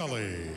Scully.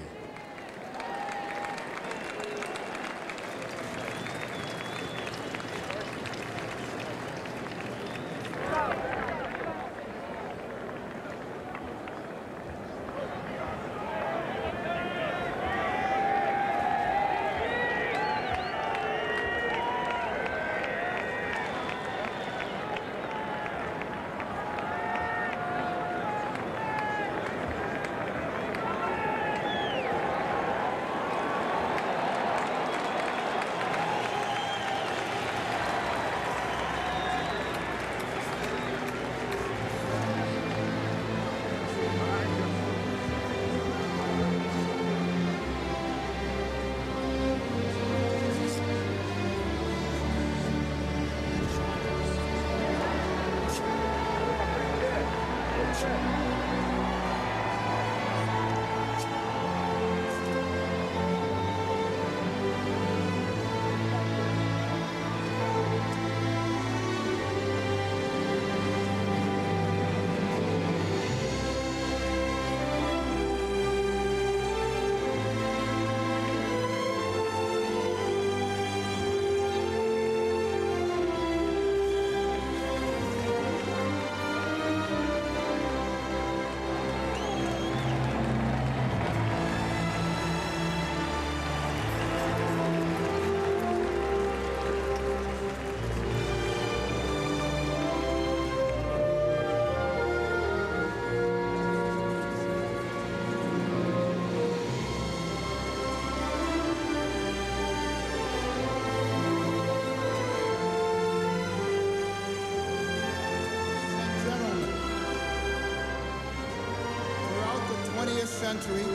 Century,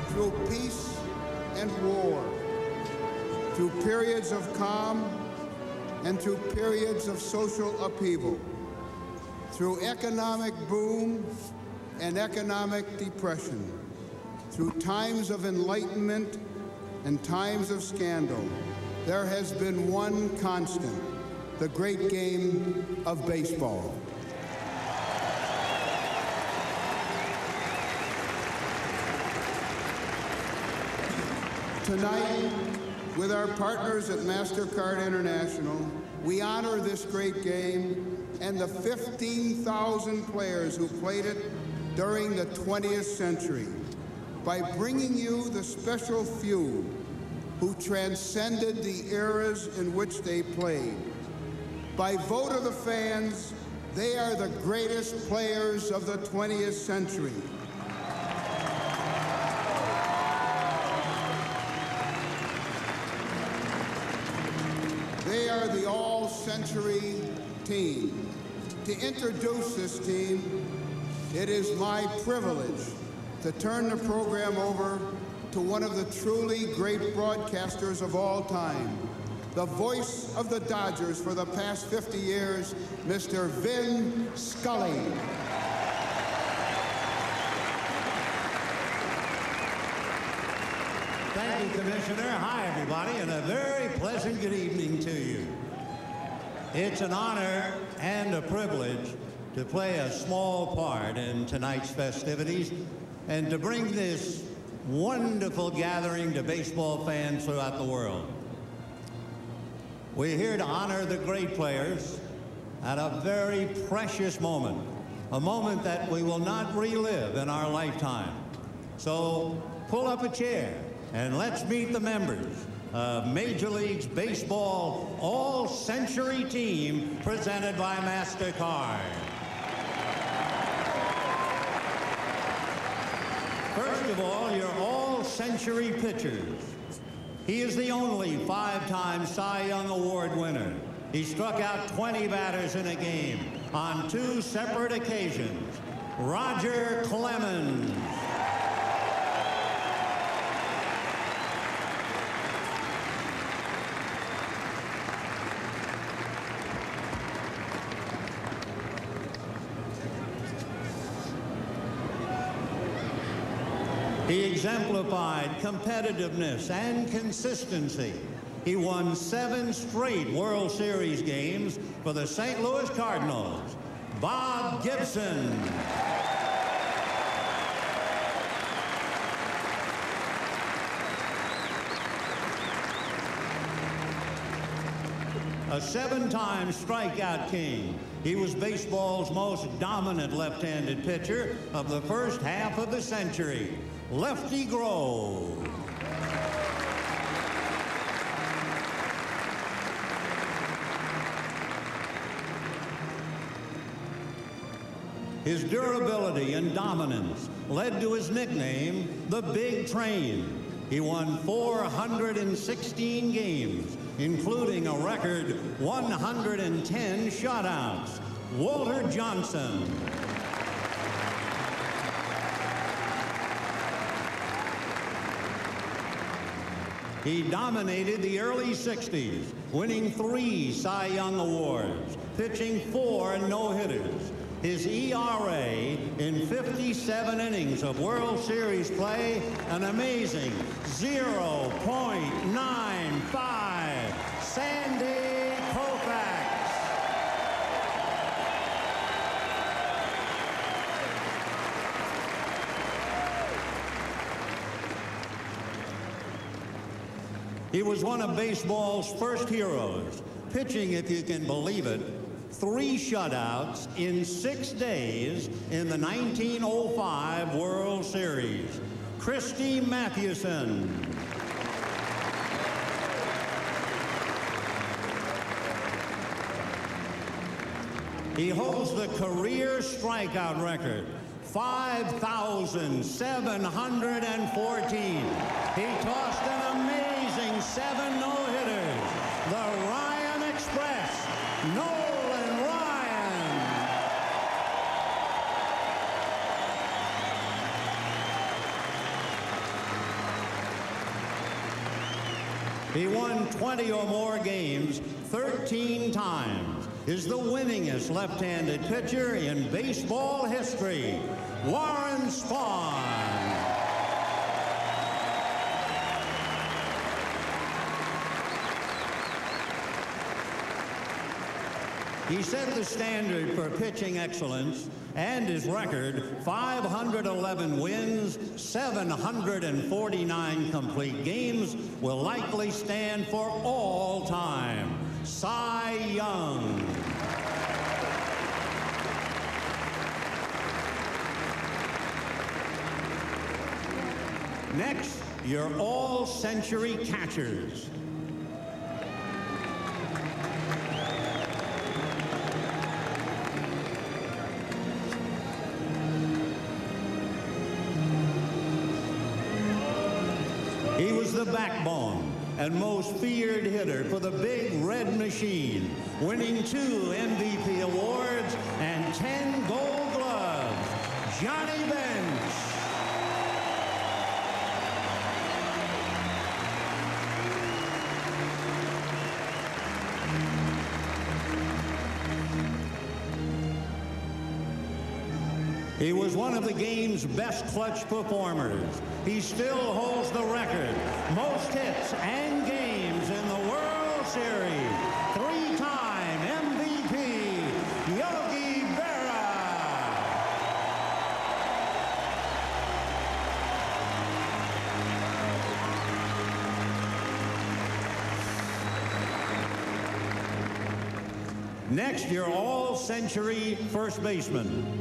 through peace and war, through periods of calm and through periods of social upheaval, through economic boom and economic depression, through times of enlightenment and times of scandal, there has been one constant: the great game of baseball. Tonight, with our partners at MasterCard International, we honor this great game and the 15,000 players who played it during the 20th century by bringing you the special few who transcended the eras in which they played. By vote of the fans, they are the greatest players of the 20th century. They are the all-century team. To introduce this team, it is my privilege to turn the program over to one of the truly great broadcasters of all time, the voice of the Dodgers for the past 50 years, Mr. Vin Scully. Thank you, Commissioner. Hi, everybody, and a very pleasant good evening to you. It's an honor and a privilege to play a small part in tonight's festivities and to bring this wonderful gathering to baseball fans throughout the world. We're here to honor the great players at a very precious moment, a moment that we will not relive in our lifetime. So pull up a chair and let's meet the members of Major League Baseball All-Century Team presented by MasterCard. First of all, your all-century pitchers. He is the only 5-time Cy Young Award winner. He struck out 20 batters in a game on 2 separate occasions. Roger Clemens. He exemplified competitiveness and consistency. He won 7 straight World Series games for the St. Louis Cardinals. Bob Gibson. a 7-time strikeout king. He was baseball's most dominant left-handed pitcher of the first half of the century, Lefty Grove. His durability and dominance led to his nickname, the Big Train. He won 416 games, including a record 110 shutouts. Walter Johnson. He dominated the early 60s, winning 3 Cy Young Awards, pitching 4 no-hitters. His ERA in 57 innings of World Series play, an amazing 0.95. Sandy Koufax. He was one of baseball's first heroes, pitching, if you can believe it, 3 shutouts in 6 days in the 1905 World Series. Christy Mathewson. He holds the career strikeout record, 5,714. He tossed an amazing 7 no-hitters. The Ryan Express, Nolan Ryan. He won 20 or more games 13 times. Is the winningest left-handed pitcher in baseball history, Warren Spahn. He set the standard for pitching excellence, and his record, 511 wins, 749 complete games, will likely stand for all time. Cy Young. Next, your all-century catchers. He was the backbone and most feared hitter for the Big Red Machine, winning 2 MVP awards and 10 Gold Gloves. Johnny Bench. He was one of the game's best clutch performers. He still holds the record, most hits and games in the World Series. 3-time MVP, Yogi Berra. Next, your all-century first baseman.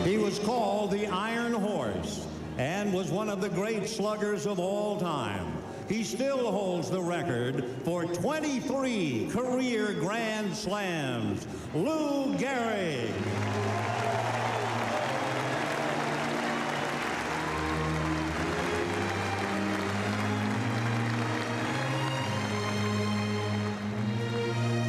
He was called the Iron Horse and was one of the great sluggers of all time. He still holds the record for 23 career Grand Slams. Lou Gehrig.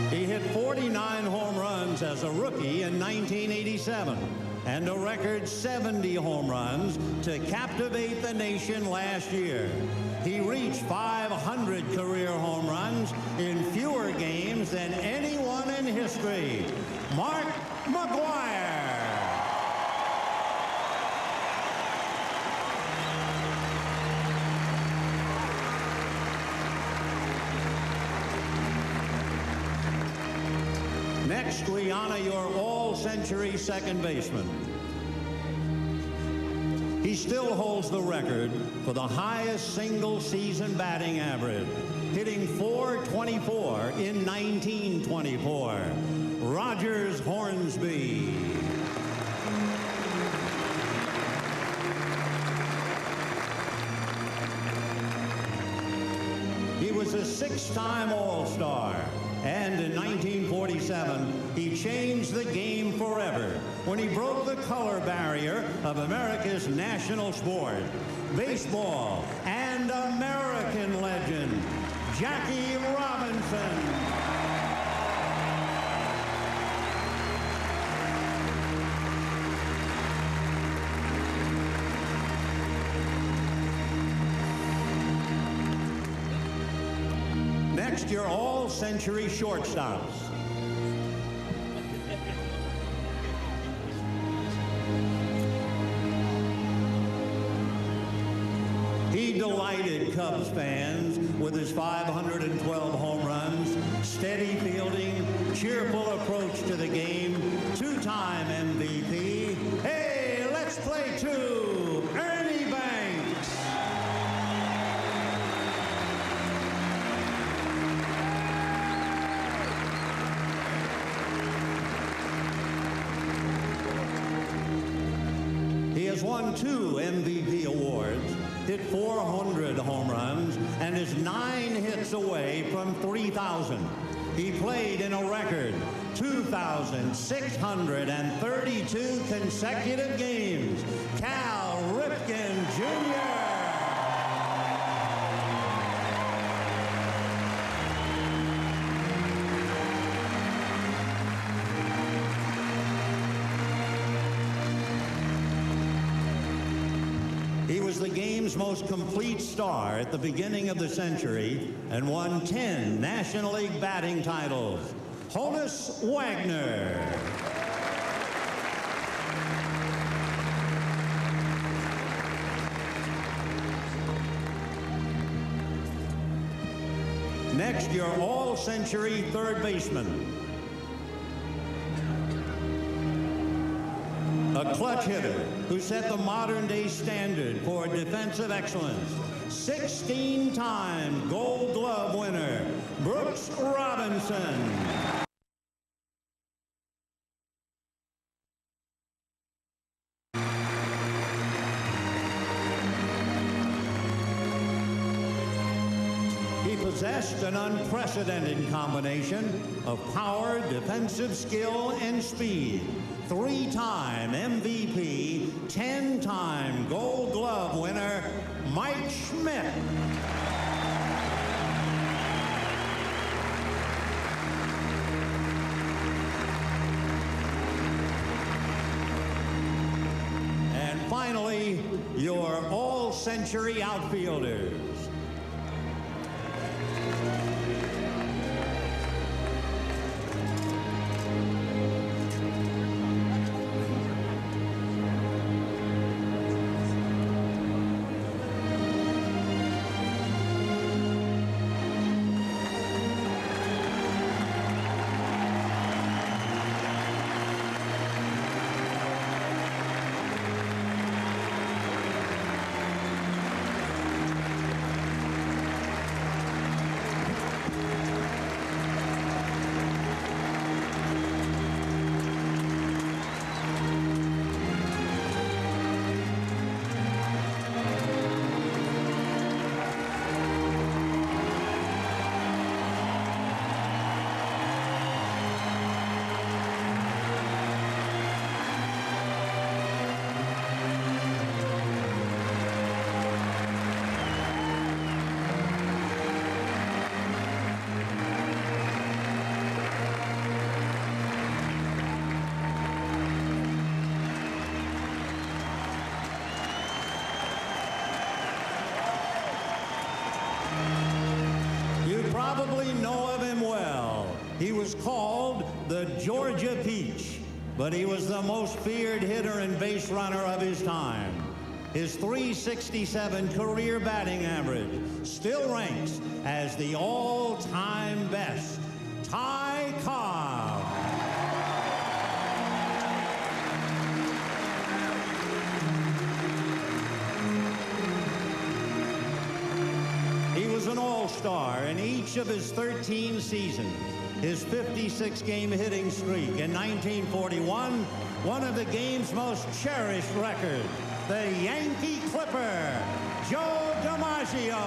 He hit 49 home runs as a rookie in 1987. And a record 70 home runs to captivate the nation last year. He reached 500 career home runs in fewer games than anyone in history. Mark McGwire. Next, we honor your all-century second baseman. He still holds the record for the highest single-season batting average, hitting .424 in 1924. Rogers Hornsby. He was a six-time All-Star, and in 1947, he changed the game forever when he broke the color barrier of America's national sport, baseball, and American legend, Jackie Robinson. Next, your all-century shortstops. He delighted Cubs fans with his 512 home runs, steady fielding, cheerful approach to the game, two-time MVP. Hey, let's play two, Ernie Banks. He has won 2 MVP awards, hit 400 home runs, and is 9 hits away from 3,000. He played in a record 2,632 consecutive games. Cal Ripken Jr. He was the game's most complete star at the beginning of the century and won 10 National League batting titles. Honus Wagner. Next, your all-century third baseman. A clutch hitter who set the modern-day standard for defensive excellence. 16-time Gold Glove winner, Brooks Robinson. He possessed an unprecedented combination of power, defensive skill, and speed. 3-time MVP, 10-time Gold Glove winner, Mike Schmidt. And finally, your all-century outfielders. Probably know of him well. He was called the Georgia Peach, but he was the most feared hitter and base runner of his time. His .367 career batting average still ranks as the all-time best. Ty Cobb. an all-star in each of his 13 seasons. His 56-game hitting streak in 1941, one of the game's most cherished records, the Yankee Clipper, Joe DiMaggio.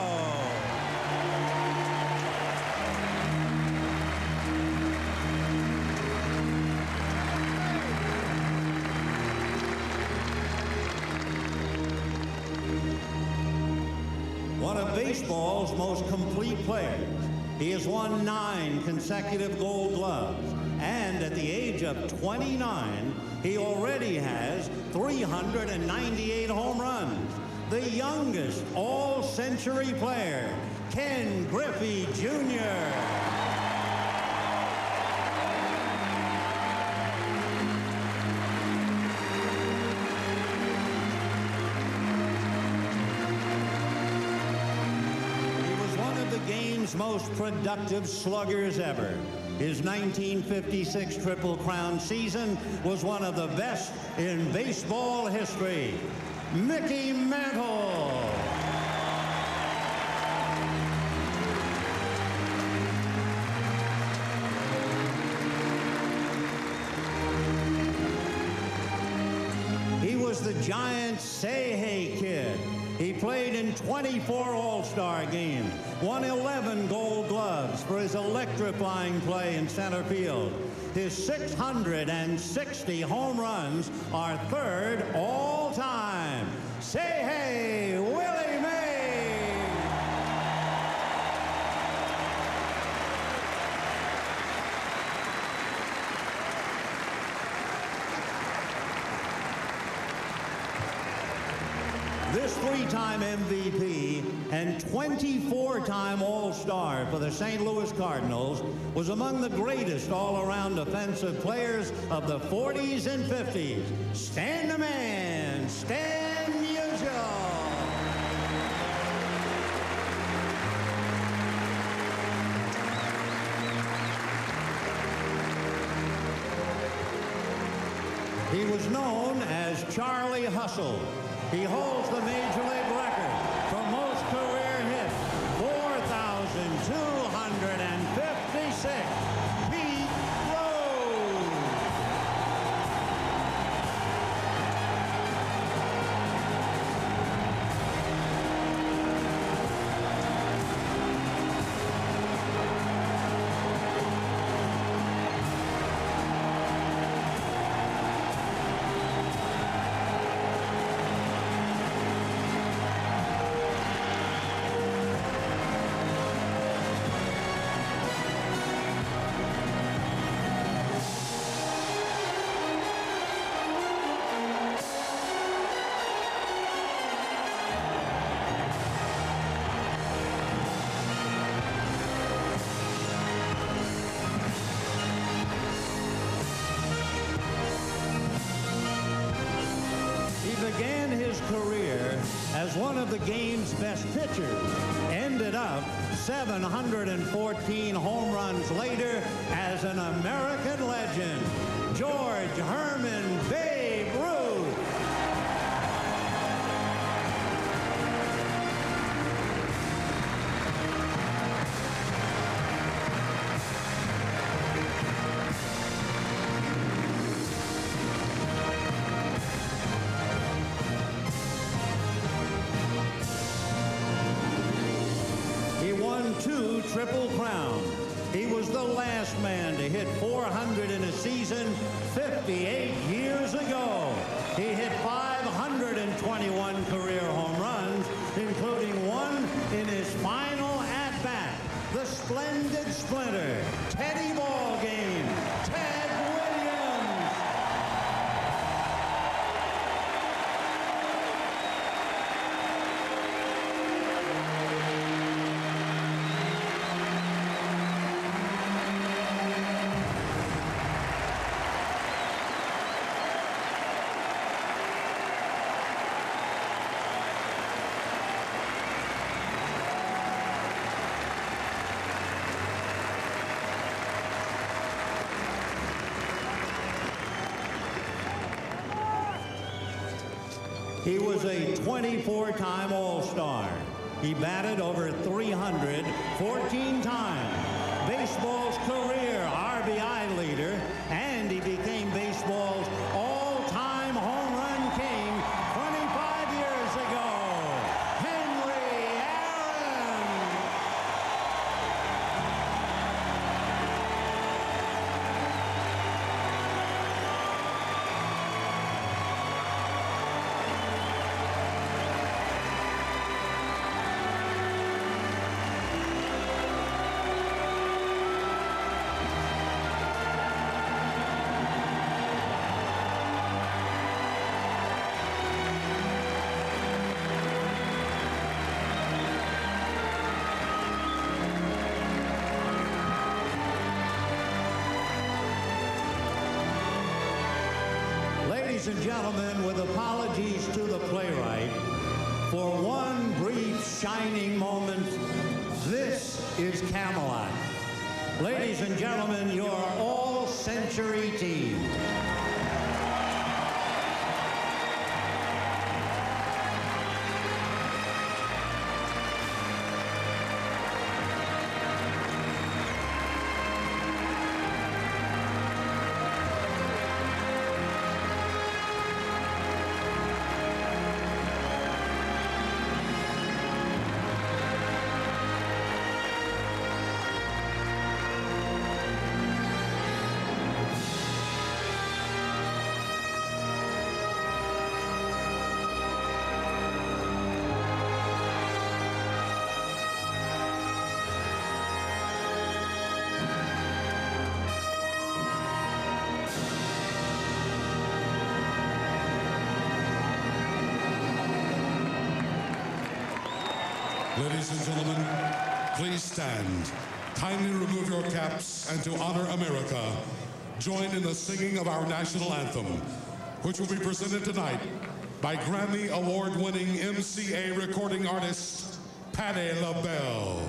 One of baseball's most complete players. He has won 9 consecutive Gold Gloves, and at the age of 29, he already has 398 home runs. The youngest all-century player, Ken Griffey Jr. Most productive sluggers ever. His 1956 Triple Crown season was one of the best in baseball history. Mickey Mantle. He was the Giants' say-hey kid. He played in 24 All-Star games, won 11 Gold Gloves for his electrifying play in center field. His 660 home runs are third all-time. Say hey, Willie Mays! This 3-time MVP and 24-time All-Star for the St. Louis Cardinals was among the greatest all-around defensive players of the 40s and 50s. Stan the Man, Stan Musial. He was known as Charlie Hustle. He holds the Major League record for most career hits, 4,256. Pete Rose. Began his career as one of the game's best pitchers, ended up 714 home runs later as an American legend, George Herman Babe Ruth. He won 2 Triple Crowns. He was the last man to hit 400 in a season 58 years ago. He hit 521 career home runs, including one in his final at-bat. The splendid splinter, Teddy Ballgame, Ted Williams. He was a 24-time All-Star. He batted over 300 14 times. Baseball's career RBI leader, and he became baseball's all-time home run king 25 years ago. Henry Aaron. Ladies and gentlemen, with apologies to the playwright, for one brief shining moment, this is Camelot. Ladies and gentlemen, your all-century team. Ladies and gentlemen, please stand. Kindly remove your caps, and to honor America, join in the singing of our national anthem, which will be presented tonight by Grammy Award-winning MCA recording artist, Patti LaBelle.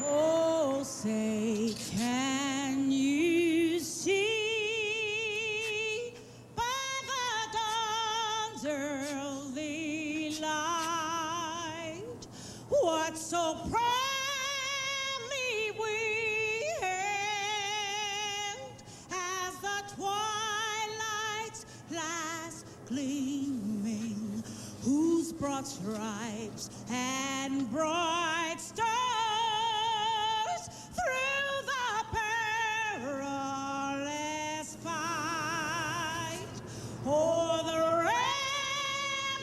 Oh, say, can you see by the dawn's early light what so proudly we hailed as the twilight's last gleaming, whose broad stripes and bright stars through the perilous fight o'er the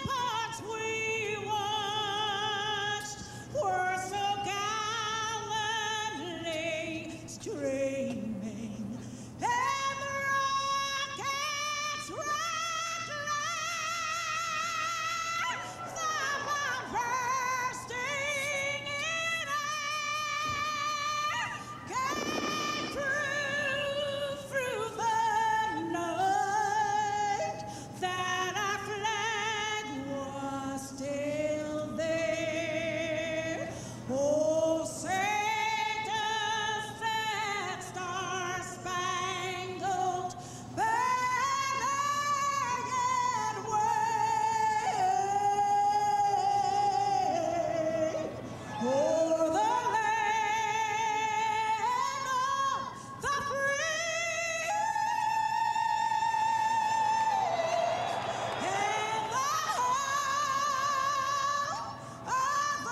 ramparts we watched were so gallantly streaming, and the rockets rattled, the bomb bursting in air, came through the night, that our flag was still there. Oh, say does that star-spangled banner yet wave o'er the land of the free and the home of the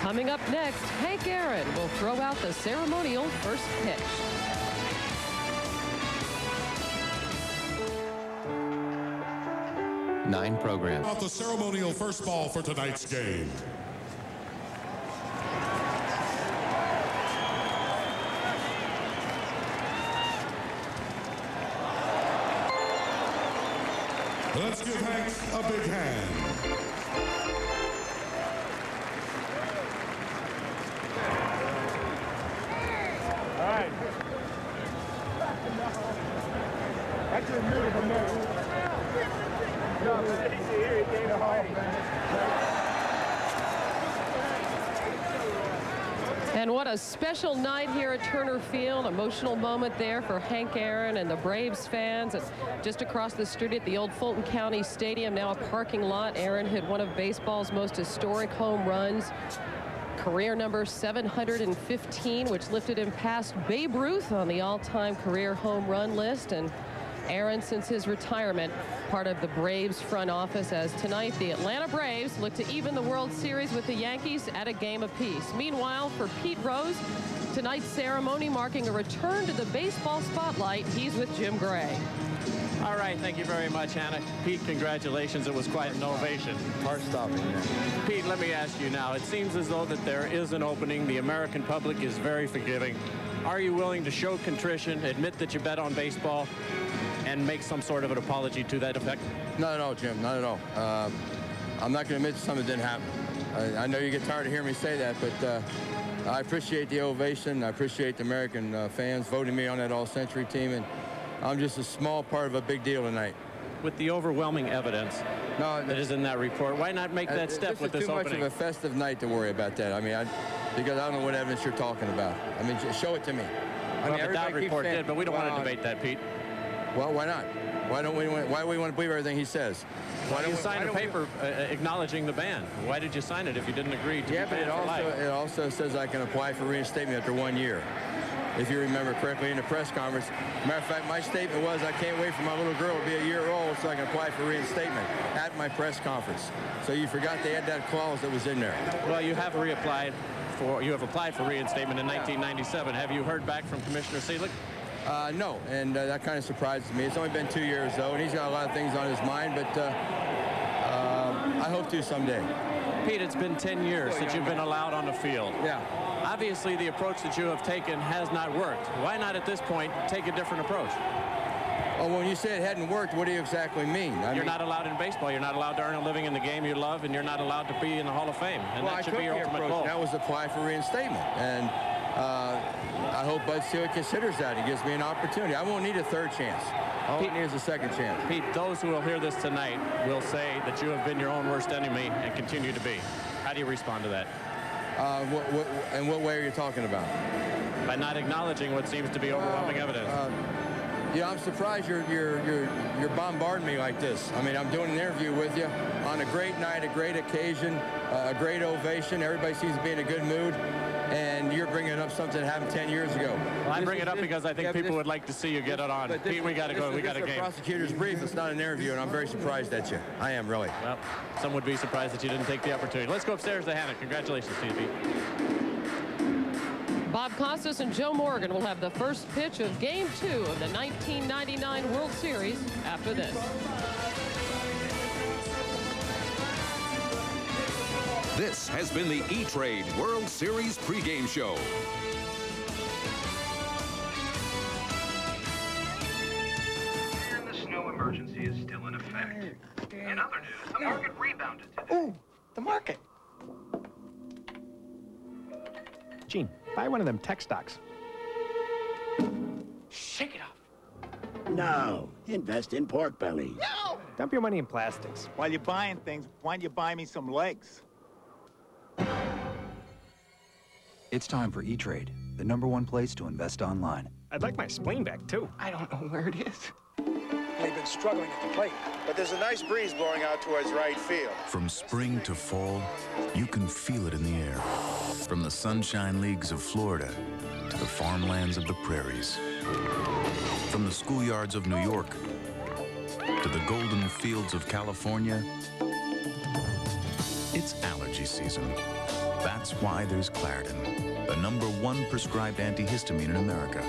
Coming up next, Hank Aaron will throw out the ceremonial first pitch. Nine programs. About the ceremonial first ball for tonight's game. Let's give Hank a big hand. And what a special night here at Turner Field. Emotional moment there for Hank Aaron and the Braves fans. And just across the street at the old Fulton County Stadium, now a parking lot. Aaron hit one of baseball's most historic home runs. Career number 715, which lifted him past Babe Ruth on the all-time career home run list. And Aaron, since his retirement, part of the Braves front office, as tonight the Atlanta Braves look to even the World Series with the Yankees at a game apiece. Meanwhile, for Pete Rose, tonight's ceremony marking a return to the baseball spotlight. He's with Jim Gray. All right, thank you very much, Hannah. Pete, congratulations. It was quite an ovation. Heart stopping. Pete, let me ask you now. It seems as though that there is an opening. The American public is very forgiving. Are you willing to show contrition, admit that you bet on baseball, and make some sort of an apology to that effect? Not at all, Jim. Not at all. I'm not going to admit something didn't happen. I know you get tired of hearing me say that, but I appreciate the ovation. I appreciate the American fans voting me on that all-century team, and I'm just a small part of a big deal tonight. With the overwhelming evidence that is in that report, why not make that step with this opening? This is too much of a festive night to worry about that. I mean, because I don't know what evidence you're talking about. I mean, just show it to me. Well, the Dow report did, but we don't want to debate that, Pete. Well, why not? Why do we want to believe everything he says? Why don't you sign a paper acknowledging the ban? Why did you sign it if you didn't agree to be banned for life? It also says I can apply for reinstatement after 1 year. If you remember correctly in the press conference. Matter of fact, my statement was I can't wait for my little girl to be a year old so I can apply for reinstatement at my press conference. So you forgot to add that clause that was in there. Well, you have applied for reinstatement in 1997. Have you heard back from Commissioner Seelig? No, and that kind of surprises me. It's only been 2 years, though, and he's got a lot of things on his mind, but I hope to someday. Pete, it's been 10 years since you've been allowed on the field. Yeah. Obviously, the approach that you have taken has not worked. Why not at this point take a different approach? Oh, when you say it hadn't worked, what do you exactly mean? You're not allowed in baseball. You're not allowed to earn a living in the game you love, and you're not allowed to be in the Hall of Fame. And well, that should be your ultimate goal. That was apply for reinstatement. And I hope Bud Selig considers that. He gives me an opportunity. I won't need a third chance. All I need is a second chance. Pete, those who will hear this tonight will say that you have been your own worst enemy and continue to be. How do you respond to that? In what way are you talking about? By not acknowledging what seems to be overwhelming evidence. Yeah, I'm surprised you're bombarding me like this. I mean, I'm doing an interview with you on a great night, a great occasion, a great ovation. Everybody seems to be in a good mood, and you're bringing up something that happened 10 years ago. Well, I bring it up because I think people would like to see you get it on. Pete, we got to go. We got a game. It's a prosecutor's brief. It's not an interview, and I'm very surprised at you. I am, really. Well, some would be surprised that you didn't take the opportunity. Let's go upstairs to Hannah. Congratulations to you, Pete. Bob Costas and Joe Morgan will have the first pitch of Game 2 of the 1999 World Series after this. This has been the E-Trade World Series pregame show. And the snow emergency is still in effect. In other news, the market rebounded today. Ooh, the market. Gene, buy one of them tech stocks. Shake it off. No, invest in pork bellies. No! Dump your money in plastics. While you're buying things, why don't you buy me some legs? It's time for E-Trade, the #1 place to invest online. I'd like my spleen back, too. I don't know where it is. They've been struggling at the plate. But there's a nice breeze blowing out towards right field. From spring to fall, you can feel it in the air. From the sunshine leagues of Florida to the farmlands of the prairies. From the schoolyards of New York to the golden fields of California. It's allergy season. That's why there's Claritin, the #1 prescribed antihistamine in America.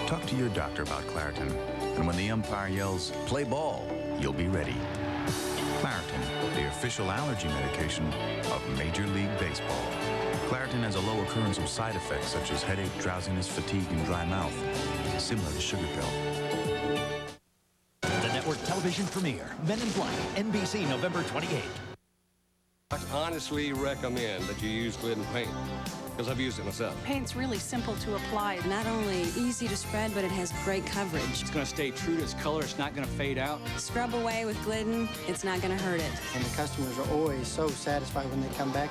Talk to your doctor about Claritin, and when the umpire yells, "Play ball," you'll be ready. Claritin, the official allergy medication of Major League Baseball. Claritin has a low occurrence of side effects such as headache, drowsiness, fatigue, and dry mouth, similar to sugar pill. The network television premiere, Men in Black, NBC, November 28th. I honestly recommend that you use Glidden paint. because I've used it myself. Paint's really simple to apply. Not only easy to spread, but it has great coverage. It's going to stay true to its color. It's not going to fade out. Scrub away with Glidden, it's not going to hurt it. And the customers are always so satisfied when they come back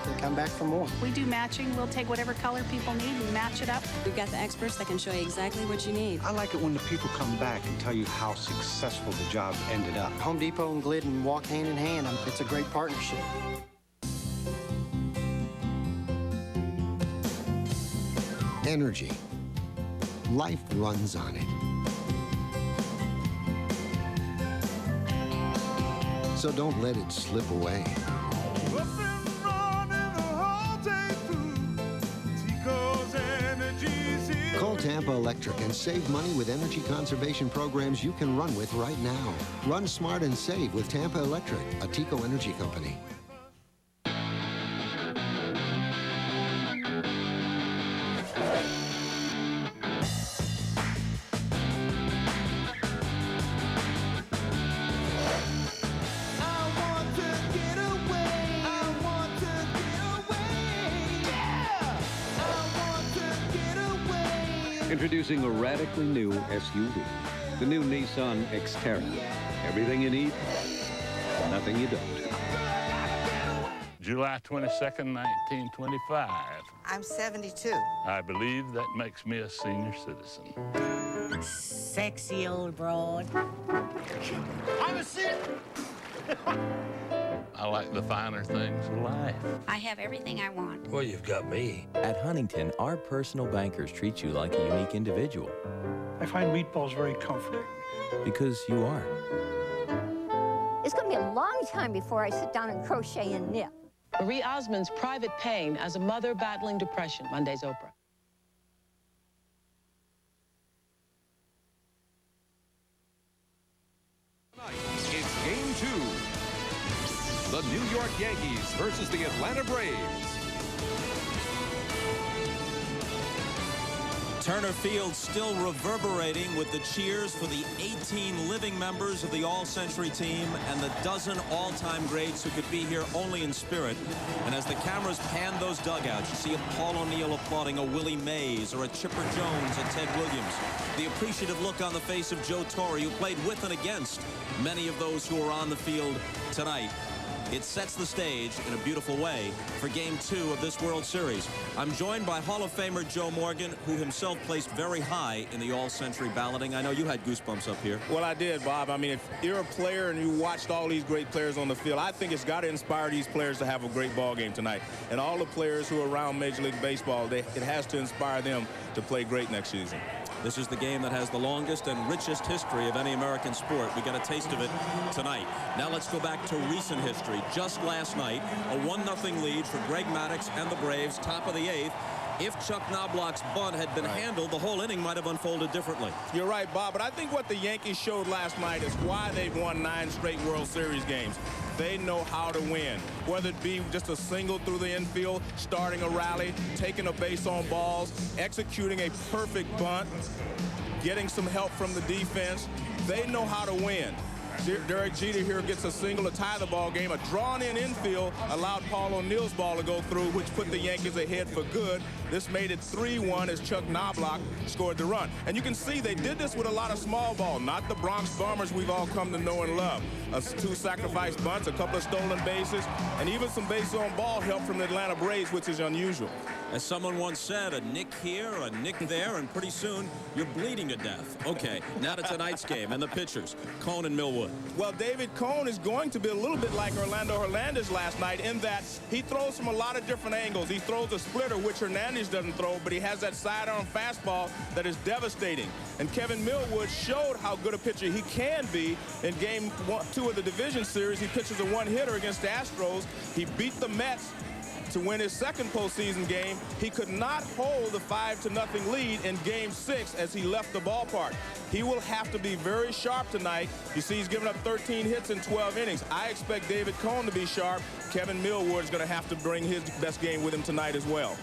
for more. We do matching. We'll take whatever color people need and match it up. We've got the experts that can show you exactly what you need. I like it when the people come back and tell you how successful the job ended up. Home Depot and Glidden walk hand in hand. It's a great partnership. Energy. Life runs on it. So don't let it slip away. Call Tampa Electric and save money with energy conservation programs you can run with right now. Run smart and save with Tampa Electric, a Tico energy company. Introducing a radically new SUV, the new Nissan Xterra. Everything you need, nothing you don't. July 22nd, 1925. I'm 72. I believe that makes me a senior citizen. Sexy old broad. I'm a sit. I like the finer things of life. I have everything I want. Well, you've got me. At Huntington, our personal bankers treat you like a unique individual. I find meatballs very comforting. Because you are. It's going to be a long time before I sit down and crochet and knit. Marie Osmond's Private Pain as a mother battling depression. Monday's Oprah. It's Game 2. The New York Yankees versus the Atlanta Braves. Turner Field still reverberating with the cheers for the 18 living members of the All-Century team and the dozen all-time greats who could be here only in spirit. And as the cameras pan those dugouts, you see a Paul O'Neill applauding a Willie Mays or a Chipper Jones, a Ted Williams. The appreciative look on the face of Joe Torre, who played with and against many of those who are on the field tonight. It sets the stage in a beautiful way for Game 2 of this World Series. I'm joined by Hall of Famer Joe Morgan, who himself placed very high in the All-Century balloting. I know you had goosebumps up here. Well, I did, Bob. I mean, if you're a player and you watched all these great players on the field, I think it's got to inspire these players to have a great ball game tonight. And all the players who are around Major League Baseball, it has to inspire them to play great next season. This is the game that has the longest and richest history of any American sport. We got a taste of it tonight. Now let's go back to recent history. Just last night, a 1-0 lead for Greg Maddux and the Braves, top of the 8th. If Chuck Knobloch's bunt had been handled, the whole inning might have unfolded differently. You're right, Bob, but I think what the Yankees showed last night is why they've won 9 straight World Series games. They know how to win, whether it be just a single through the infield, starting a rally, taking a base on balls, executing a perfect bunt, getting some help from the defense. They know how to win. Derek Jeter here gets a single to tie the ball game. A drawn-in infield allowed Paul O'Neill's ball to go through, which put the Yankees ahead for good. This made it 3-1 as Chuck Knobloch scored the run. And you can see they did this with a lot of small ball, not the Bronx Bombers we've all come to know and love. 2 sacrifice bunts, a couple of stolen bases, and even some base on ball help from the Atlanta Braves, which is unusual. As someone once said, a nick here, a nick there, and pretty soon you're bleeding to death. Okay, now to tonight's game and the pitchers, Cone and Millwood. Well, David Cone is going to be a little bit like Orlando Hernandez last night in that he throws from a lot of different angles. He throws a splitter, which Hernandez doesn't throw, but he has that sidearm fastball that is devastating. And Kevin Millwood showed how good a pitcher he can be in Game 2 of the division series. He pitches a one-hitter against the Astros. He beat the Mets to win his second postseason game. He could not hold the 5-0 lead in Game 6 as he left the ballpark. He will have to be very sharp tonight. You see he's given up 13 hits in 12 innings. I expect David Cone to be sharp. Kevin Millwood is going to have to bring his best game with him tonight as well.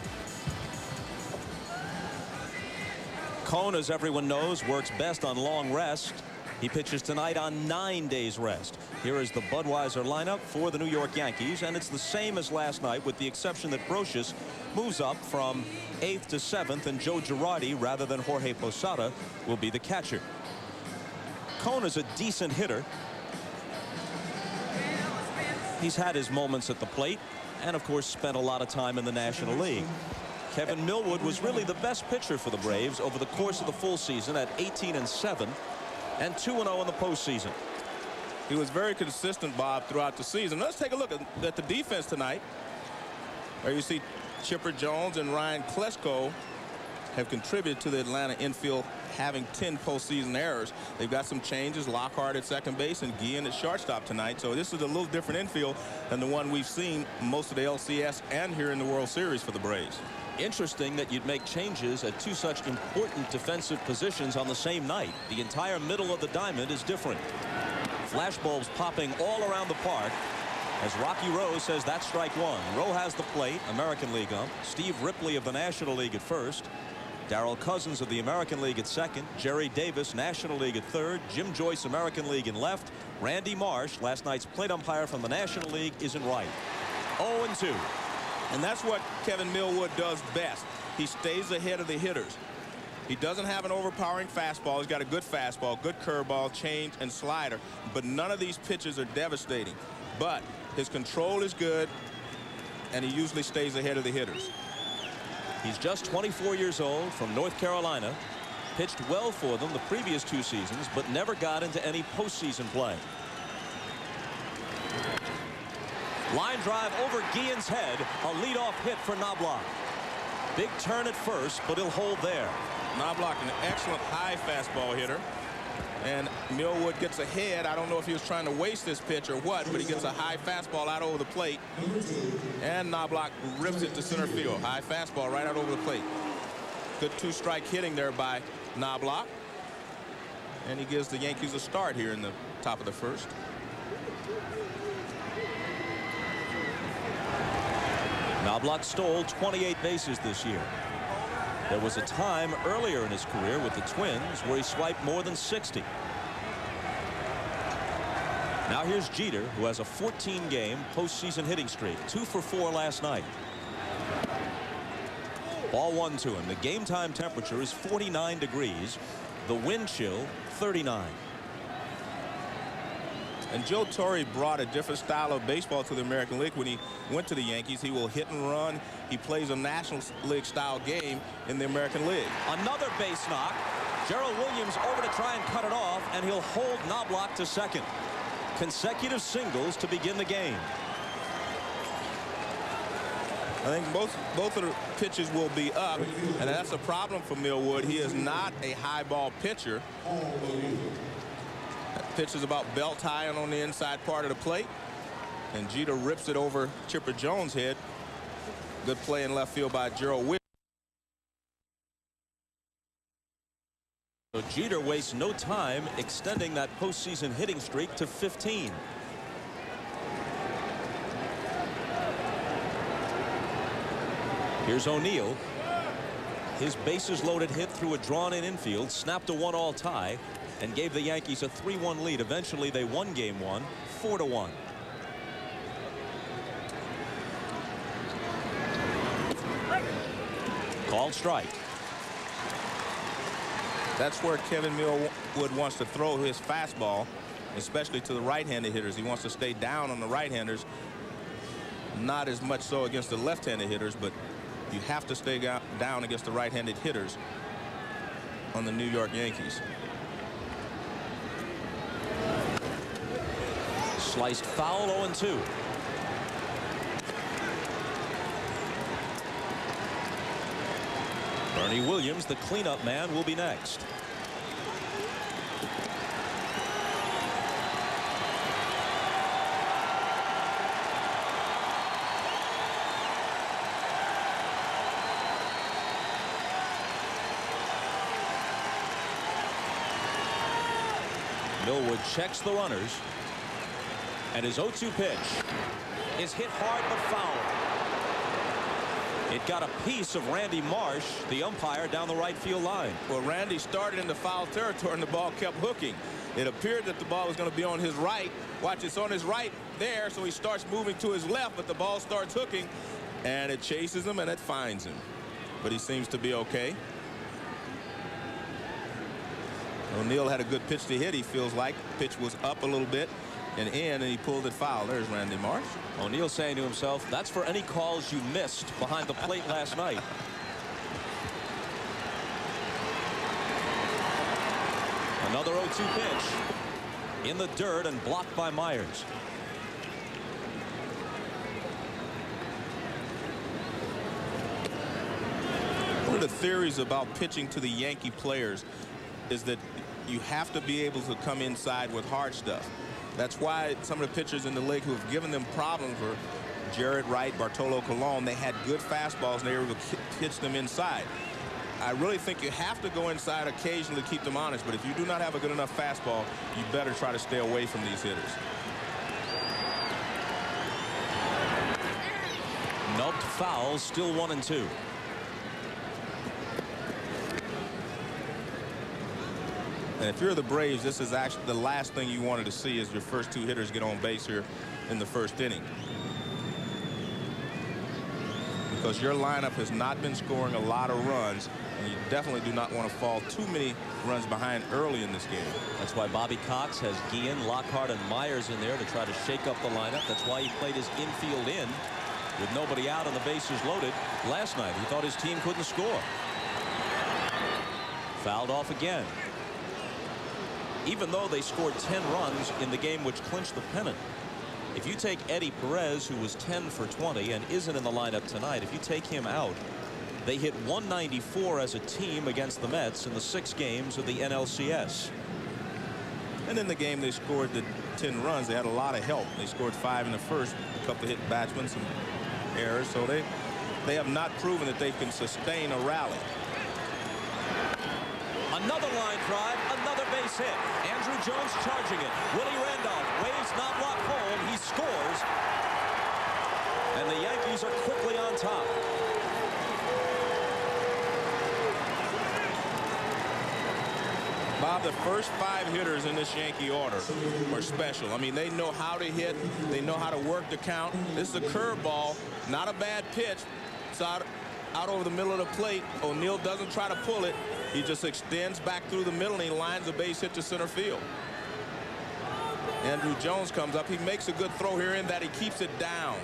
Cone, as everyone knows, works best on long rest. He pitches tonight on 9 days rest. Here is the Budweiser lineup for the New York Yankees, and it's the same as last night with the exception that Brocious moves up from 8th to 7th, and Joe Girardi, rather than Jorge Posada, will be the catcher. Cone is a decent hitter. He's had his moments at the plate and, of course, spent a lot of time in the National League. Kevin Millwood was really the best pitcher for the Braves over the course of the full season at 18-7 and 2-0 in the postseason. He was very consistent, Bob, throughout the season. Let's take a look at the defense tonight. There you see Chipper Jones and Ryan Klesko have contributed to the Atlanta infield having 10 postseason errors. They've got some changes. Lockhart at second base and Guillen at shortstop tonight. So this is a little different infield than the one we've seen most of the LCS and here in the World Series for the Braves. Interesting that you'd make changes at two such important defensive positions on the same night. The entire middle of the diamond is different. Flashbulbs popping all around the park as Rocky Rowe says that's strike one. Rowe has the plate, American League ump. Steve Ripley of the National League at first. Darrell Cousins of the American League at second. Jerry Davis, National League at third. Jim Joyce, American League in left. Randy Marsh, last night's plate umpire from the National League, is in right. 0-2. And that's what Kevin Millwood does best. He stays ahead of the hitters. He doesn't have an overpowering fastball. He's got a good fastball, good curveball, change, and slider. But none of these pitches are devastating. But his control is good, and he usually stays ahead of the hitters. He's just 24 years old from North Carolina. Pitched well for them the previous 2 seasons, but never got into any postseason play. Line drive over Guillen's head. A leadoff hit for Knobloch. Big turn at first, but he'll hold there. Knobloch, an excellent high fastball hitter. And Millwood gets ahead. I don't know if he was trying to waste this pitch or what, but he gets a high fastball out over the plate. And Knobloch rips it to center field. High fastball right out over the plate. Good 2-strike hitting there by Knobloch. And he gives the Yankees a start here in the top of the first. Knobloch stole 28 bases this year. There was a time earlier in his career with the Twins where he swiped more than 60. Now here's Jeter, who has a 14-game postseason hitting streak, 2 for 4 last night. Ball 1 to him. The game time temperature is 49 degrees. The wind chill 39. And Joe Torre brought a different style of baseball to the American League when he went to the Yankees. He will hit and run. He plays a National League style game in the American League. Another base knock. Gerald Williams over to try and cut it off, and he'll hold Knobloch to second. Consecutive singles to begin the game. I think both of the pitches will be up, and that's a problem for Millwood. He is not a high ball pitcher. That pitch is about belt high and on the inside part of the plate. And Jeter rips it over Chipper Jones' head. Good play in left field by Gerald Williams. So Jeter wastes no time extending that postseason hitting streak to 15. Here's O'Neill. His bases loaded hit through a drawn-in infield snapped a 1-all tie and gave the Yankees a 3-1 lead. Eventually they won game 1 4-1. Called strike. That's where Kevin Millwood wants to throw his fastball, especially to the right-handed hitters. He wants to stay down on the right-handers. Not as much so against the left-handed hitters, but you have to stay down against the right-handed hitters on the New York Yankees. Sliced foul, 0-2. Bernie Williams, the cleanup man, will be next. Millwood checks the runners. And his 0-2 pitch is hit hard but foul. It got a piece of Randy Marsh, the umpire, down the right field line. Well, Randy started in the foul territory and the ball kept hooking. It appeared that the ball was going to be on his right. Watch, it's on his right there, so he starts moving to his left, but the ball starts hooking, and it chases him, and it finds him. But he seems to be okay. O'Neal had a good pitch to hit, he feels like. Pitch was up a little bit and in, and he pulled it foul. There's Randy Marsh. O'Neal saying to himself, that's for any calls you missed behind the plate last night. Another 0-2 pitch in the dirt and blocked by Myers. One of the theories about pitching to the Yankee players is that you have to be able to come inside with hard stuff. That's why some of the pitchers in the league who have given them problems were Jarrett Wright, Bartolo Colon. They had good fastballs and they were able to pitch them inside. I really think you have to go inside occasionally to keep them honest, but if you do not have a good enough fastball, you better try to stay away from these hitters. Nubbed foul, still 1-2. And if you're the Braves, this is actually the last thing you wanted to see is your first two hitters get on base here in the first inning. Because your lineup has not been scoring a lot of runs, and you definitely do not want to fall too many runs behind early in this game. That's why Bobby Cox has Guillen, Lockhart, and Myers in there to try to shake up the lineup. That's why he played his infield in with nobody out and the bases loaded last night. He thought his team couldn't score. Fouled off again. Even though they scored 10 runs in the game which clinched the pennant. If you take Eddie Perez, who was 10 for 20 and isn't in the lineup tonight, if you take him out, they hit 194 as a team against the Mets in the 6 games of the NLCS. And in the game they scored the 10 runs, they had a lot of help. They scored 5 in the first, a couple of hit batsmen, some errors, so they have not proven that they can sustain a rally. Another line drive, another base hit. Andrew Jones charging it. Willie Randolph waves Knobloch home. He scores. And the Yankees are quickly on top. Bob, the first 5 hitters in this Yankee order are special. I mean, they know how to hit. They know how to work the count. This is a curveball, not a bad pitch. It's out over the middle of the plate. O'Neal doesn't try to pull it. He just extends back through the middle and he lines a base hit to center field. Andrew Jones comes up. He makes a good throw here in that he keeps it down.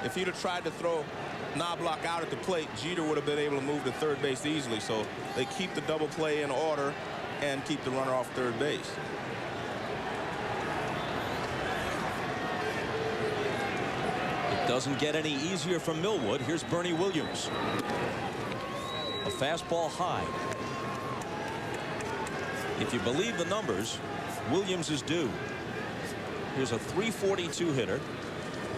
If he'd have tried to throw Knobloch out at the plate, Jeter would have been able to move to third base easily. So they keep the double play in order and keep the runner off third base. It doesn't get any easier from Millwood. Here's Bernie Williams. A fastball high. If you believe the numbers, Williams is due. Here's a .342 hitter.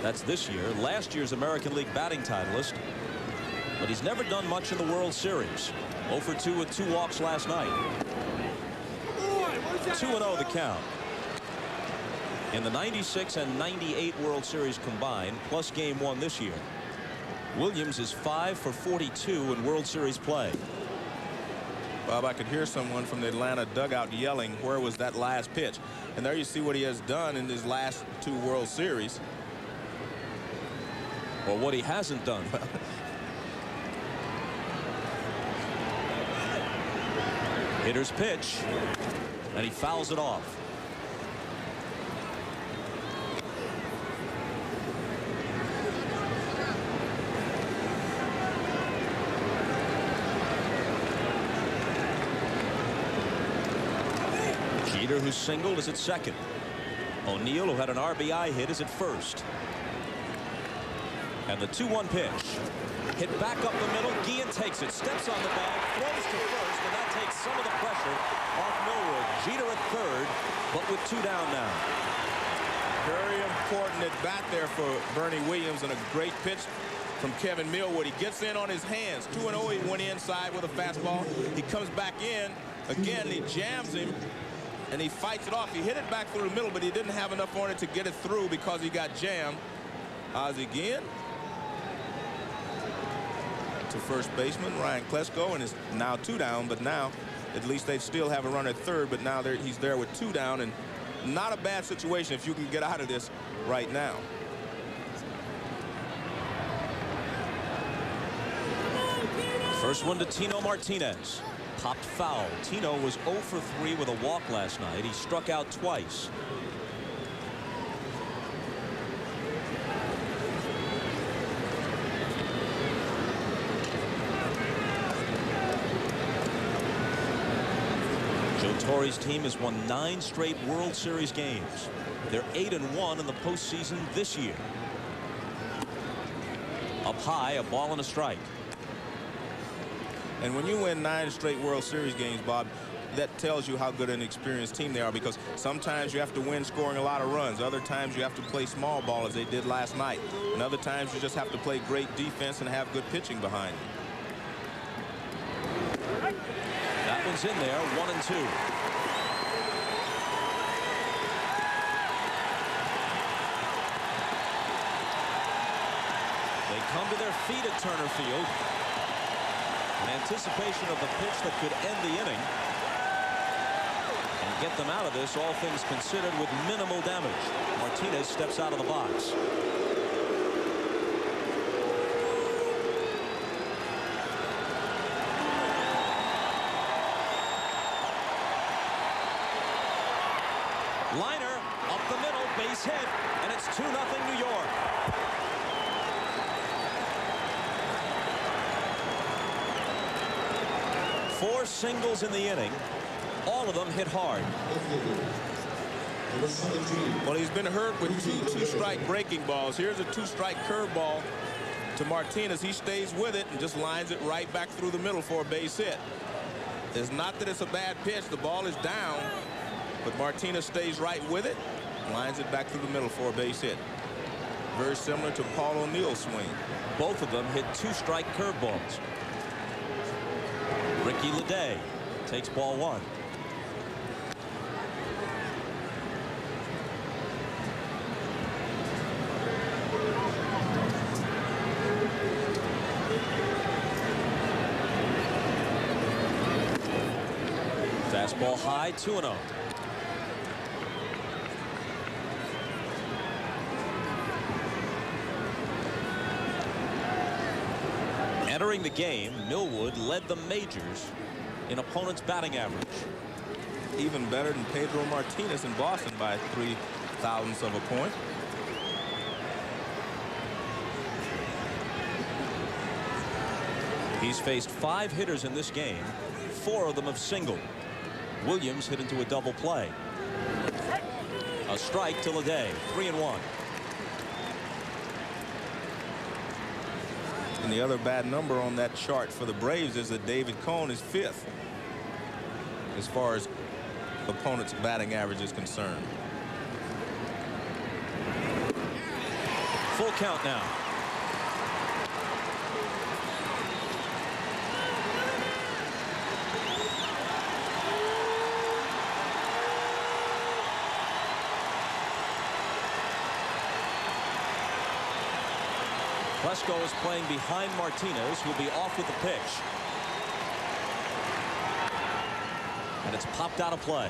That's this year. Last year's American League batting titleist. But he's never done much in the World Series. 0 for 2 with 2 walks last night. 2-0 the count. In the 96 and 98 World Series combined, plus Game 1 this year, Williams is 5 for 42 in World Series play. Bob, I could hear someone from the Atlanta dugout yelling, where was that last pitch? And there you see what he has done in his last 2 World Series. Or what he hasn't done. Hitter's pitch, and he fouls it off. Jeter, who singled, is at second. O'Neal, who had an RBI hit, is at first. And the 2-1 pitch. Hit back up the middle. Guillen takes it, steps on the bag, throws to first, and that takes some of the pressure off Millwood. Jeter at third, but with 2 down now. Very important at bat there for Bernie Williams, and a great pitch from Kevin Millwood. He gets in on his hands. 2-0, he went inside with a fastball. He comes back in. Again, he jams him, and he fights it off. He hit it back through the middle, but he didn't have enough on it to get it through because he got jammed. Ozzie Guillen to first baseman Ryan Klesko, and is now 2 down, but now at least they'd still have a run at third, but now he's there with 2 down, and not a bad situation if you can get out of this right now. First one to Tino Martinez. Popped foul. Tino was 0 for 3 with a walk last night. He struck out twice. Joe Torre's team has won 9 straight World Series games. They're 8-1 in the postseason this year. Up high, a ball and a strike. And when you win 9 straight World Series games, Bob, that tells you how good an experienced team they are, because sometimes you have to win scoring a lot of runs. Other times you have to play small ball as they did last night. And other times you just have to play great defense and have good pitching behind you. That one's in there, 1-2. They come to their feet at Turner Field. In anticipation of the pitch that could end the inning and get them out of this, all things considered, with minimal damage. Martinez steps out of the box. Liner up the middle, base hit, and it's 2-0 New York. Four singles in the inning. All of them hit hard. Well, he's been hurt with 2 two-strike breaking balls. Here's a 2-strike curveball to Martinez. He stays with it and just lines it right back through the middle for a base hit. It's not that it's a bad pitch. The ball is down, but Martinez stays right with it, lines it back through the middle for a base hit. Very similar to Paul O'Neill's swing. Both of them hit 2-strike curveballs. Ricky Leday takes ball 1. Fastball high, 2-0. Entering the game, Millwood led the majors in opponents' batting average. Even better than Pedro Martinez in Boston by 0.03 of a point. He's faced 5 hitters in this game. 4 of them have singled. Williams hit into a double play. A strike to Leday, 3-1. And the other bad number on that chart for the Braves is that David Cone is 5th as far as opponents' batting average is concerned. Full count now. Plesko is playing behind Martinez, who'll be off with the pitch. And it's popped out of play.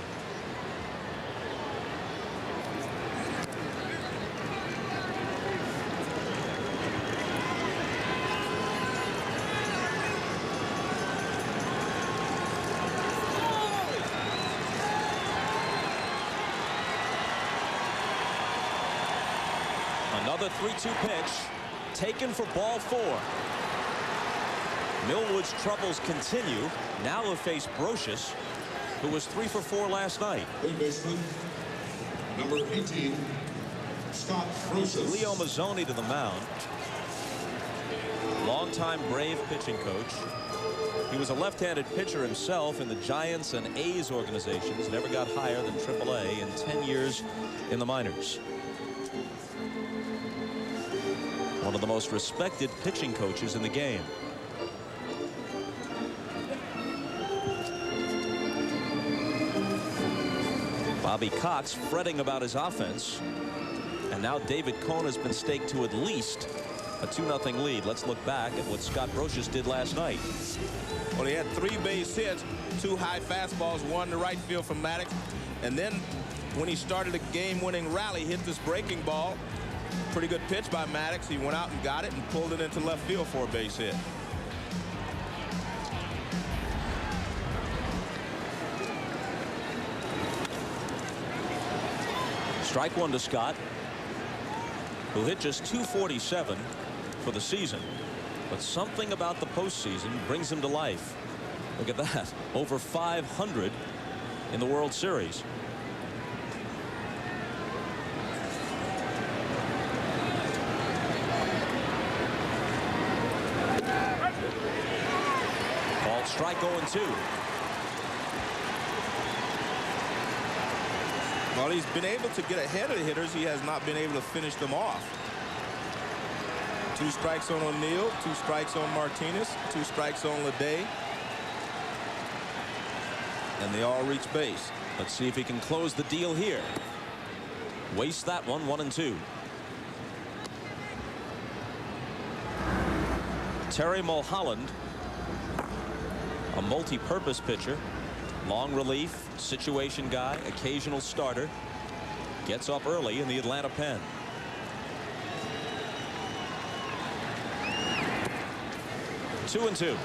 Another 3-2 pitch. Taken for ball 4. Millwood's troubles continue. Now he'll face Brocious, who was 3 for 4 last night. Number 18, Scott Brocious. Leo Mazzoni to the mound. Longtime Brave pitching coach. He was a left-handed pitcher himself in the Giants and A's organizations. Never got higher than AAA in 10 years in the minors. One of the most respected pitching coaches in the game. Bobby Cox fretting about his offense. And now David Cone has been staked to at least a 2-0 lead. Let's look back at what Scott Brocious did last night. Well, he had 3 base hits, 2 high fastballs, 1 to right field from Maddox. And then when he started a game-winning rally, hit this breaking ball. Pretty good pitch by Maddox. He went out and got it and pulled it into left field for a base hit. Strike 1 to Scott, who hit just .247 for the season. But something about the postseason brings him to life. Look at that. Over 500 in the World Series. Called strike 0-2. Well, he's been able to get ahead of the hitters. He has not been able to finish them off. 2 strikes on O'Neill, 2 strikes on Martinez, 2 strikes on Leday. And they all reach base. Let's see if he can close the deal here. Waste that one, 1-2. Terry Mulholland, a multi-purpose pitcher. Long relief, situation guy, occasional starter. Gets up early in the Atlanta pen. Two and 2.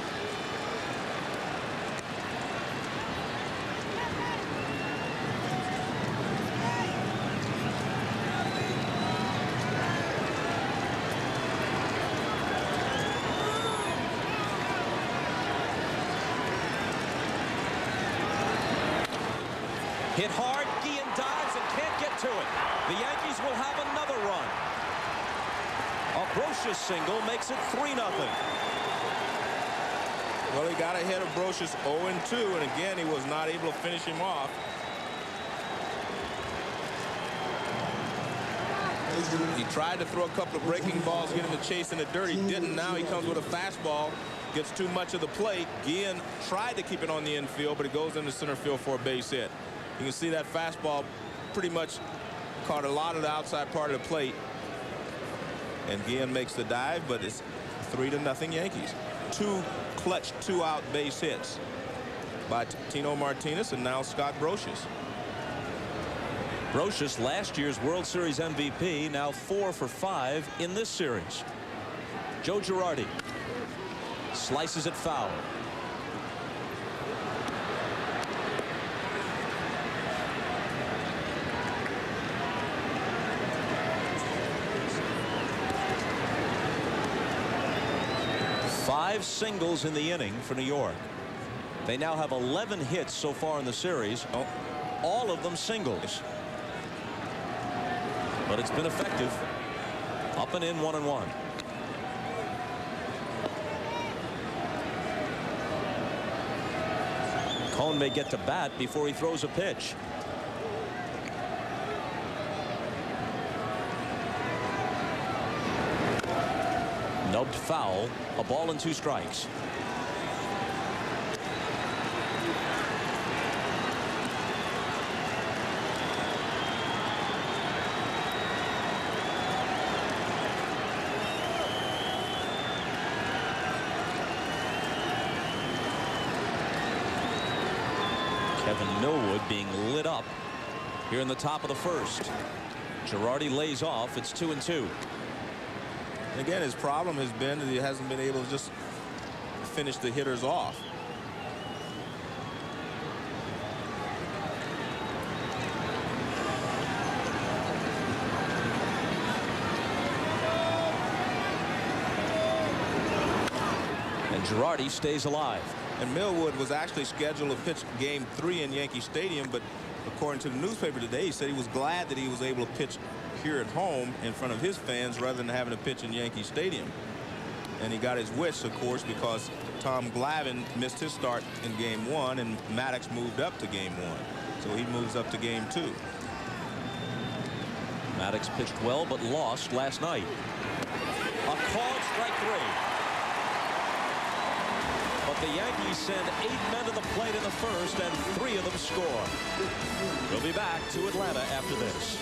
Hit hard, Guillen dives and can't get to it. The Yankees will have another run. A Brocious single makes it 3-0. Well, he got ahead of Brocious 0-2, and again, he was not able to finish him off. He tried to throw a couple of breaking balls, get him to chase in the dirt. He didn't. Now he comes with a fastball, gets too much of the plate. Guillen tried to keep it on the infield, but it goes into center field for a base hit. You can see that fastball pretty much caught a lot of the outside part of the plate. And Guillen makes the dive, but it's 3-0 Yankees. 2 clutch 2-out base hits by Tino Martinez and now Scott Brocious. Brocious, last year's World Series MVP, now 4 for 5 in this series. Joe Girardi slices it foul. Five singles in the inning for New York. They now have 11 hits so far in the series, all of them singles. But it's been effective. Up and in, 1-1. Cone may get to bat before he throws a pitch. Nubbed foul, a ball and 2 strikes. Kevin Millwood being lit up here in the top of the first. Girardi lays off. It's 2-2. Again, his problem has been that he hasn't been able to just finish the hitters off. And Girardi stays alive. And Millwood was actually scheduled to pitch Game 3 in Yankee Stadium, but according to the newspaper today, he said he was glad that he was able to pitch here at home in front of his fans rather than having to pitch in Yankee Stadium. And he got his wish, of course, because Tom Glavine missed his start in Game 1 and Maddox moved up to Game 1. So he moves up to Game 2. Maddox pitched well but lost last night. A called strike 3. But the Yankees send 8 men to the plate in the first and 3 of them score. We'll be back to Atlanta after this.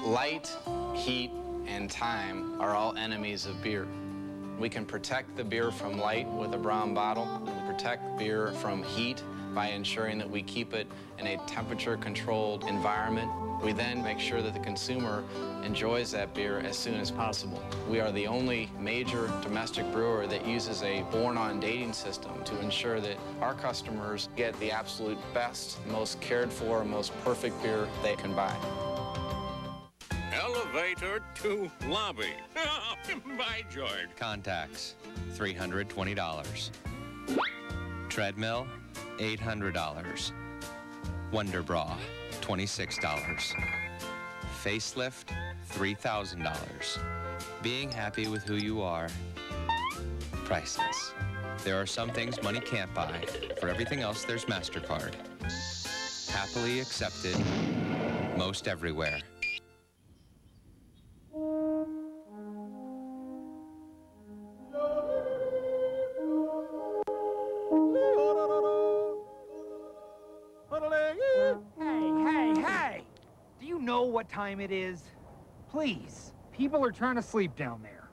Light, heat, and time are all enemies of beer. We can protect the beer from light with a brown bottle, and we protect beer from heat by ensuring that we keep it in a temperature-controlled environment. We then make sure that the consumer enjoys that beer as soon as possible. We are the only major domestic brewer that uses a born-on dating system to ensure that our customers get the absolute best, most cared for, most perfect beer they can buy. Elevator to lobby. By George. Contacts, $320. Treadmill, $800. Wonder Bra, $26. Facelift, $3,000. Being happy with who you are, priceless. There are some things money can't buy. For everything else, there's MasterCard. Happily accepted, most everywhere. Hey! Do you know what time it is? Please, people are trying to sleep down there.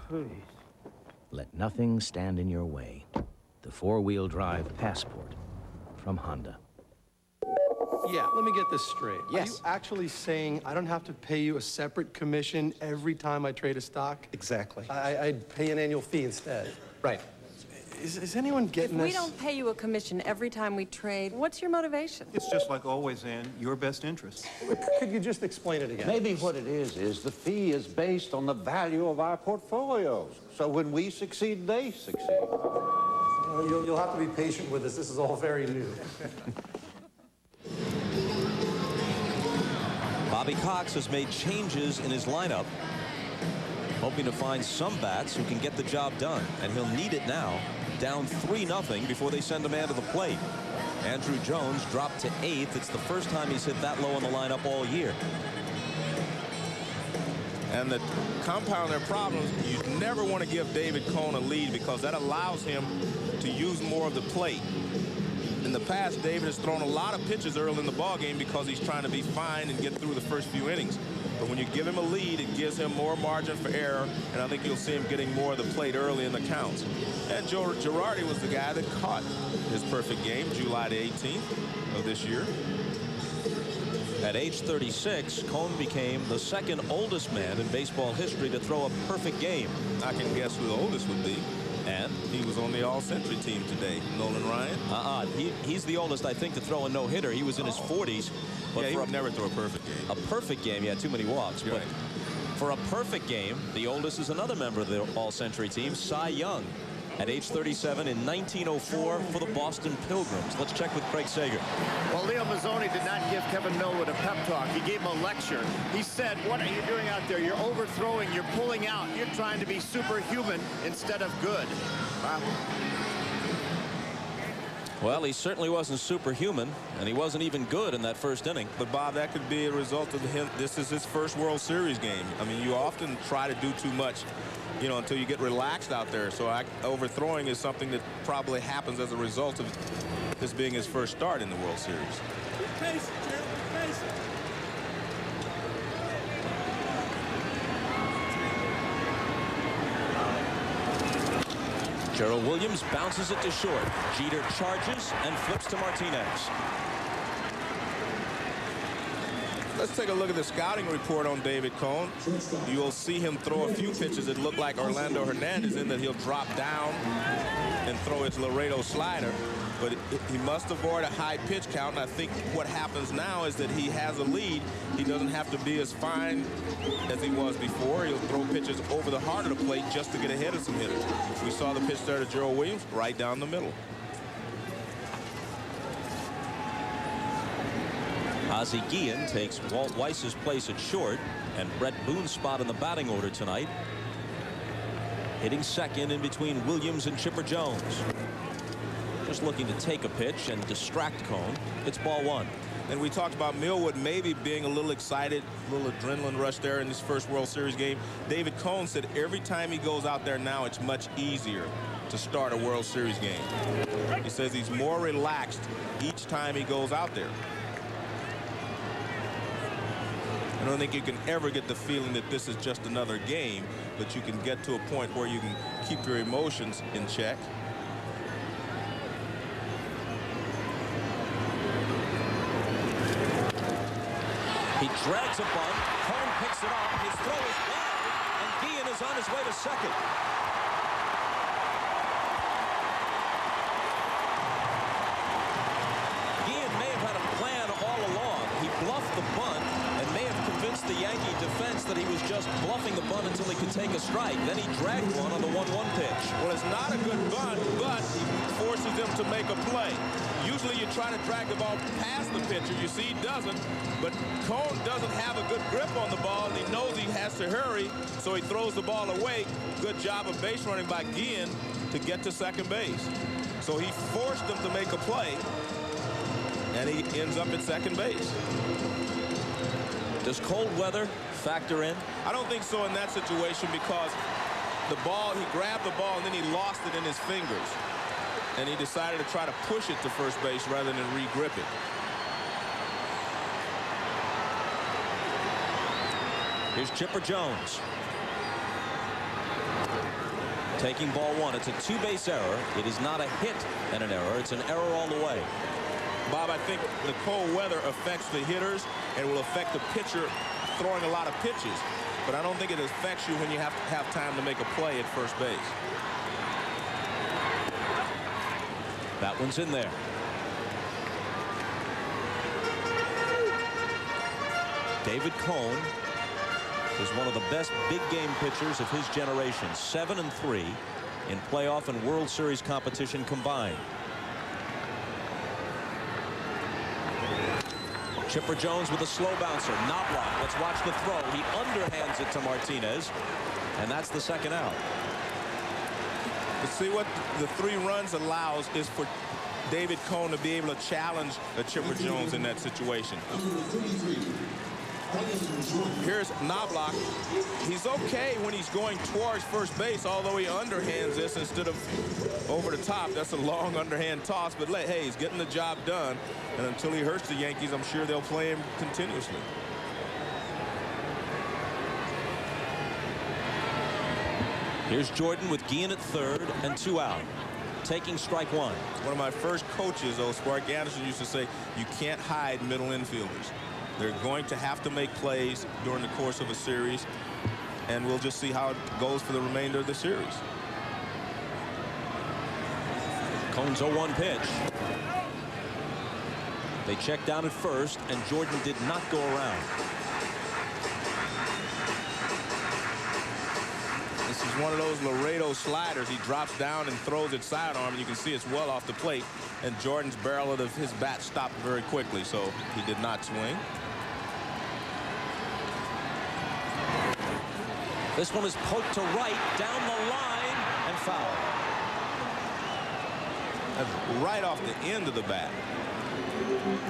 Please. Let nothing stand in your way. The four-wheel drive Passport from Honda. Yeah, let me get this straight. Yes. Are you actually saying I don't have to pay you a separate commission every time I trade a stock? Exactly. I'd pay an annual fee instead. Right. Is anyone getting If this? we don't pay you a commission every time we trade, what's your motivation? It's just like always, Ann, your best interest. Could you just explain it again? Maybe what it is the fee is based on the value of our portfolios. So when we succeed, they succeed. You'll have to be patient with us. This is all very new. Bobby Cox has made changes in his lineup, hoping to find some bats who can get the job done, and he'll need it now. Down 3-0 before they send a man to the plate. Andrew Jones dropped to 8th. It's the first time he's hit that low in the lineup all year. And the compound their problems, you never want to give David Cone a lead because that allows him to use more of the plate. In the past, David has thrown a lot of pitches early in the ballgame because he's trying to be fine and get through the first few innings. But when you give him a lead, it gives him more margin for error, and I think you'll see him getting more of the plate early in the counts. And Joe Girardi was the guy that caught his perfect game July the 18th of this year. At age 36, Cone became the second oldest man in baseball history to throw a perfect game. I can guess who the oldest would be. And he was on the All-Century team today, Nolan Ryan. He's the oldest, I think, to throw a no-hitter. He was in his 40s. But he would never throw a perfect game. A perfect game, he had too many walks. Right. But for a perfect game, the oldest is another member of the All-Century team, Cy Young, at age 37 in 1904 for the Boston Pilgrims. Let's check with Craig Sager. Well, Leo Mazzoni did not give Kevin Millwood a pep talk. He gave him a lecture. He said, what are you doing out there? You're overthrowing. You're pulling out. You're trying to be superhuman instead of good. Wow. Well, he certainly wasn't superhuman, and he wasn't even good in that first inning. But, Bob, that could be a result of him. This is his first World Series game. I mean, you often try to do too much, you know, until you get relaxed out there. So overthrowing is something that probably happens as a result of this being his first start in the World Series. Gerald Williams bounces it to short. Jeter charges and flips to Martinez. Let's take a look at the scouting report on David Cone. You'll see him throw a few pitches that look like Orlando Hernandez in that he'll drop down and throw his Laredo slider. But he must avoid a high pitch count, and I think what happens now is that he has a lead. He doesn't have to be as fine as he was before. He'll throw pitches over the heart of the plate just to get ahead of some hitters. We saw the pitch there to Gerald Williams right down the middle. Ozzie Guillen takes Walt Weiss's place at short, and Brett Boone's spot in the batting order tonight. Hitting second in between Williams and Chipper Jones. Just looking to take a pitch and distract Cone. It's ball one. And we talked about Millwood maybe being a little excited, a little adrenaline rush there in this first World Series game. David Cone said every time he goes out there now, it's much easier to start a World Series game. He says he's more relaxed each time he goes out there. I don't think you can ever get the feeling that this is just another game, but you can get to a point where you can keep your emotions in check. He drags a bunt. Cone picks it up. His throw is low, and Guillen is on his way to second. Guillen may have had a plan all along. He bluffed the bunt and may have convinced the Yankee defense that he was just bluffing the bunt until he could take a strike. Then he dragged one on the 1-1 pitch. Well, it's not a good bunt, but he forces him to make a play. Usually you try to drag the ball past the pitcher. You see he doesn't, but Cone doesn't have a good grip on the ball, and he knows he has to hurry, so he throws the ball away. Good job of base running by Guillen to get to second base. So he forced him to make a play, and he ends up at second base. Does cold weather factor in? I don't think so in that situation, because the ball, he grabbed the ball and then he lost it in his fingers. And he decided to try to push it to first base rather than re-grip it. Here's Chipper Jones. Taking ball one. It's a two-base error. It is not a hit and an error. It's an error all the way. Bob, I think the cold weather affects the hitters and will affect the pitcher throwing a lot of pitches. But I don't think it affects you when you have to have time to make a play at first base. That one's in there. David Cone is one of the best big game pitchers of his generation. 7-3 in playoff and World Series competition combined. Chipper Jones with a slow bouncer. Knobloch. Let's watch the throw. He underhands it to Martinez, and that's the second out. But see, what the 3 runs allows is for David Cone to be able to challenge Chipper Jones in that situation. Here's Knobloch. He's okay when he's going towards first base, although he underhands this instead of over the top. That's a long underhand toss, but hey, he's getting the job done. And until he hurts the Yankees, I'm sure they'll play him continuously. Here's Jordan with Guillen at third and 2 out. Taking strike one. One of my first coaches, Spark Anderson, used to say, you can't hide middle infielders. They're going to have to make plays during the course of a series, and we'll just see how it goes for the remainder of the series. Cone's 0-1 pitch. They check down at first, and Jordan did not go around. This is one of those Laredo sliders. He drops down and throws it sidearm, and you can see it's well off the plate. And Jordan's barrel of his bat stopped very quickly, so he did not swing. This one is poked to right, down the line, and foul. That's right off the end of the bat.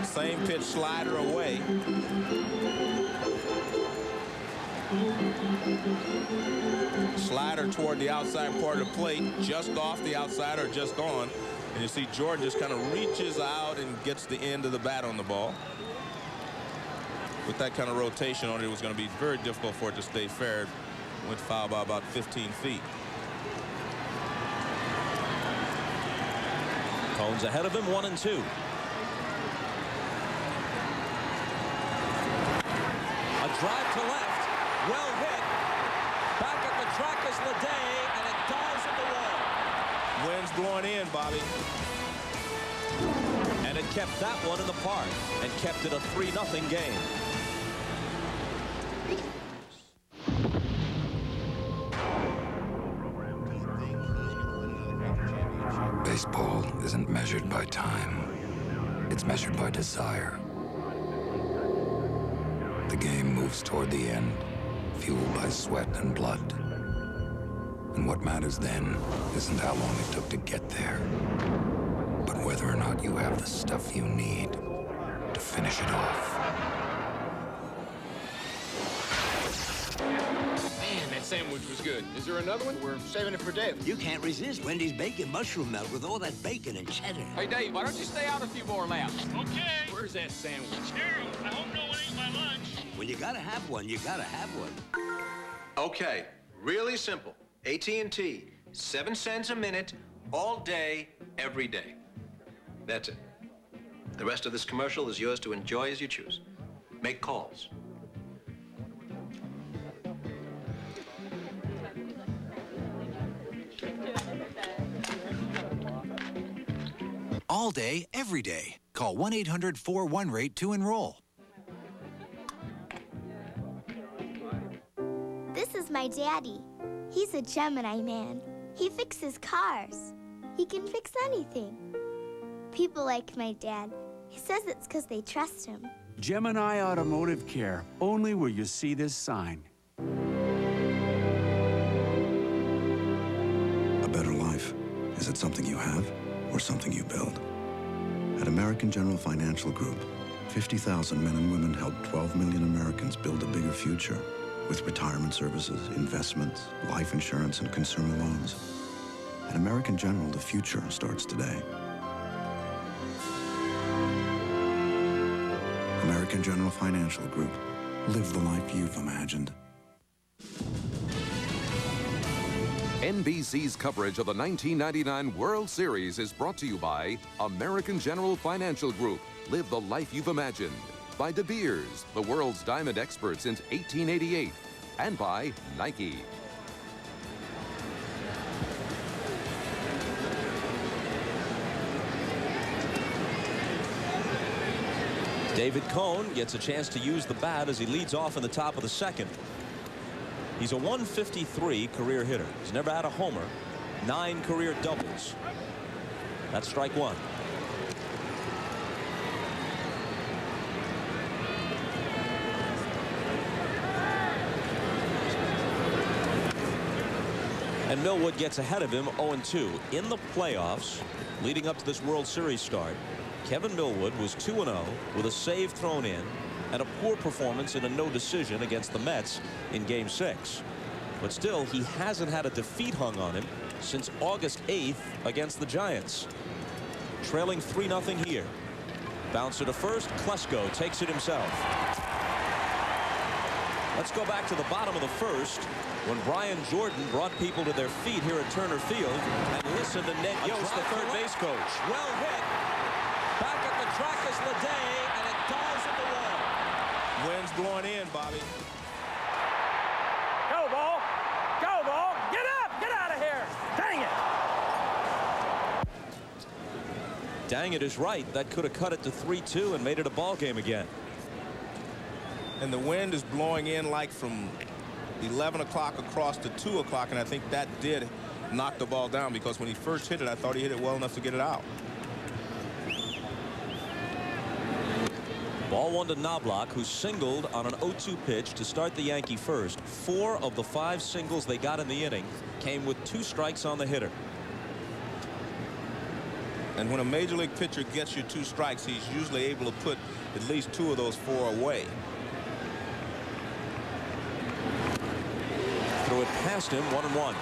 Same pitch slider away. Slider toward the outside part of the plate, just off the outside or just on. And you see Jordan just kind of reaches out and gets the end of the bat on the ball. With that kind of rotation on it, it was going to be very difficult for it to stay fair. Went foul by about 15 feet. Cone's ahead of him, 1-2. A drive to left, well hit. Back at the track is Leday, and it dives at the wall. Wind's blowing in, Bobby. And it kept that one in the park and kept it a 3-0 game. Baseball isn't measured by time. It's measured by desire. The game moves toward the end, fueled by sweat and blood. And what matters then isn't how long it took to get there, but whether or not you have the stuff you need to finish it off. Man, that's sandwich was good. Is there another one? We're saving it for Dave. You can't resist Wendy's bacon mushroom melt with all that bacon and cheddar. Hey, Dave, why don't you stay out a few more laps? Okay. Where's that sandwich? Here, I hope no one ate my lunch. When you gotta have one, you gotta have one. Okay, really simple. AT&T, 7 cents a minute, all day, every day. That's it. The rest of this commercial is yours to enjoy as you choose. Make calls. All day, every day. Call 1-800-41-RATE to enroll. This is my daddy. He's a Gemini man. He fixes cars. He can fix anything. People like my dad. He says it's because they trust him. Gemini Automotive Care, only where you see this sign. A better life. Is it something you have or something you build? At American General Financial Group, 50,000 men and women helped 12 million Americans build a bigger future with retirement services, investments, life insurance, and consumer loans. At American General, the future starts today. American General Financial Group. Live the life you've imagined. NBC's coverage of the 1999 World Series is brought to you by American General Financial Group. Live the life you've imagined. By De Beers, the world's diamond expert since 1888. And by Nike. David Cohn gets a chance to use the bat as he leads off in the top of the second. He's a 153 career hitter. He's never had a homer, 9 career doubles. That's strike one. And Millwood gets ahead of him 0-2. In the playoffs, leading up to this World Series start, Kevin Millwood was 2-0 with a save thrown in and a poor performance in a no decision against the Mets in Game 6. But still, he hasn't had a defeat hung on him since August 8th against the Giants. Trailing 3-0 here. Bouncer to first. Klesko takes it himself. Let's go back to the bottom of the first when Brian Jordan brought people to their feet here at Turner Field, and listen to Ned Yost, the third base coach. Well hit. Back at the track is Leday, and it dives at the wall. Wind's blowing in, Bobby. Go, ball. Go, ball. Get up. Get out of here. Dang it. Dang it is right. That could have cut it to 3-2 and made it a ball game again. And the wind is blowing in like from 11 o'clock across to 2 o'clock, and I think that did knock the ball down, because when he first hit it, I thought he hit it well enough to get it out. Ball one to Knobloch, who singled on an 0-2 pitch to start the Yankee first. 4 of the 5 singles they got in the inning came with 2 strikes on the hitter. And when a major league pitcher gets you 2 strikes, he's usually able to put at least 2 of those 4 away. Threw it past him, 1-1.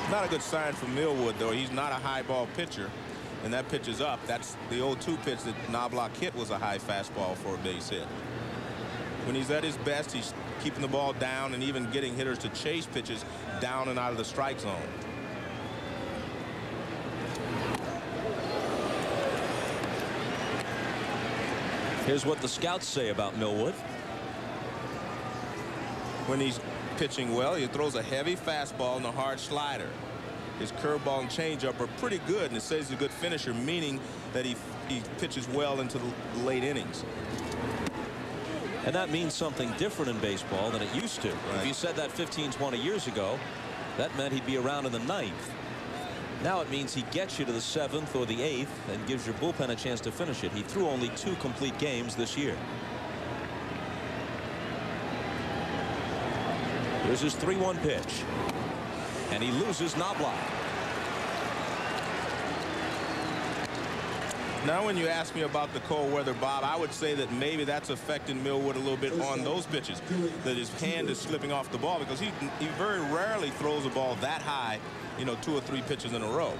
Not a good sign for Millwood, though. He's not a high ball pitcher, and that pitch is up. That's the 0-2 pitch that Knobloch hit was a high fastball for a base hit. When he's at his best, he's keeping the ball down and even getting hitters to chase pitches down and out of the strike zone. Here's what the scouts say about Millwood. When he's pitching well, he throws a heavy fastball and a hard slider. His curveball and changeup are pretty good, and it says he's a good finisher, meaning that he pitches well into the late innings. And that means something different in baseball than it used to. Right. If you said that 15, 20 years ago, that meant he'd be around in the 9th. Now it means he gets you to the 7th or the 8th and gives your bullpen a chance to finish it. He threw only 2 complete games this year. Here's his 3-1 pitch. And he loses Knobloch. Now, when you ask me about the cold weather, Bob, I would say that maybe that's affecting Millwood a little bit on those pitches, that his hand is slipping off the ball, because he very rarely throws a ball that high, you know, 2 or 3 pitches in a row.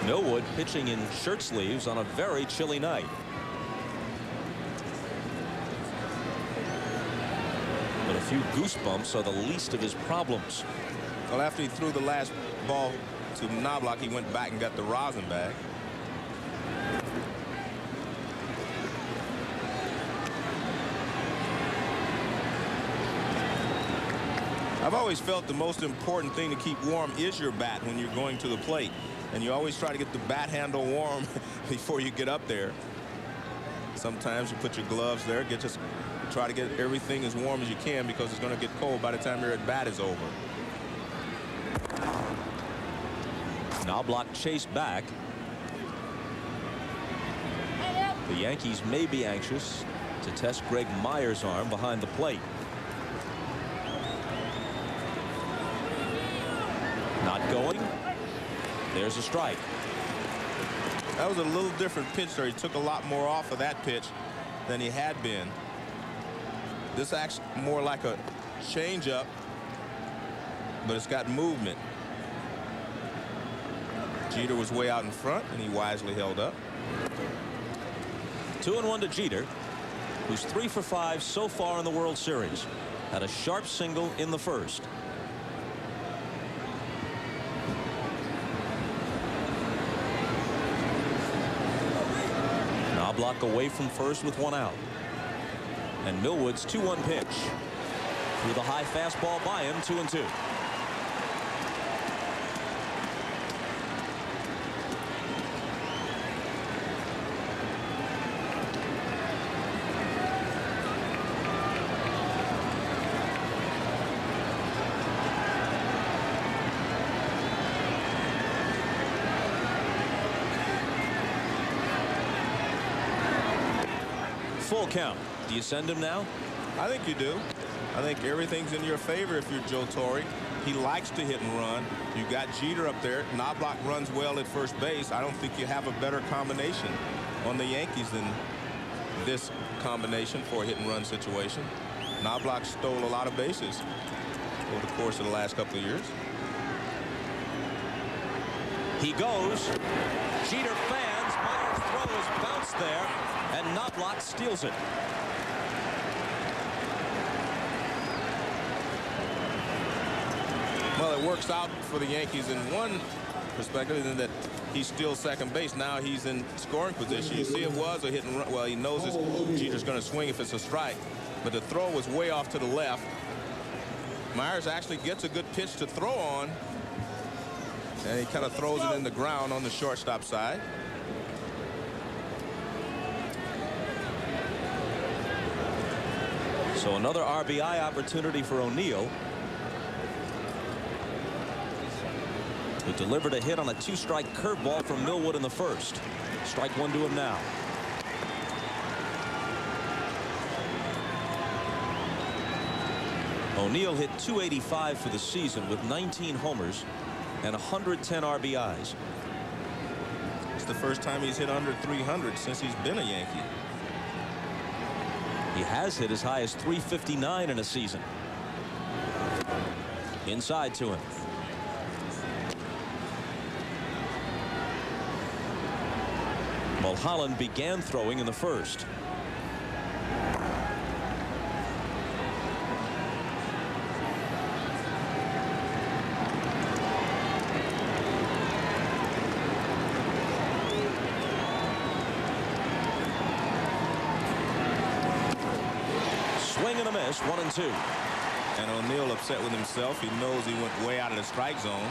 Millwood pitching in shirt sleeves on a very chilly night. But a few goosebumps are the least of his problems. Well, after he threw the last ball to Knobloch, he went back and got the rosin bag. I've always felt the most important thing to keep warm is your bat when you're going to the plate. And you always try to get the bat handle warm before you get up there. Sometimes you put your gloves there, try to get everything as warm as you can, because it's going to get cold by the time your at bat is over. Knobloch chased back. The Yankees may be anxious to test Greg Meyer's arm behind the plate. Not going. There's a strike. That was a little different pitch there. He took a lot more off of that pitch than he had been. This acts more like a changeup, but it's got movement. Jeter was way out in front, and he wisely held up. 2-1 to Jeter, who's 3 for 5 so far in the World Series. Had a sharp single in the first. Knobloch away from first with 1 out. And Millwood's 2-1 pitch. Through the high fastball by him, 2-2. Full count. Do you send him now? I think you do. I think everything's in your favor if you're Joe Torre. He likes to hit and run. You got Jeter up there. Knobloch runs well at first base. I don't think you have a better combination on the Yankees than this combination for a hit and run situation. Knobloch stole a lot of bases over the course of the last couple of years. He goes. Jeter fans. Meyer's throw is bounced there, and Knobloch steals it. Well, it works out for the Yankees in one perspective, in that he's still second base. Now he's in scoring position. You see, it was a hit and run. Well, he knows Jeter's going to swing if it's a strike, but the throw was way off to the left. Myers actually gets a good pitch to throw on, and he kind of throws it in the ground on the shortstop side. So another RBI opportunity for O'Neill, who delivered a hit on a 2-strike curveball from Millwood in the first. Strike 1 to him now. O'Neill hit .285 for the season with 19 homers and 110 RBIs. It's the first time he's hit under 300 since he's been a Yankee. He has hit as high as 359 in a season. Inside to him. Mulholland began throwing in the first. Swing and a miss, 1-2. And O'Neill upset with himself. He knows he went way out of the strike zone.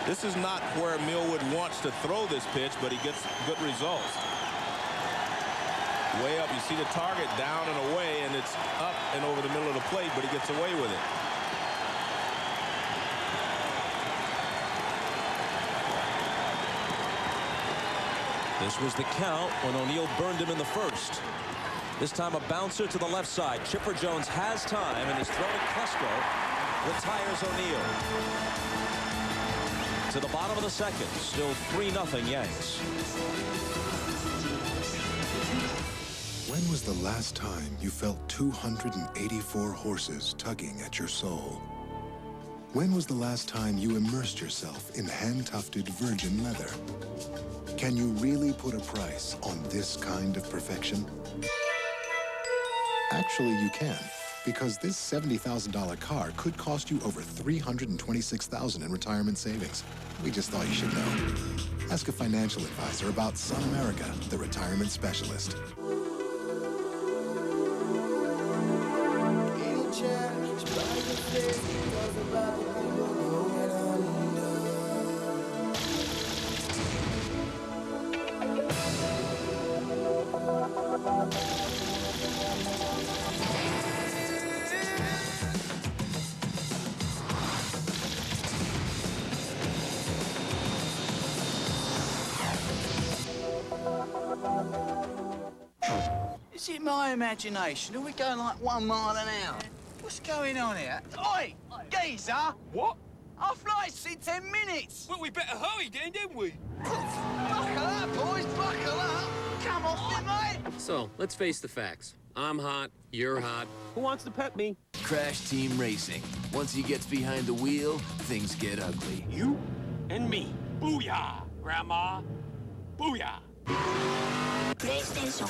This is not where Millwood wants to throw this pitch, but he gets good results. Way up, you see the target down and away, and it's up and over the middle of the plate, but he gets away with it. This was the count when O'Neill burned him in the first. This time a bouncer to the left side. Chipper Jones has time, and his throw to Klesko retires O'Neill. to the bottom of the second. Still 3-0 Yanks. When was the last time you felt 284 horses tugging at your soul? When was the last time you immersed yourself in hand-tufted virgin leather? Can you really put a price on this kind of perfection? Actually, you can, because this $70,000 car could cost you over $326,000 in retirement savings. We just thought you should know. Ask a financial advisor about Sun America, the retirement specialist. Is it my imagination? Are we going like 1 mile an hour? What's going on here? Oi! Geezer! What? Our flight's in 10 minutes! Well, we better hurry then, didn't we? Buckle up, boys, buckle up! Come off me, mate! So, let's face the facts. I'm hot, you're hot. Who wants to pet me? Crash Team Racing. Once he gets behind the wheel, things get ugly. You and me. Booyah, Grandma. Booyah. PlayStation.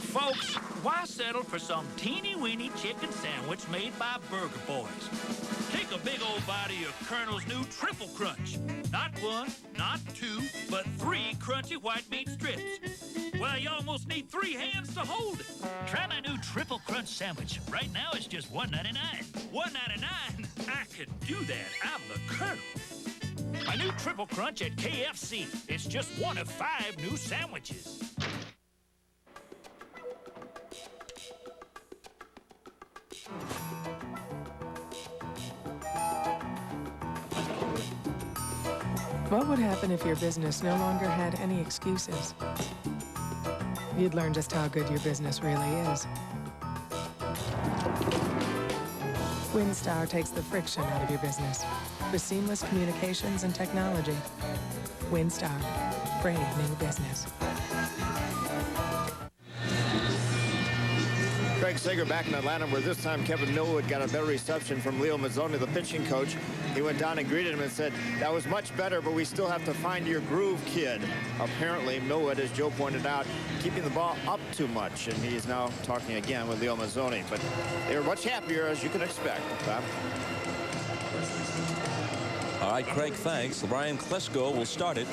Folks, why settle for some teeny-weeny chicken sandwich made by Burger Boys? Take a big old bite of your Colonel's new Triple Crunch. Not 1, not 2, but 3 crunchy white meat strips. Well, you almost need 3 hands to hold it. Try my new Triple Crunch sandwich. Right now, it's just $1.99. $1.99? I can do that. I'm the Colonel. My new Triple Crunch at KFC. It's just one of 5 new sandwiches. What would happen if your business no longer had any excuses? You'd learn just how good your business really is. WinStar takes the friction out of your business with seamless communications and technology. WinStar, brave new business. Craig Sager back in Atlanta, where this time Kevin Millwood got a better reception from Leo Mazzoni, the pitching coach. He went down and greeted him and said, "That was much better, but we still have to find your groove, kid." Apparently, Millwood, as Joe pointed out, keeping the ball up too much, and he is now talking again with Leo Mazzoni. But they were much happier, as you can expect. Bob? All right, Craig, thanks. Brian Klesko will start it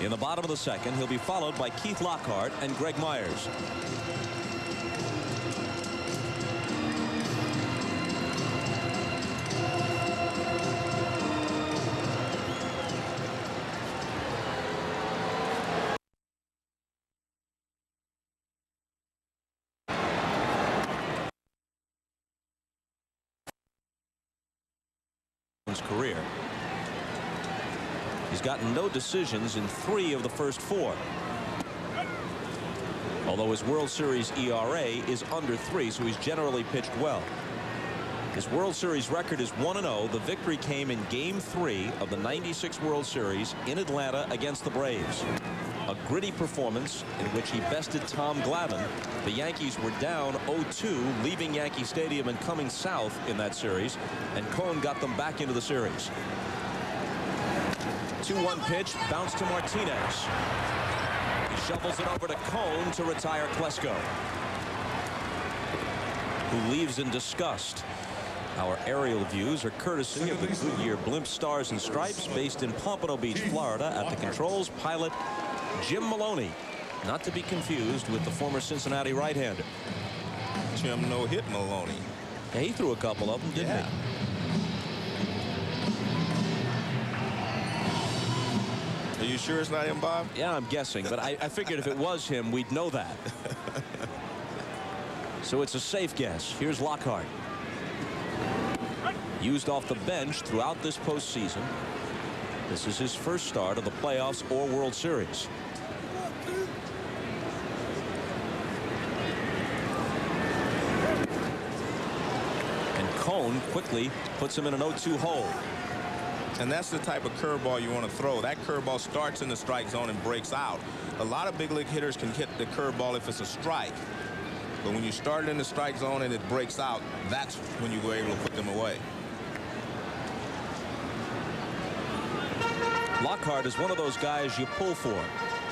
in the bottom of the second. He'll be followed by Keith Lockhart and Greg Myers. Career. He's gotten no decisions in 3 of the first 4. Although his World Series ERA is under 3, so he's generally pitched well. His World Series record is 1-0. The victory came in Game 3 of the '96 World Series in Atlanta against the Braves. A gritty performance in which he bested Tom Glavine. The Yankees were down 0-2, leaving Yankee Stadium and coming south in that series, and Cone got them back into the series. 2-1 pitch, bounce to Martinez. He shovels it over to Cone to retire Klesko, who leaves in disgust. Our aerial views are courtesy of the Goodyear Blimp Stars and Stripes, based in Pompano Beach, Florida. At the controls, pilot Jim Maloney, not to be confused with the former Cincinnati right-hander. Jim no-hit Maloney. Yeah, he threw a couple of them, didn't he? Are you sure it's not him, Bob? Yeah, I'm guessing, but I figured if it was him, we'd know that. So it's a safe guess. Here's Lockhart. Used off the bench throughout this postseason. This is his first start of the playoffs or World Series. And Cone quickly puts him in an 0-2 hole. And that's the type of curveball you want to throw. That curveball starts in the strike zone and breaks out. A lot of big league hitters can hit the curveball if it's a strike. But when you start it in the strike zone and it breaks out, that's when you were able to put them away. Lockhart is one of those guys you pull for.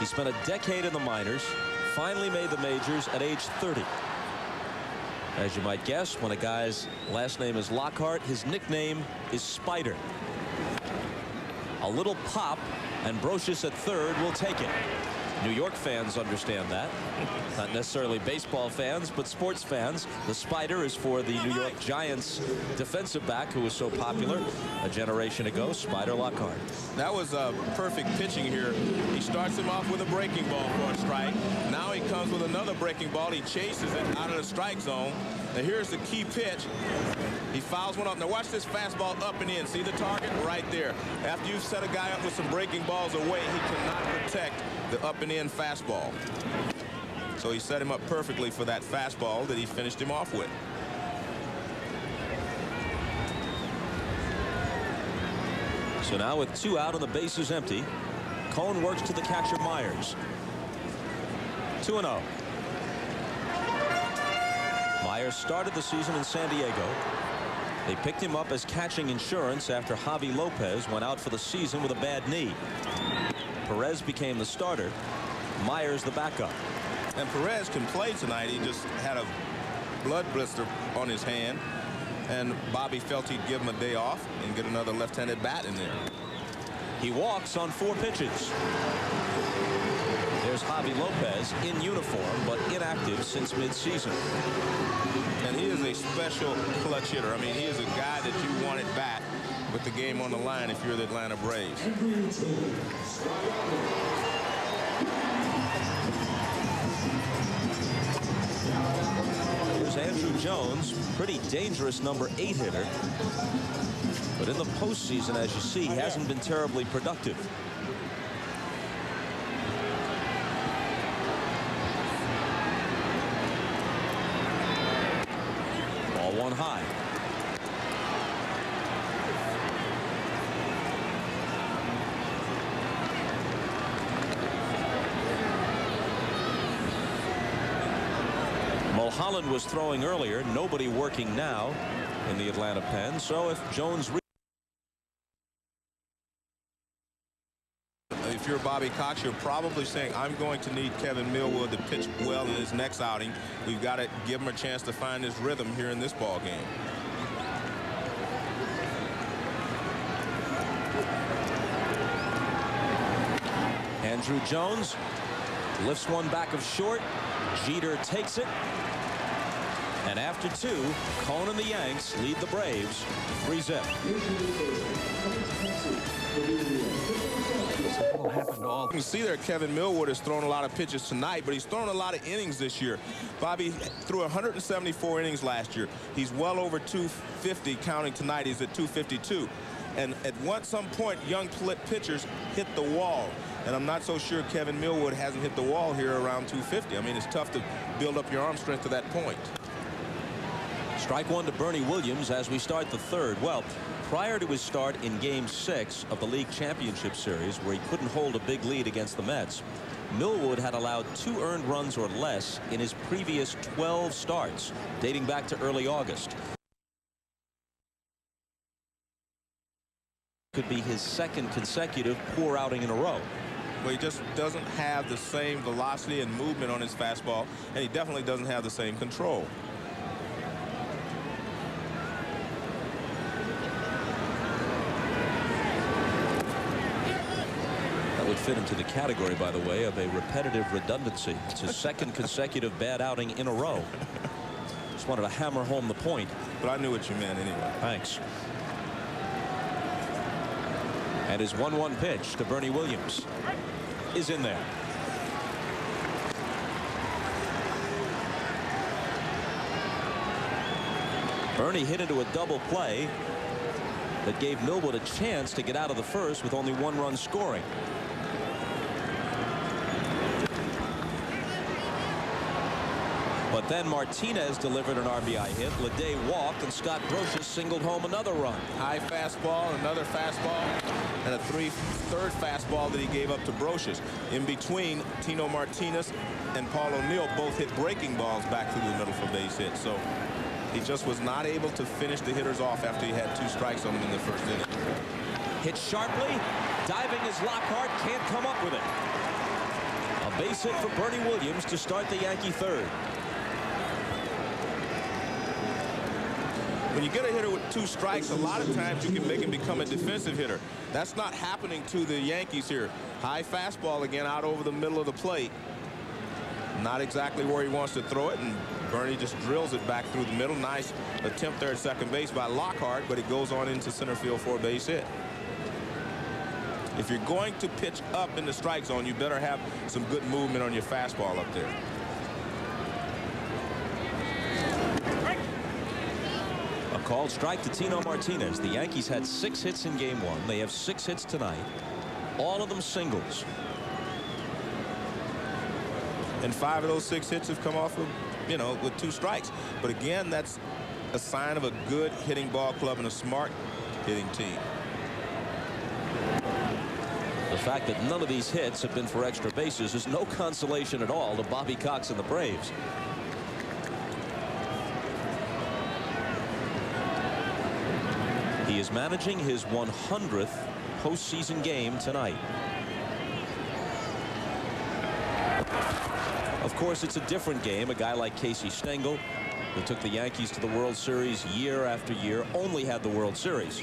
He spent a decade in the minors, finally made the majors at age 30. As you might guess, when a guy's last name is Lockhart, his nickname is Spider. A little pop, and Brocious at third will take it. New York fans understand that. Not necessarily baseball fans, but sports fans. The Spider is for the New York Giants defensive back who was so popular a generation ago, Spider Lockhart. That was perfect pitching here. He starts him off with a breaking ball for a strike. Now he comes with another breaking ball. He chases it out of the strike zone. Now here's the key pitch. He fouls one up. Now watch this fastball up and in. See the target right there. After you've set a guy up with some breaking balls away, he cannot protect the up and in fastball. So he set him up perfectly for that fastball that he finished him off with. So now with 2 out and the bases empty, Cone works to the catcher Myers. 2-0. Myers started the season in San Diego. They picked him up as catching insurance after Javi Lopez went out for the season with a bad knee. Perez became the starter. Myers the backup. And Perez can play tonight. He just had a blood blister on his hand. And Bobby felt he'd give him a day off and get another left-handed bat in there. He walks on 4 pitches. There's Javi Lopez in uniform but inactive since midseason. And he is a special clutch hitter. I mean, he is a guy that you want at bat with the game on the line if you're the Atlanta Braves. Here's Andrew Jones, pretty dangerous number 8 hitter. But in the postseason, as you see, he hasn't been terribly productive. Ball 1 high. Mulholland was throwing earlier. Nobody working now in the Atlanta pen. So if Jones, if you're Bobby Cox, you're probably saying, I'm going to need Kevin Millwood to pitch well in his next outing. We've got to give him a chance to find his rhythm here in this ball game. Andrew Jones lifts one back of short. Jeter takes it. And after 2, Cone and the Yanks lead the Braves 3-0. You can see there Kevin Millwood has thrown a lot of pitches tonight, but he's thrown a lot of innings this year. Bobby threw 174 innings last year. He's well over 250 counting tonight. He's at 252. And at some point, young pitchers hit the wall. And I'm not so sure Kevin Millwood hasn't hit the wall here around 250. I mean, it's tough to build up your arm strength to that point. Strike 1 to Bernie Williams as we start the 3rd. Well, prior to his start in Game 6 of the League Championship Series, where he couldn't hold a big lead against the Mets, Millwood had allowed 2 earned runs or less in his previous 12 starts, dating back to early August. Could be his 2nd consecutive poor outing in a row. Well, he just doesn't have the same velocity and movement on his fastball, and he definitely doesn't have the same control. That would fit into the category, by the way, of a repetitive redundancy. It's his 2nd consecutive bad outing in a row. Just wanted to hammer home the point. But I knew what you meant anyway. Thanks. And his 1-1 pitch to Bernie Williams is in there. Bernie hit into a double play that gave Millwood a chance to get out of the 1st with only 1 run scoring. But then Martinez delivered an RBI hit. Leday walked, and Scott Brocious singled home another run. High fastball, another fastball, and a third fastball that he gave up to Brocious. In between, Tino Martinez and Paul O'Neill both hit breaking balls back through the middle for base hits. So he just was not able to finish the hitters off after he had 2 strikes on him in the first inning. Hit sharply. Diving is Lockhart. Can't come up with it. A base hit for Bernie Williams to start the Yankee third. When you get a hitter with 2 strikes, a lot of times you can make him become a defensive hitter. That's not happening to the Yankees here. High fastball again out over the middle of the plate. Not exactly where he wants to throw it, and Bernie just drills it back through the middle. Nice attempt there at second base by Lockhart, but it goes on into center field for a base hit. If you're going to pitch up in the strike zone, you better have some good movement on your fastball up there. A called strike to Tino Martinez. The Yankees had 6 hits in game 1. They have 6 hits tonight. All of them singles. And 5 of those 6 hits have come off of, with 2 strikes. But again, that's a sign of a good hitting ball club and a smart hitting team. The fact that none of these hits have been for extra bases is no consolation at all to Bobby Cox and the Braves. He is managing his 100th postseason game tonight. Of course, it's a different game. A guy like Casey Stengel, who took the Yankees to the World Series year after year, only had the World Series.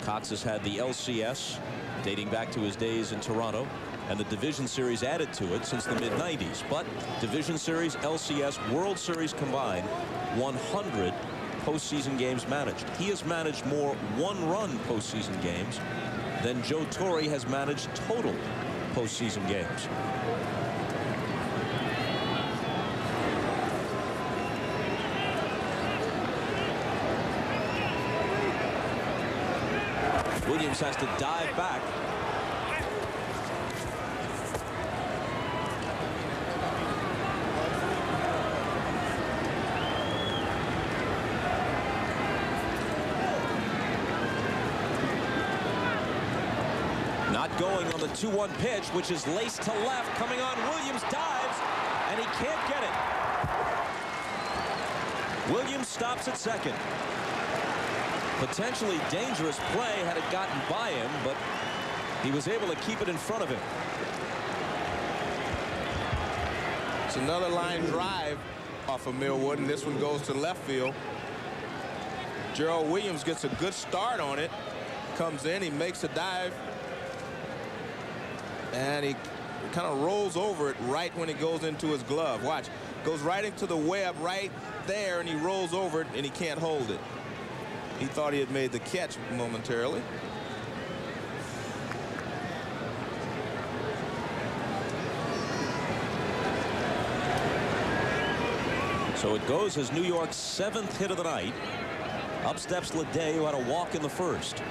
Cox has had the LCS dating back to his days in Toronto, and the Division Series added to it since the mid-90s. But Division Series, LCS, World Series combined, 100 postseason games managed. He has managed more one-run postseason games than Joe Torre has managed total postseason games. Williams has to dive back. Not going on the 2-1 pitch, which is laced to left. Coming on, Williams dives, and he can't get it. Williams stops at second. Potentially dangerous play had it gotten by him, but he was able to keep it in front of him. It's another line drive off of Millwood, and this one goes to left field. Gerald Williams gets a good start on it. Comes in, he makes a dive, and he kind of rolls over it right when it goes into his glove. Watch, goes right into the web right there, and he rolls over it, and he can't hold it. He thought he had made the catch momentarily. So it goes as New York's 7th hit of the night. Up steps Leday, who had a walk in the first.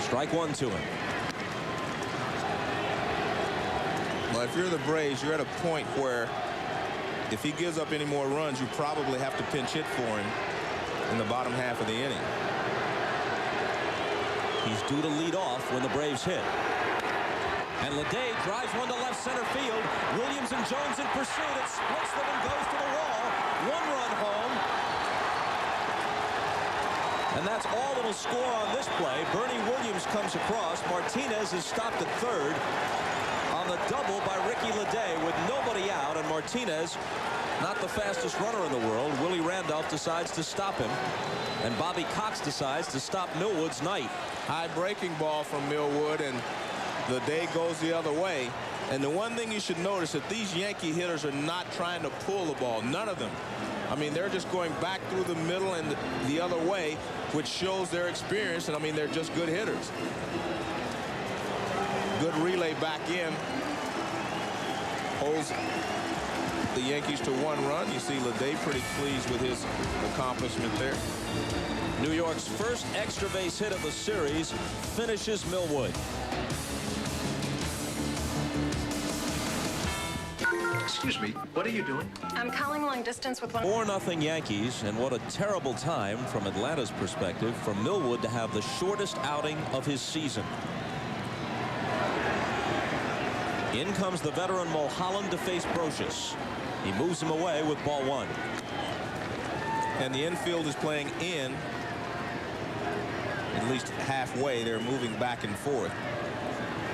Strike 1 to him. Well, if you're the Braves, you're at a point where if he gives up any more runs, you probably have to pinch hit for him in the bottom half of the inning. He's due to lead off when the Braves hit. And Leday drives one to left center field. Williams and Jones in pursuit. It splits them and goes to the wall. 1 run home. And that's all that'll score on this play. Bernie Williams comes across. Martinez is stopped at third on the double by Ricky Leday with nobody out, and Martinez, not the fastest runner in the world. Willie Randolph decides to stop him, and Bobby Cox decides to stop Millwood's night. High breaking ball from Millwood, and Leday goes the other way. And the one thing you should notice that these Yankee hitters are not trying to pull the ball. None of them. I mean, they're just going back through the middle and the other way, which shows their experience, and I mean, they're just good hitters. Good relay back in. Holds the Yankees to 1 run. You see Leday pretty pleased with his accomplishment there. New York's first extra base hit of the series finishes Millwood. Excuse me, what are you doing? I'm calling long distance with one. 4-0 Yankees, and what a terrible time from Atlanta's perspective for Millwood to have the shortest outing of his season. In comes the veteran Mulholland to face Brocious. He moves him away with ball 1. And the infield is playing in at least halfway. They're moving back and forth.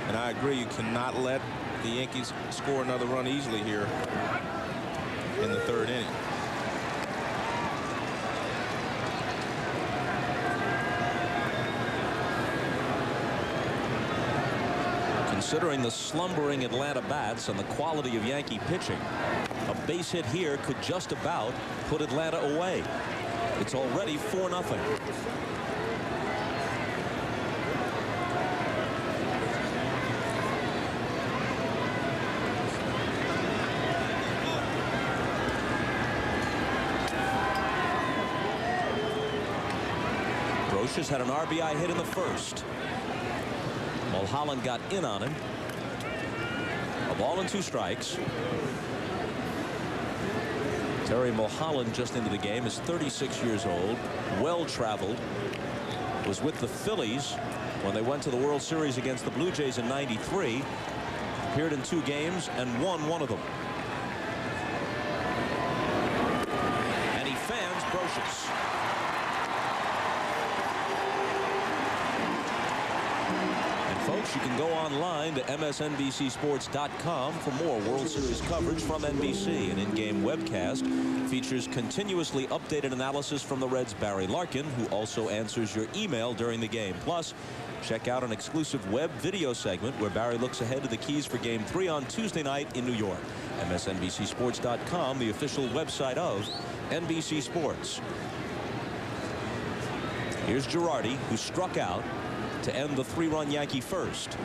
And I agree, you cannot let the Yankees score another run easily here in the 3rd inning. Considering the slumbering Atlanta bats and the quality of Yankee pitching, a base hit here could just about put Atlanta away. It's already 4-0. Brocious had an RBI hit in the 1st. Mulholland got in on him. A ball and 2 strikes. Terry Mulholland, just into the game, is 36 years old, well-traveled, was with the Phillies when they went to the World Series against the Blue Jays in '93, appeared in 2 games and won 1 of them. And he fans Brocious. Folks, you can go online to msnbcsports.com for more World Series coverage from NBC. An in-game webcast features continuously updated analysis from the Reds' Barry Larkin, who also answers your email during the game. Plus, check out an exclusive web video segment where Barry looks ahead to the keys for Game 3 on Tuesday night in New York. msnbcsports.com, the official website of NBC Sports. Here's Girardi, who struck out to end the 3-run Yankee first.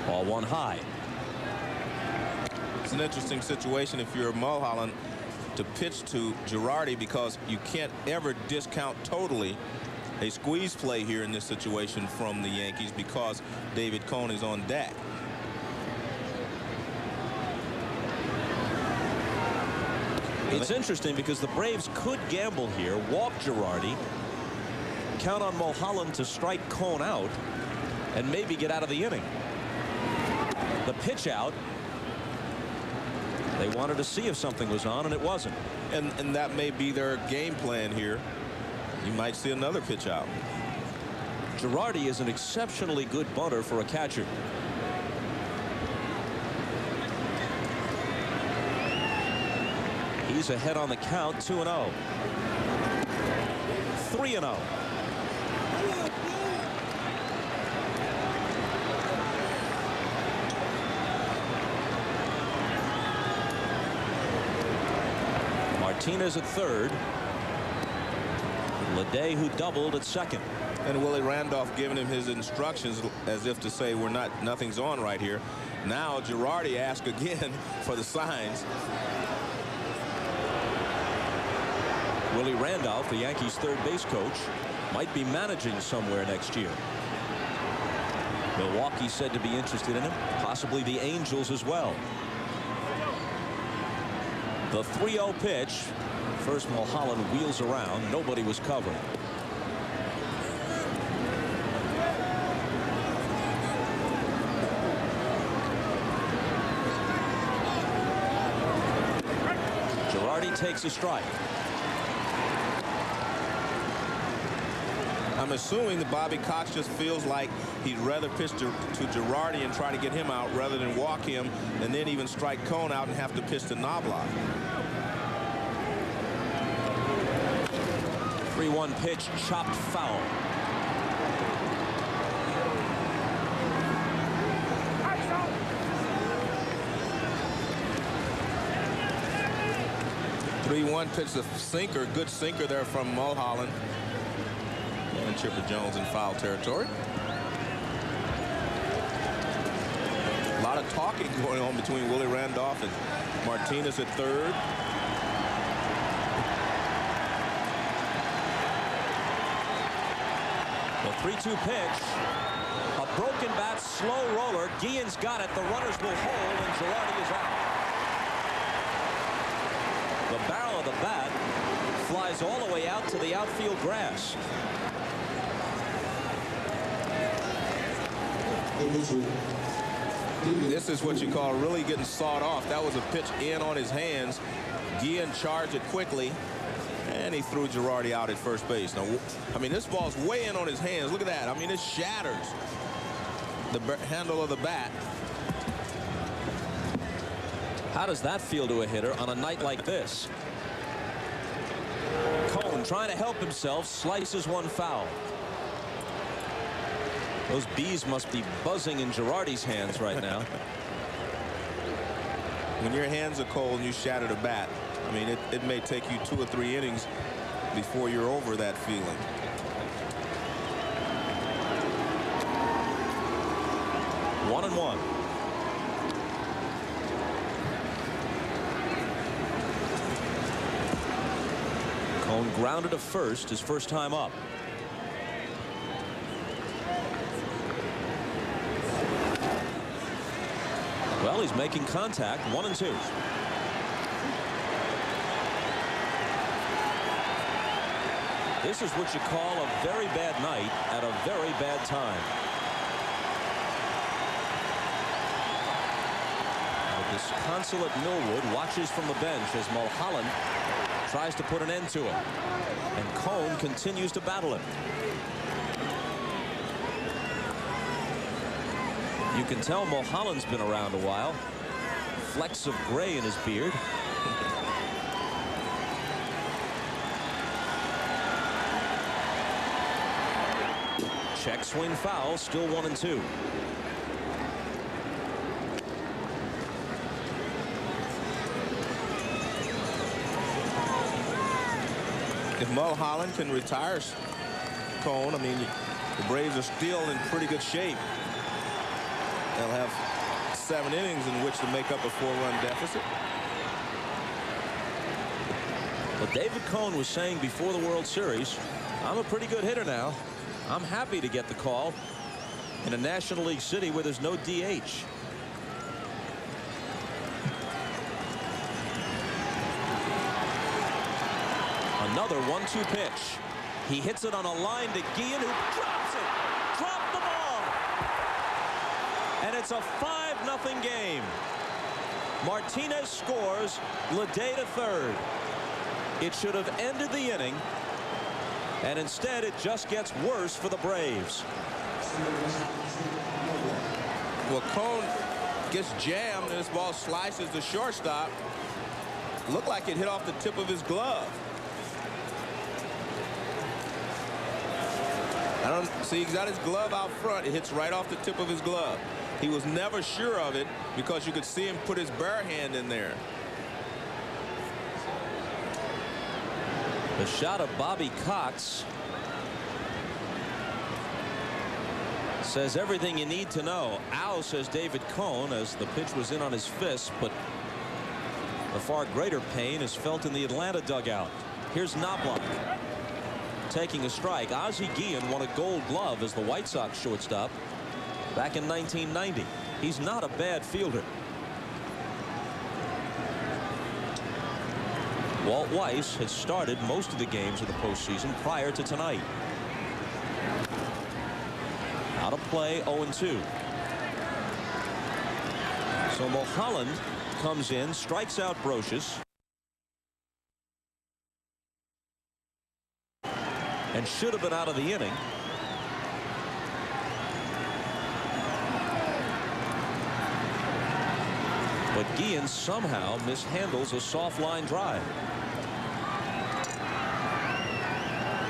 Ball 1 high. It's an interesting situation if you're Mulholland to pitch to Girardi, because you can't ever discount totally a squeeze play here in this situation from the Yankees, because David Cone is on deck. It's interesting because the Braves could gamble here, walk Girardi, count on Mulholland to strike Cone out, and maybe get out of the inning. The pitch out. They wanted to see if something was on, and it wasn't. And that may be their game plan here. You might see another pitch out. Girardi is an exceptionally good bunter for a catcher. He's ahead on the count, 2-0. 3-0. Martinez at 3rd. Leday, who doubled, at 2nd. And Willie Randolph giving him his instructions as if to say nothing's on right here. Now Girardi asks again for the signs. Willie Randolph, the Yankees' 3rd base coach, might be managing somewhere next year. Milwaukee said to be interested in him, possibly the Angels as well. The 3-0 pitch. First, Mulholland wheels around. Nobody was covering. Girardi takes a strike. I'm assuming that Bobby Cox just feels like he'd rather pitch to Girardi and try to get him out rather than walk him and then even strike Cone out and have to pitch to Knobloch. 3-1 pitch, chopped foul. One pitch, a sinker, good sinker there from Mulholland. And Chipper Jones in foul territory. A lot of talking going on between Willie Randolph and Martinez at 3rd. The 3-2 pitch. A broken bat, slow roller. Guillen's got it. The runners will hold, and Girardi is out. The barrel of the bat flies all the way out to the outfield grass. This is what you call really getting sawed off. That was a pitch in on his hands. Guillen charged it quickly, and he threw Girardi out at first base. Now, I mean, this ball's way in on his hands. Look at that. I mean, it shatters the handle of the bat. How does that feel to a hitter on a night like this? Cone trying to help himself, slices one foul. Those bees must be buzzing in Girardi's hands right now. When your hands are cold and you shatter the bat, I mean, it may take you 2 or 3 innings before you're over that feeling. One and one. Cone grounded to first, his first time up. Well, he's making contact. 1 and 2. This is what you call a very bad night at a very bad time. The disconsolate Millwood watches from the bench as Mulholland tries to put an end to it. And Cone continues to battle it. You can tell Mulholland's been around a while. Flecks of gray in his beard. Check swing foul, still 1 and 2. If Mulholland can retire Cone, I mean, the Braves are still in pretty good shape. They'll have 7 innings in which to make up a 4-run deficit. But David Cone was saying before the World Series, I'm a pretty good hitter now. I'm happy to get the call in a National League city where there's no DH. Another 1-2 pitch. He hits it on a line to Guillen, who drops it. Dropped the ball. And it's a 5-0 game. Martinez scores. Leday to third. It should have ended the inning. And instead, it just gets worse for the Braves. Well, Cone gets jammed, and this ball slices the shortstop. Looked like it hit off the tip of his glove. I don't see, he's got his glove out front. It hits right off the tip of his glove. He was never sure of it because you could see him put his bare hand in there. The shot of Bobby Cox says everything you need to know. Ow, says David Cone, as the pitch was in on his fist, but the far greater pain is felt in the Atlanta dugout. Here's Knobloch taking a strike. Ozzie Guillen won a Gold Glove as the White Sox shortstop back in 1990. He's not a bad fielder. Walt Weiss had started most of the games of the postseason prior to tonight. Out of play, 0-2. So Mulholland comes in, strikes out Brocious, and should have been out of the inning. But Guillen somehow mishandles a soft line drive.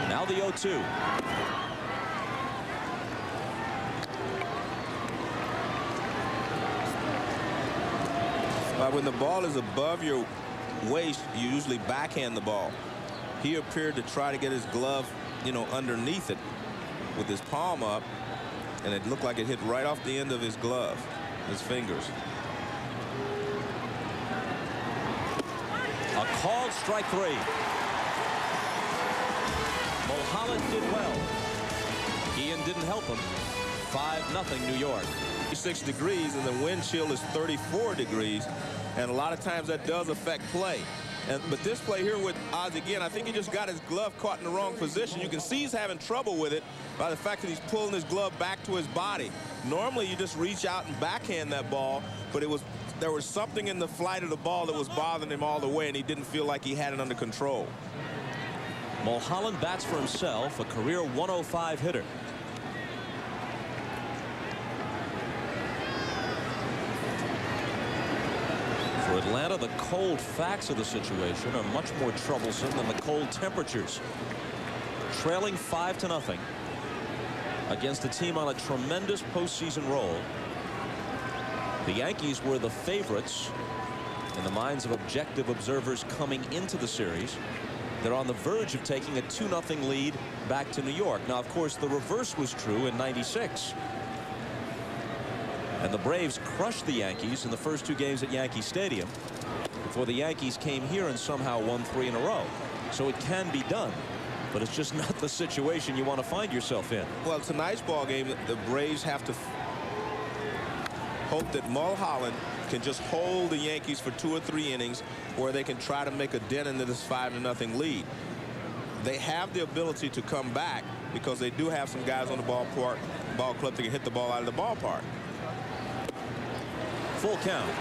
Now the 0-2. When the ball is above your waist, you usually backhand the ball. He appeared to try to get his glove, you know, underneath it with his palm up, and it looked like it hit right off the end of his glove, his fingers. A called strike 3. Mulholland did well. He Ian didn't help him. 5-0 New York. 6 degrees and the wind chill is 34 degrees. And a lot of times that does affect play. But this play here with Ozzie again, I think he just got his glove caught in the wrong position. You can see he's having trouble with it by the fact that he's pulling his glove back to his body. Normally you just reach out and backhand that ball, but there was something in the flight of the ball that was bothering him all the way, and he didn't feel like he had it under control. Mulholland bats for himself, a career 105 hitter. For Atlanta, the cold facts of the situation are much more troublesome than the cold temperatures. Trailing 5-0 against a team on a tremendous postseason roll. The Yankees were the favorites in the minds of objective observers coming into the series. They're on the verge of taking a 2-0 lead back to New York. Now, of course, the reverse was true in '96. And the Braves crushed the Yankees in the first 2 games at Yankee Stadium before the Yankees came here and somehow won 3 in a row. So it can be done, but it's just not the situation you want to find yourself in. Well, tonight's ball game, the Braves have to hope that Mulholland can just hold the Yankees for 2 or 3 innings where they can try to make a dent into this 5-0 lead. They have the ability to come back because they do have some guys on the ball club that can hit the ball out of the ballpark. Full count.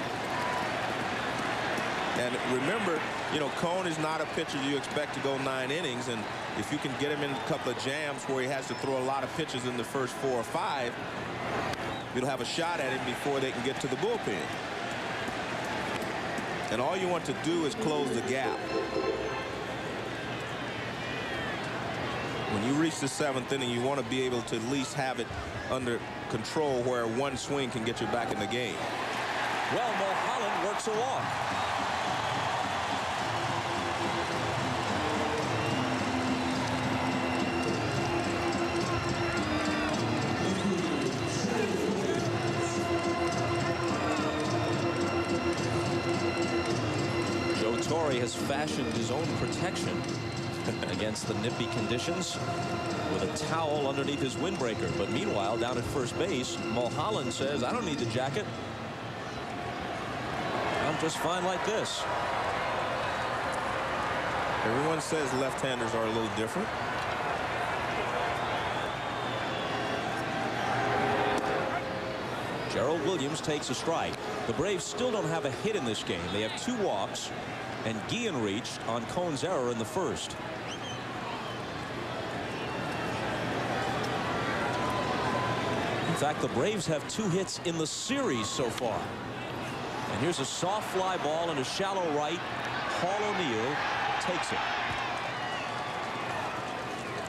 And remember, you know, Cone is not a pitcher you expect to go 9 innings, and if you can get him in a couple of jams where he has to throw a lot of pitches in the first 4 or 5, you'll have a shot at him before they can get to the bullpen. And all you want to do is close the gap. When you reach the 7th inning, you want to be able to at least have it under control where 1 swing can get you back in the game. Well, Mulholland works a walk. Joe Torre has fashioned his own protection against the nippy conditions with a towel underneath his windbreaker. But meanwhile, down at first base, Mulholland says, I don't need the jacket. I'm just fine like this. Everyone says left-handers are a little different. Gerald Williams takes a strike. The Braves still don't have a hit in this game. They have 2 walks, and Guillen reached on Cone's error in the first. In fact, the Braves have 2 hits in the series so far. And here's a soft fly ball in a shallow right. Paul O'Neill takes it.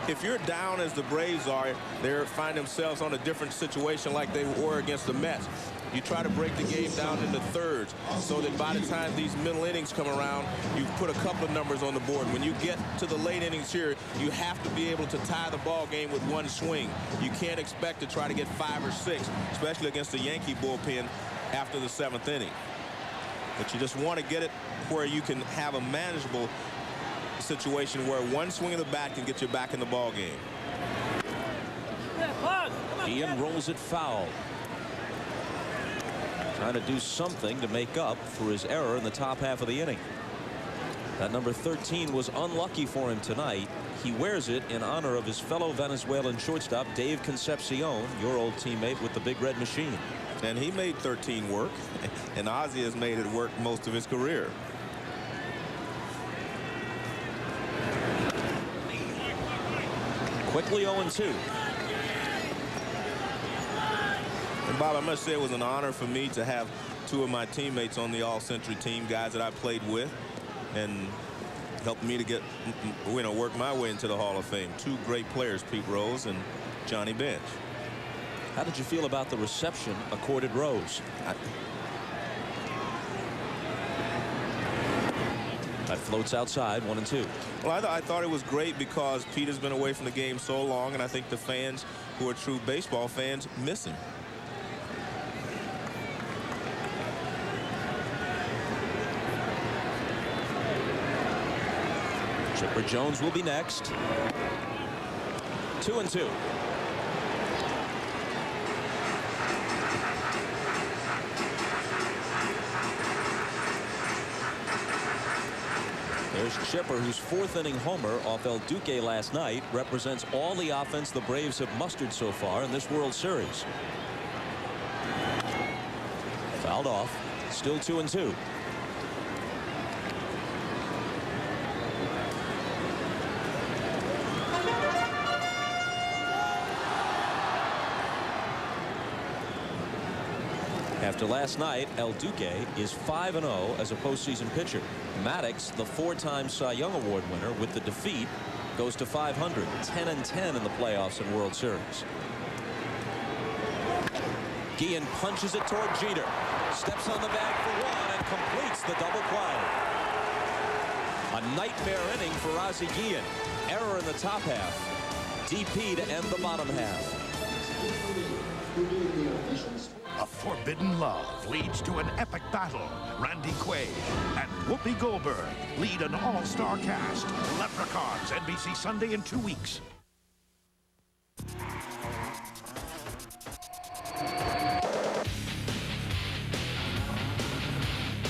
If you're down as the Braves are, they find themselves on a different situation like they were against the Mets. You try to break the game down into thirds so that by the time these middle innings come around, you've put a couple of numbers on the board. When you get to the late innings here, you have to be able to tie the ball game with 1 swing. You can't expect to try to get 5 or 6, especially against the Yankee bullpen after the 7th inning. But you just want to get it where you can have a manageable situation where 1 swing of the bat can get you back in the ball game. Ian rolls it foul. Trying to do something to make up for his error in the top half of the inning. That number 13 was unlucky for him tonight. He wears it in honor of his fellow Venezuelan shortstop, Dave Concepcion, your old teammate with the Big Red Machine. And he made 13 work, and Ozzie has made it work most of his career. Quickly 0-2. And Bob, I must say it was an honor for me to have 2 of my teammates on the All-Century team, guys that I played with, and helped me to get, work my way into the Hall of Fame. 2 great players, Pete Rose and Johnny Bench. How did you feel about the reception accorded Rose? That floats outside, 1-2. Well, I thought it was great because Pete has been away from the game so long, and I think the fans who are true baseball fans miss him. Chipper Jones will be next. 2-2. Chipper, whose fourth-inning homer off El Duque last night, represents all the offense the Braves have mustered so far in this World Series. Fouled off. Still 2-2. After last night, El Duque is 5-0 as a postseason pitcher. Maddox, the four-time Cy Young Award winner, with the defeat, goes to 500, 10-10 in the playoffs and World Series. Guillen punches it toward Jeter. Steps on the bag for one and completes the double play. A nightmare inning for Ozzie Guillen. Error in the top half. DP to end the bottom half. A forbidden love leads to an epic battle. Randy Quaid and Whoopi Goldberg lead an all-star cast. Leprechauns, NBC Sunday in 2 weeks.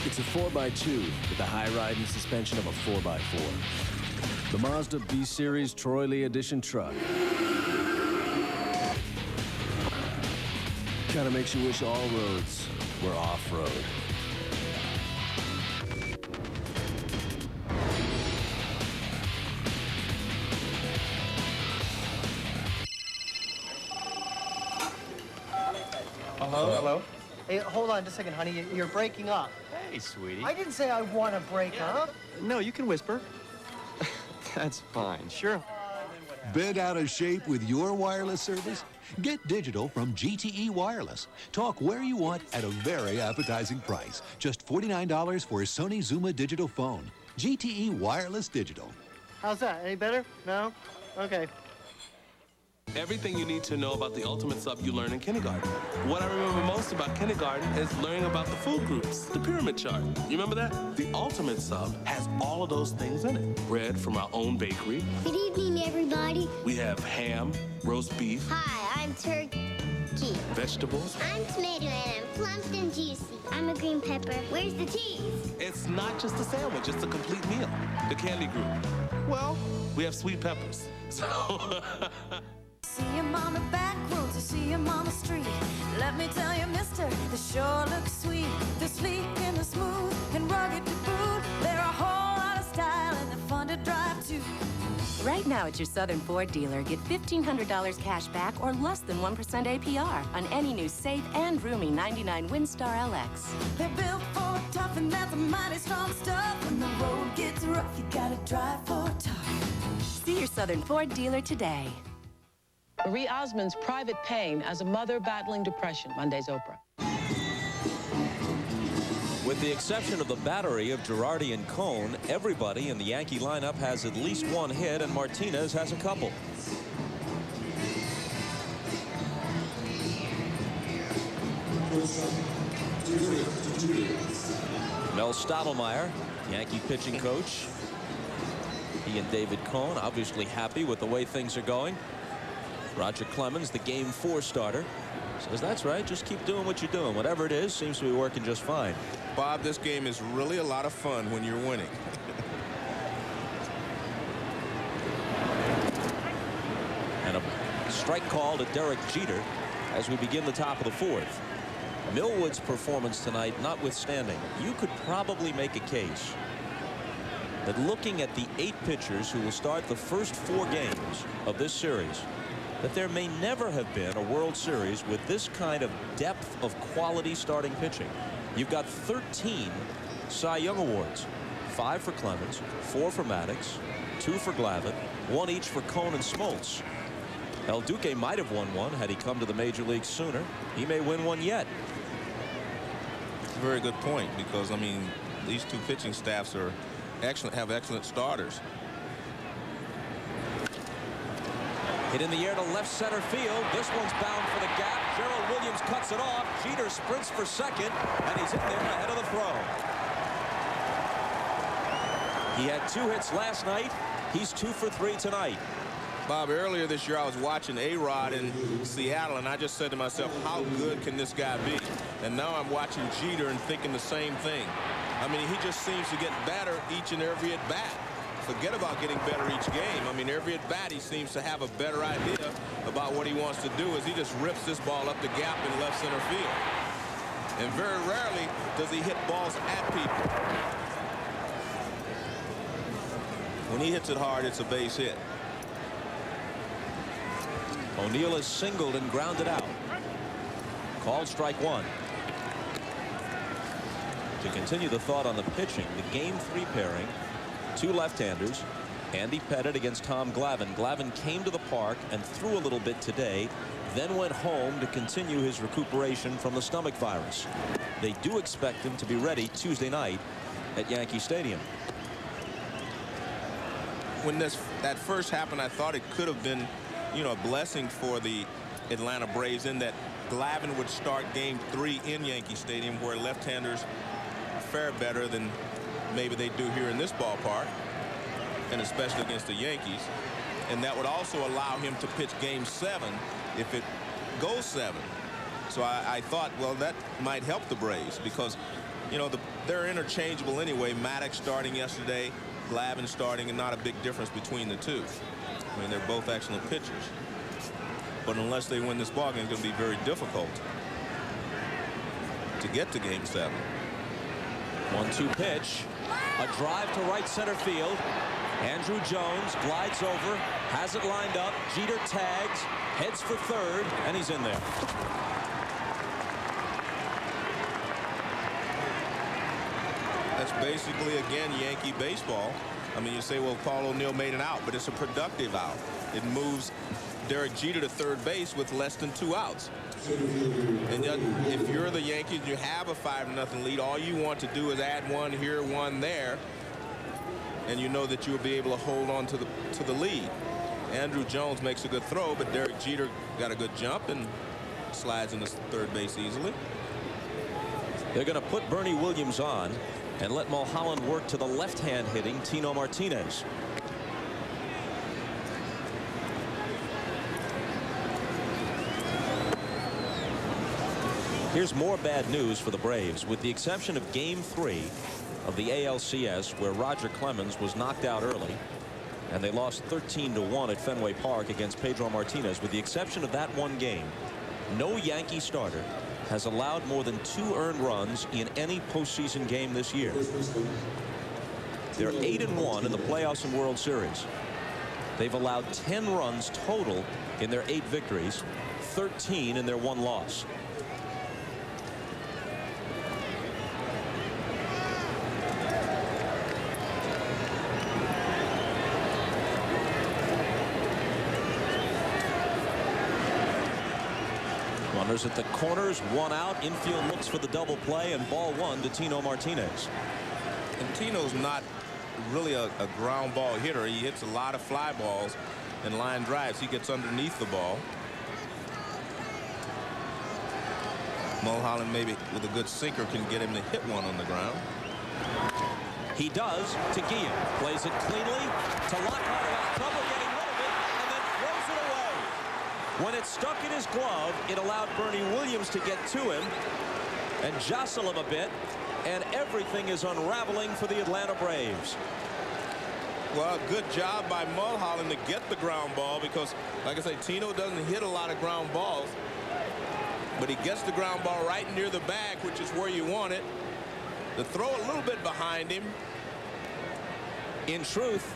It's a 4x2 with the high ride and suspension of a 4x4. The Mazda B-Series Troy Lee Edition truck. Kind of makes you wish all roads were off-road. Hello? Hey, hold on just a second, honey. You're breaking up. Hey, sweetie. I didn't say I want to break up. No, you can whisper. That's fine, sure. Bent out of shape with your wireless service? Get digital from GTE Wireless. Talk where you want at a very appetizing price. Just $49 for a Sony Zuma digital phone. GTE Wireless Digital. How's that? Any better? No? Okay. Everything you need to know about the ultimate sub you learn in kindergarten. What I remember most about kindergarten is learning about the food groups, the pyramid chart. You remember that? The ultimate sub has all of those things in it. Bread from our own bakery. Good evening, everybody. We have ham, roast beef. Hi, I'm turkey. Vegetables. I'm tomato and I'm plump and juicy. I'm a green pepper. Where's the cheese? It's not just a sandwich, it's a complete meal. The candy group. Well, we have sweet peppers. So... See him on the back roads, you see him on the street. Let me tell you, mister, they sure look sweet. They're sleek and they're smooth and rugged to boot. They're a whole lot of style and they're fun to drive too. Right now at your Southern Ford dealer, get $1,500 cash back or less than 1% APR on any new safe and roomy 99 Windstar LX. They're built for tough and that's a mighty strong stuff. When the road gets rough, you gotta drive for tough. See your Southern Ford dealer today. Marie Osmond's Private Pain as a mother battling depression. Monday's Oprah. With the exception of the battery of Girardi and Cone, everybody in the Yankee lineup has at least one hit, and Martinez has a couple. Mel Stottlemyre, Yankee pitching coach. He and David Cone obviously happy with the way things are going. Roger Clemens, the Game 4 starter, says that's right, just keep doing what you're doing. Whatever it is, seems to be working just fine. Bob, this game is really a lot of fun when you're winning. And a strike call to Derek Jeter as we begin the top of the fourth. Millwood's performance tonight notwithstanding, you could probably make a case that looking at the 8 pitchers who will start the first 4 games of this series, that there may never have been a World Series with this kind of depth of quality starting pitching. You've got 13 Cy Young Awards, 5 for Clemens, 4 for Maddox, 2 for Glavine, 1 each for Cone and Smoltz. El Duque might have won one had he come to the major leagues sooner. He may win one yet. It's a very good point because, I mean, these 2 pitching staffs are excellent, have excellent starters. Hit in the air to left center field. This one's bound for the gap. Gerald Williams cuts it off. Jeter sprints for second, and he's in there ahead of the throw. He had 2 hits last night. He's 2 for 3 tonight. Bob, earlier this year I was watching A-Rod in Seattle, and I just said to myself, how good can this guy be? And now I'm watching Jeter and thinking the same thing. I mean, he just seems to get better each and every at bat. forget about getting better each game. I mean, every at bat he seems to have a better idea about what he wants to do as he just rips this ball up the gap in left center field. And very rarely does he hit balls at people. When he hits it hard, it's a base hit. O'Neill is singled and grounded out. Called strike one. To continue the thought on the pitching, the Game 3 pairing, two left-handers, Andy Pettit against Tom Glavine. Glavine came to the park and threw a little bit today, then went home to continue his recuperation from the stomach virus. They do expect him to be ready Tuesday night at Yankee Stadium. When that first happened, I thought it could have been, you know, a blessing for the Atlanta Braves in that Glavine would start Game 3 in Yankee Stadium, where left-handers fare better than maybe they do here in this ballpark, and especially against the Yankees. And that would also allow him to pitch Game 7 if it goes 7. So I thought, well, that might help the Braves because, you know, they're interchangeable anyway. Maddox starting yesterday, Glavine starting, and not a big difference between the two. I mean, they're both excellent pitchers. But unless they win this ballgame, it's going to be very difficult to get to Game 7. 1-2 pitch. A drive to right center field. Andrew Jones glides over, has it lined up. Jeter tags, heads for third, and he's in there. That's basically, again, Yankee baseball. I mean, you say, well, Paul O'Neill made an out, but it's a productive out. It moves Derek Jeter to third base with less than 2 outs. And if you're the Yankees, you have a 5-0 lead. All you want to do is add one here, one there, and you know that you'll be able to hold on to the lead. Andrew Jones makes a good throw, but Derek Jeter got a good jump and slides into third base easily. They're going to put Bernie Williams on and let Mulholland work to the left-hand hitting Tino Martinez. Here's more bad news for the Braves, with the exception of Game 3 of the ALCS, where Roger Clemens was knocked out early, and they lost 13-1 at Fenway Park against Pedro Martinez. With the exception of that one game, no Yankee starter has allowed more than 2 earned runs in any postseason game this year. They're 8-1 in the playoffs and World Series. They've allowed 10 runs total in their 8 victories, 13 in their 1 loss. Runners at the corners, 1 out. Infield looks for the double play, and ball 1 to Tino Martinez. And Tino's not really a ground ball hitter. He hits a lot of fly balls and line drives. He gets underneath the ball. Mulholland, maybe with a good sinker, can get him to hit one on the ground. He does to Guillen. Plays it cleanly to Lockhart, who had trouble getting rid of it, and then throws it away. When it stuck in his glove, it allowed Bernie Williams to get to him and jostle him a bit, and everything is unraveling for the Atlanta Braves. Well, good job by Mulholland to get the ground ball because, like I say, Tino doesn't hit a lot of ground balls, but he gets the ground ball right near the bag, which is where you want it. The throw a little bit behind him. In truth,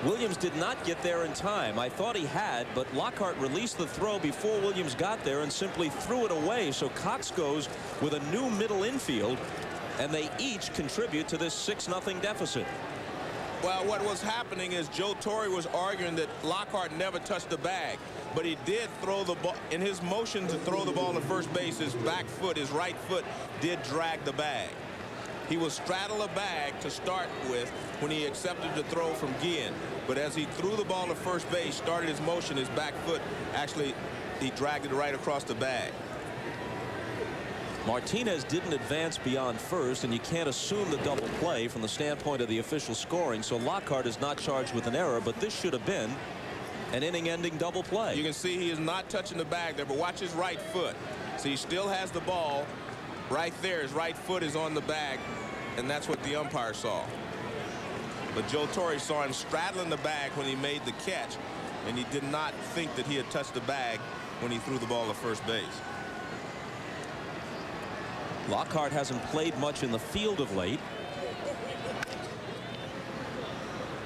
Williams did not get there in time. I thought he had, but Lockhart released the throw before Williams got there and simply threw it away. So Cox goes with a new middle infield, and they each contribute to this 6-0 deficit. Well, what was happening is Joe Torre was arguing that Lockhart never touched the bag, but he did throw the ball. In his motion to throw the ball to first base, his back foot, his right foot, did drag the bag. He will straddle a bag to start with when he accepted the throw from Guillen. But as he threw the ball to first base, started his motion, his back foot, actually, he dragged it right across the bag. Martinez didn't advance beyond first, and you can't assume the double play from the standpoint of the official scoring, so Lockhart is not charged with an error, but this should have been an inning-ending double play. You can see he is not touching the bag there, but watch his right foot. See, he still has the ball right there. His right foot is on the bag, and that's what the umpire saw. But Joe Torre saw him straddling the bag when he made the catch, and he did not think that he had touched the bag when he threw the ball to first base. Lockhart hasn't played much in the field of late.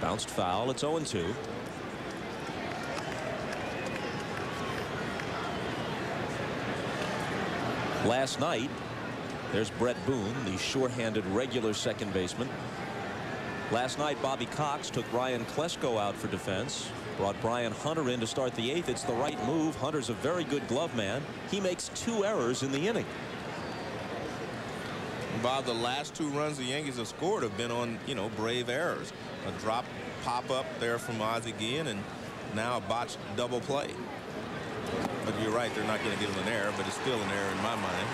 Bounced foul. It's 0-2. Last night, there's Brett Boone, the sure-handed regular second baseman. Last night, Bobby Cox took Ryan Klesko out for defense. Brought Brian Hunter in to start the 8th. It's the right move. Hunter's a very good glove man. He makes 2 errors in the inning. Bob, the last 2 runs the Yankees have scored have been on, brave errors. A drop pop up there from Ozzie Guillen, and now a botched double play. But you're right, they're not going to give him an error, but it's still an error in my mind.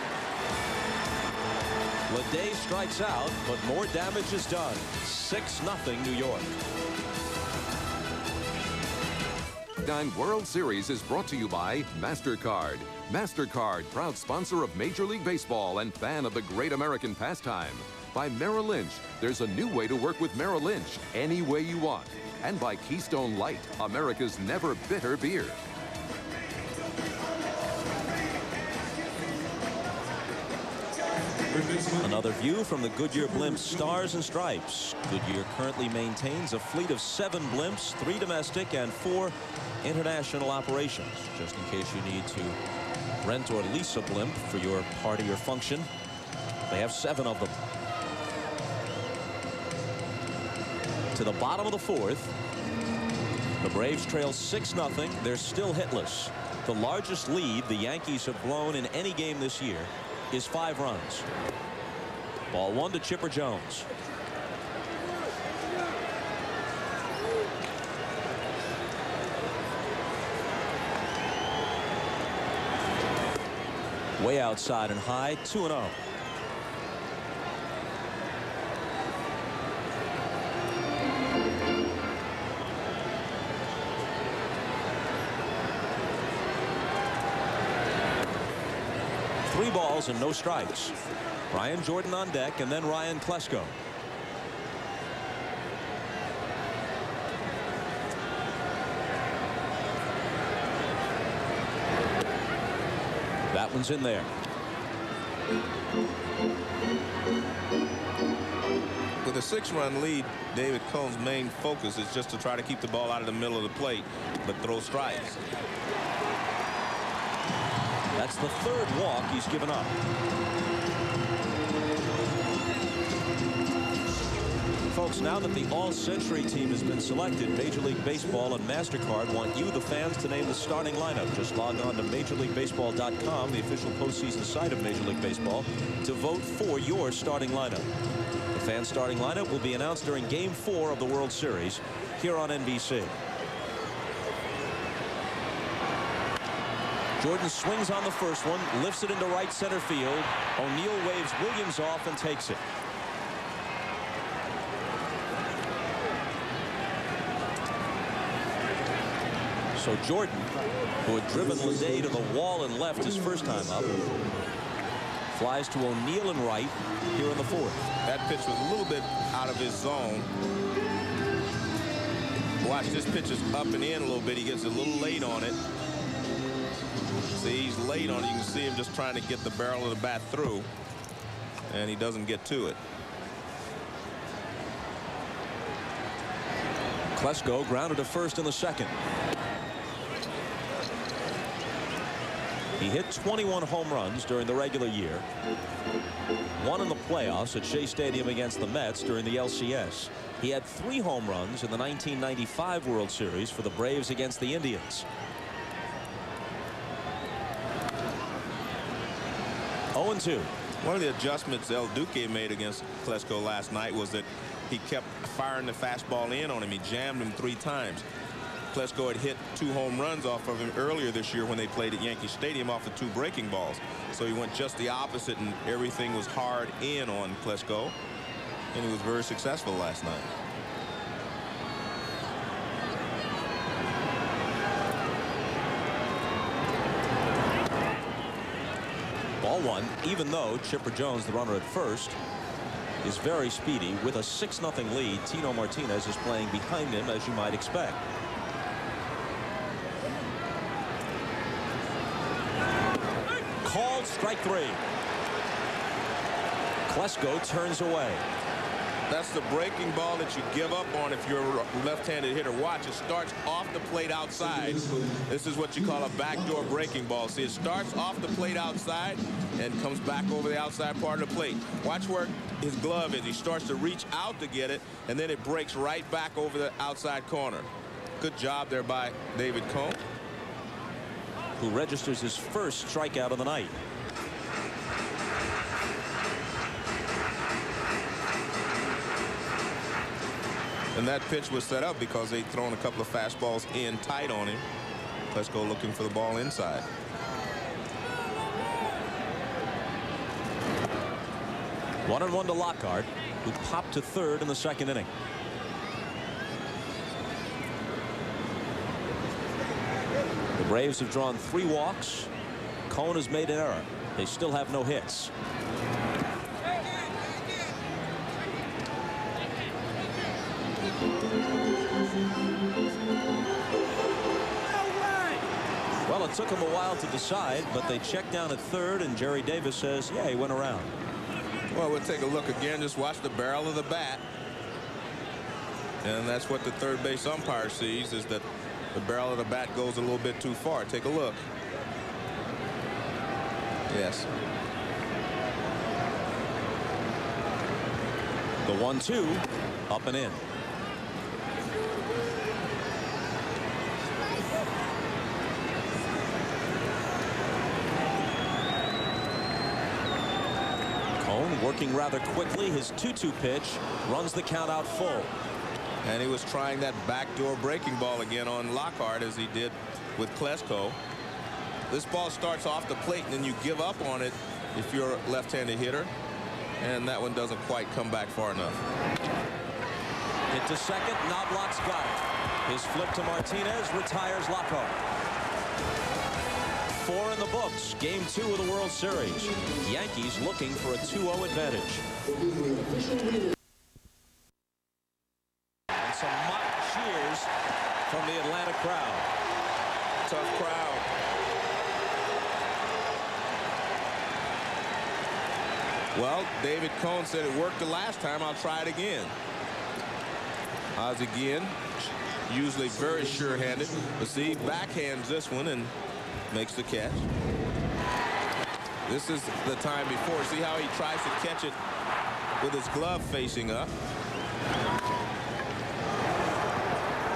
Leday strikes out, but more damage is done. 6-0 New York. World Series is brought to you by MasterCard. MasterCard, proud sponsor of Major League Baseball and fan of the great American pastime. By Merrill Lynch, there's a new way to work with Merrill Lynch, any way you want. And by Keystone Light, America's never bitter beer. Another view from the Goodyear Blimp Stars and Stripes. Goodyear currently maintains a fleet of 7 blimps, 3 domestic and 4 international operations. Just in case you need to rent or lease a blimp for your party or function, they have 7 of them. To the bottom of the 4th, the Braves trail 6-0. They're still hitless. The largest lead the Yankees have blown in any game this year is 5 runs. Ball 1 to Chipper Jones. Way outside and high, 2-0. Three balls and no strikes. Brian Jordan on deck, and then Ryan Klesko. That one's in there. With a 6-run lead, David Cohn's main focus is just to try to keep the ball out of the middle of the plate, but throw strikes. That's the 3rd walk he's given up. Folks, now that the All-Century team has been selected, Major League Baseball and MasterCard want you, the fans, to name the starting lineup. Just log on to MajorLeagueBaseball.com, the official postseason site of Major League Baseball, to vote for your starting lineup. The fan starting lineup will be announced during Game 4 of the World Series here on NBC. Jordan swings on the first one, lifts it into right center field. O'Neill waves Williams off and takes it. So Jordan, who had driven Leday to the wall and left his first time up, flies to O'Neill and right here in the 4th. That pitch was a little bit out of his zone. Watch, this pitch is up and in a little bit. He gets a little late on it. See, he's late on it. You can see him just trying to get the barrel of the bat through, and he doesn't get to it. Klesko grounded to first in the 2nd. He hit 21 home runs during the regular year. 1 in the playoffs at Shea Stadium against the Mets during the LCS. He had 3 home runs in the 1995 World Series for the Braves against the Indians. 0-2. One of the adjustments El Duque made against Klesko last night was that he kept firing the fastball in on him. He jammed him 3 times. Klesko had hit 2 home runs off of him earlier this year when they played at Yankee Stadium off of 2 breaking balls. So he went just the opposite, and everything was hard in on Klesko, and he was very successful last night. Ball 1, even though Chipper Jones, the runner at first, is very speedy. With a 6-0 lead, Tino Martinez is playing behind him, as you might expect. Called strike 3. Klesko turns away. That's the breaking ball that you give up on if you're a left-handed hitter. Watch, it starts off the plate outside. This is what you call a backdoor breaking ball. See, it starts off the plate outside and comes back over the outside part of the plate. Watch where his glove is. He starts to reach out to get it, and then it breaks right back over the outside corner. Good job there by David Cone, who registers his first strikeout of the night. And that pitch was set up because they'd thrown a couple of fastballs in tight on him. Let's go looking for the ball inside. One and one to Lockhart, who popped to third in the second inning. The Braves have drawn 3 walks. Cone has made an error. They still have no hits. Well, it took him a while to decide, but they checked down at third, and Jerry Davis says, yeah, he went around. Well, we'll take a look again. Just watch the barrel of the bat. And that's what the third base umpire sees, is that the barrel of the bat goes a little bit too far. Take a look. Yes. The 1-2 up and in. Cone working rather quickly. His 2-2 pitch runs the count out full. And he was trying that backdoor breaking ball again on Lockhart, as he did with Klesko. This ball starts off the plate, and then you give up on it if you're a left-handed hitter. And that one doesn't quite come back far enough. Hit to second. Knobloch's got it. His flip to Martinez retires Lockhart. 4 in the books. Game 2 of the World Series. Yankees looking for a 2-0 advantage. And some mock cheers from the Atlanta crowd. Tough crowd. Well, David Cone said it worked the last time. I'll try it again. Oz again, usually very sure-handed, but see, backhands this one and makes the catch. This is the time before. See how he tries to catch it with his glove facing up.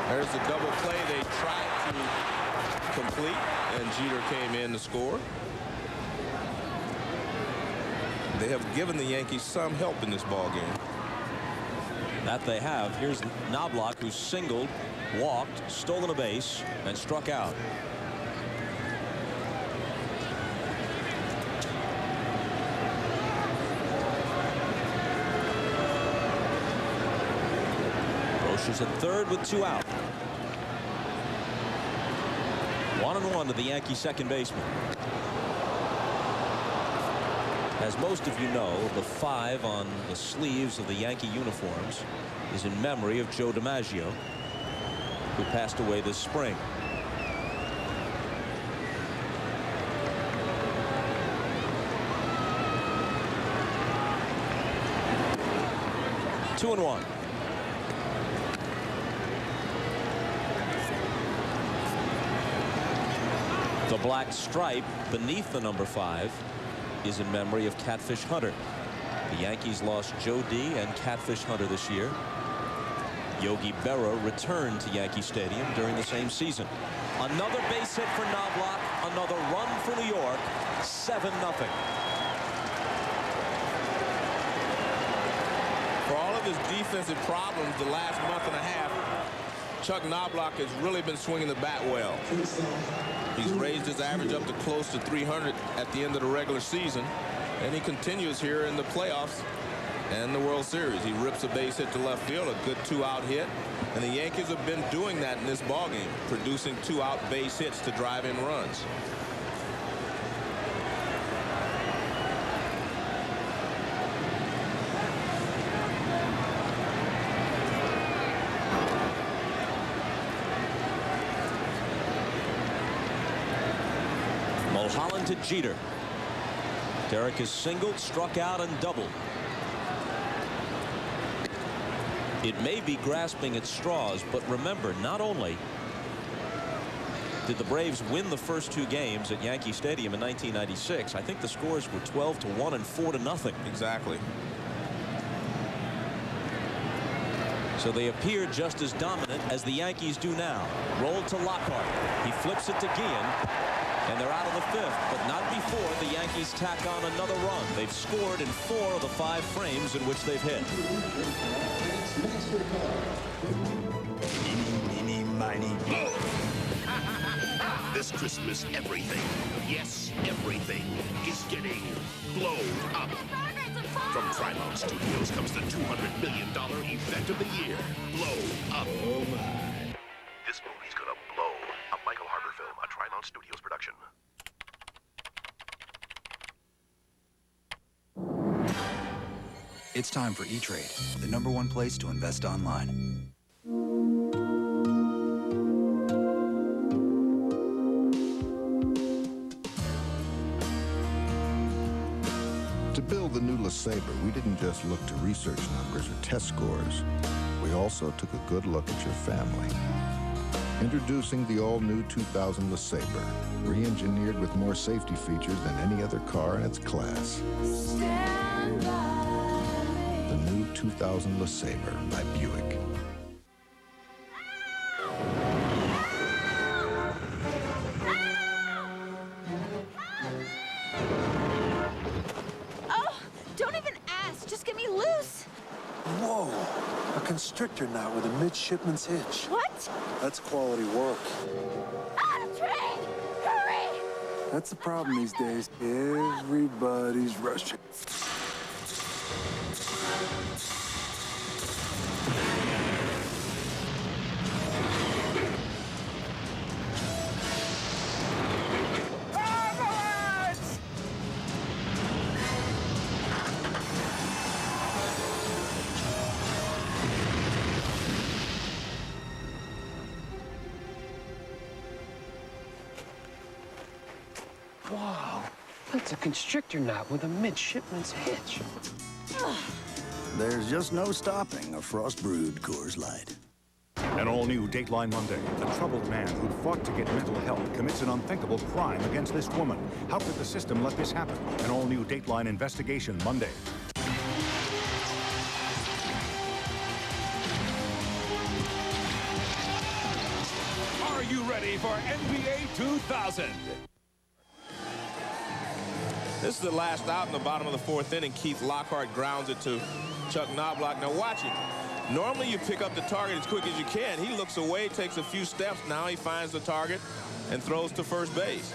There's the double play they tried to complete, and Jeter came in to score. They have given the Yankees some help in this ball game. That they have. Here's Knobloch, who singled, walked, stolen a base, and struck out. Roche is at third with 2 out. 1-1 to the Yankee second baseman. As most of you know, the 5 on the sleeves of the Yankee uniforms is in memory of Joe DiMaggio, who passed away this spring. Two and 1. The black stripe beneath the number 5 is in memory of Catfish Hunter. The Yankees lost Joe D. and Catfish Hunter this year. Yogi Berra returned to Yankee Stadium during the same season. Another base hit for Knobloch. Another run for New York. 7-0. For all of his defensive problems the last month and a half, Chuck Knobloch has really been swinging the bat well. He's raised his average up to close to 300 at the end of the regular season, and he continues here in the playoffs and the World Series. He rips a base hit to left field, a good 2-out hit, and the Yankees have been doing that in this ballgame, producing 2-out base hits to drive in runs. Mulholland to Jeter. Derek is singled, struck out, and doubled. It may be grasping at straws, but remember, not only did the Braves win the first 2 games at Yankee Stadium in 1996, I think the scores were 12-1 and 4-0. Exactly. So they appear just as dominant as the Yankees do now. Rolled to Lockhart. He flips it to Guillen, and they're out of the 5th, but not before the Yankees tack on another run. They've scored in 4 of the 5 frames in which they've hit. Eeny, miny, moe. This Christmas, everything, yes, everything, is getting blown up. From Trimount Studios comes the $200 million event of the year. Blow up. Oh, my. This movie's gonna blow. A Michael Harper film, a Trimount Studios production. It's time for E-Trade, the #1 place to invest online. To build the new LeSabre, we didn't just look to research numbers or test scores. We also took a good look at your family. Introducing the all-new 2000 LeSabre, re-engineered with more safety features than any other car in its class. The new 2000 LeSabre by Buick. Whoa! A constrictor knot with a midshipman's hitch. What? That's quality work. On a train! Hurry! That's the problem these days. Everybody's rushing. Wow, that's a constrictor knot with a midshipman's hitch. There's just no stopping a frost-brewed Coors Light. An all-new Dateline Monday. A troubled man who fought to get mental help commits an unthinkable crime against this woman. How could the system let this happen? An all-new Dateline Investigation Monday. Are you ready for NBA 2000? This is the last out in the bottom of the 4th inning. Keith Lockhart grounds it to Chuck Knobloch. Now watch it. Normally you pick up the target as quick as you can. He looks away, takes a few steps. Now he finds the target and throws to first base.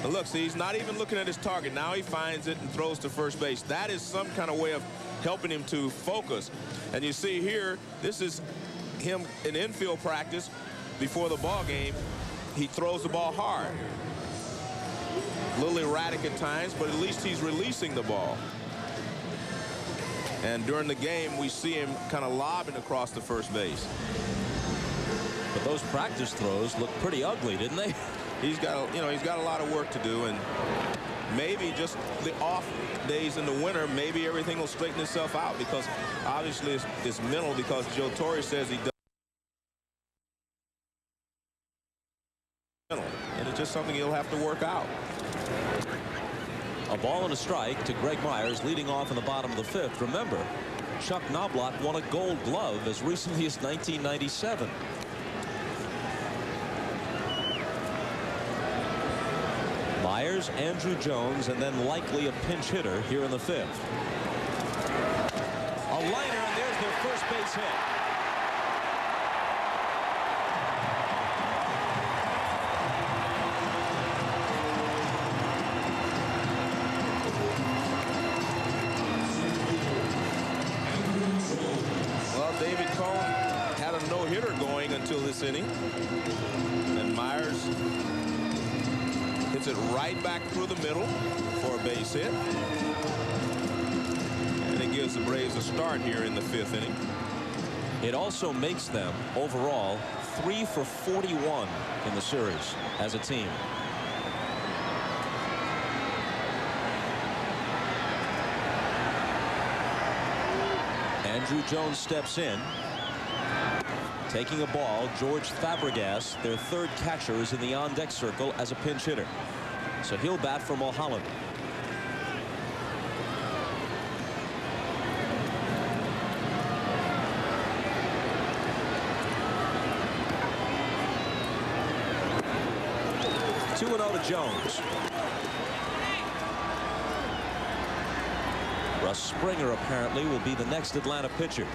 And look, see, he's not even looking at his target. Now he finds it and throws to first base. That is some kind of way of helping him to focus. And you see here, this is him in infield practice before the ball game. He throws the ball hard. A little erratic at times, but at least he's releasing the ball. And during the game, we see him kind of lobbing across the first base. But those practice throws look pretty ugly, didn't they? He's got, he's got a lot of work to do, and maybe just the off days in the winter, maybe everything will straighten itself out, because obviously it's mental, because Joe Torre says he does. And it's just something he'll have to work out. A ball and a strike to Greg Myers, leading off in the bottom of the 5th. Remember, Chuck Knobloch won a Gold Glove as recently as 1997. Myers, Andrew Jones, and then likely a pinch hitter here in the 5th. A liner, and there's their first base hit. No-hitter going until this inning, and Myers hits it right back through the middle for a base hit, and it gives the Braves a start here in the 5th inning. It also makes them overall 3 for 41 in the series as a team. Andrew Jones steps in. Taking a ball, George Fabregas, their third catcher, is in the on-deck circle as a pinch hitter. So he'll bat for Mulholland. Two and 0 to Jones. Russ Springer apparently will be the next Atlanta pitcher.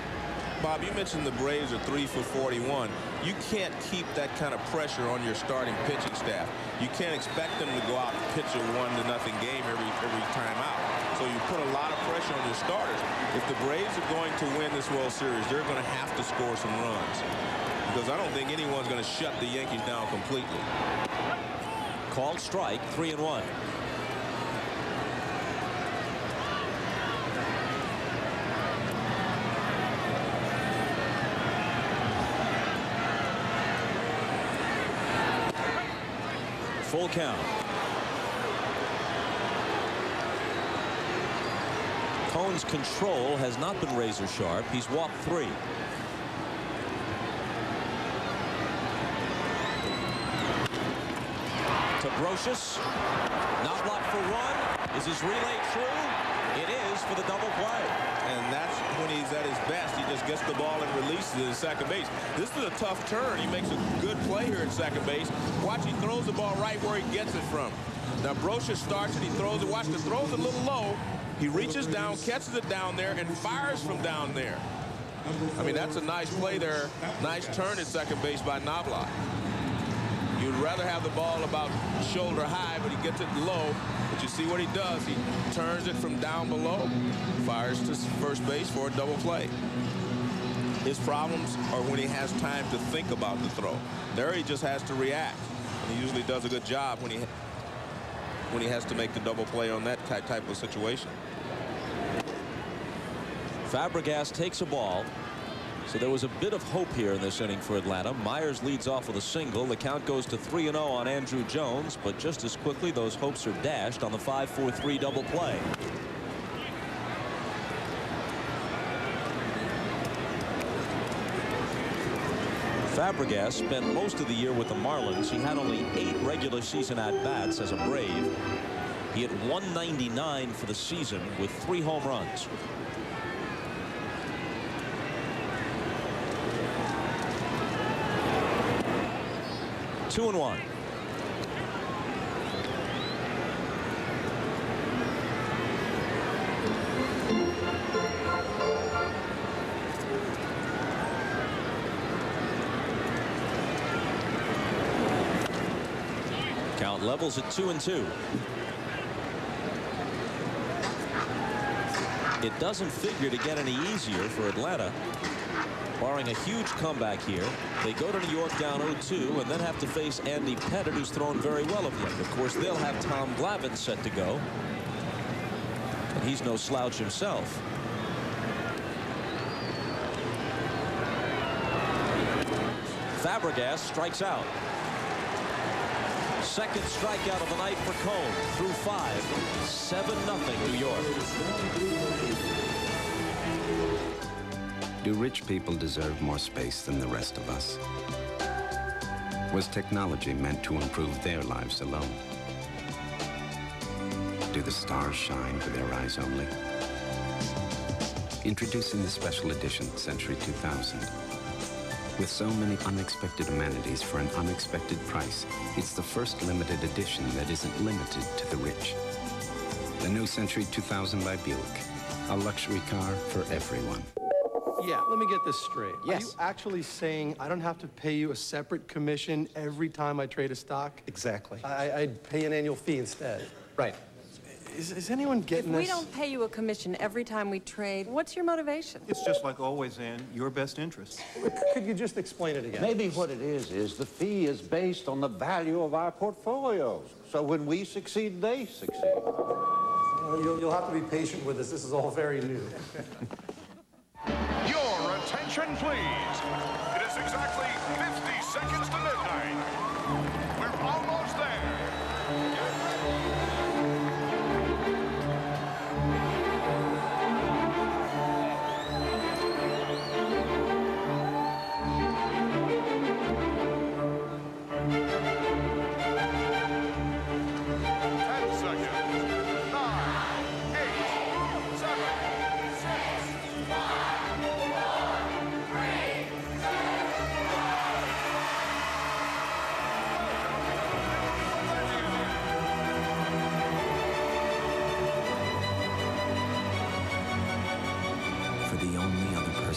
Bob, you mentioned the Braves are 3 for 41. You can't keep that kind of pressure on your starting pitching staff. You can't expect them to go out and pitch a 1-0 game every time out. So you put a lot of pressure on your starters. If the Braves are going to win this World Series, they're going to have to score some runs, because I don't think anyone's going to shut the Yankees down completely. Called strike, 3-1. Full count. Cohn's control has not been razor sharp. He's walked 3. To Brocious. Knobloch for 1. Is his relay true? It is for the double play. And that's when he's at his best. He just gets the ball and releases it at second base. This is a tough turn. He makes a good play here at second base. Watch, he throws the ball right where he gets it from. Now Brocious starts it. He throws it. Watch, the throw's a little low. He reaches down, catches it down there, and fires from down there. I mean, that's a nice play there. Nice turn at second base by Knobloch. You'd rather have the ball about shoulder high, but he gets it low. But you see what he does. He turns it from down below, fires to first base for a double play. His problems are when he has time to think about the throw. There he just has to react. And he usually does a good job when he has to make the double play on that type of situation. Fabregas takes a ball. So there was a bit of hope here in this inning for Atlanta. Myers leads off with a single. The count goes to 3-0 on Andrew Jones, but just as quickly those hopes are dashed on the 5-4-3 double play. Fabregas spent most of the year with the Marlins. He had only 8 regular season at-bats as a Brave. He hit 199 for the season with 3 home runs. Two and 1. Count levels at 2-2. It doesn't figure to get any easier for Atlanta. Barring a huge comeback here, they go to New York down 0-2 and then have to face Andy Pettitte, who's thrown very well of late. Of course, they'll have Tom Glavine set to go, and he's no slouch himself. Fabregas strikes out. Second strikeout of the night for Cohn. Through 5, 7-0 New York. Do rich people deserve more space than the rest of us? Was technology meant to improve their lives alone? Do the stars shine with their eyes only? Introducing the special edition Century 2000. With so many unexpected amenities for an unexpected price, it's the first limited edition that isn't limited to the rich. The new Century 2000 by Buick, a luxury car for everyone. Yeah, let me get this straight. Yes. Are you actually saying I don't have to pay you a separate commission every time I trade a stock? Exactly. I'd pay an annual fee instead. Right. Is anyone getting this? If we don't pay you a commission every time we trade, what's your motivation? It's just like always, Ann, your best interest. Could you just explain it again? Maybe what it is the fee is based on the value of our portfolios. So when we succeed, they succeed. You'll have to be patient with us. This is all very new. Your attention, please. It is exactly 50 seconds to midnight. We're almost there.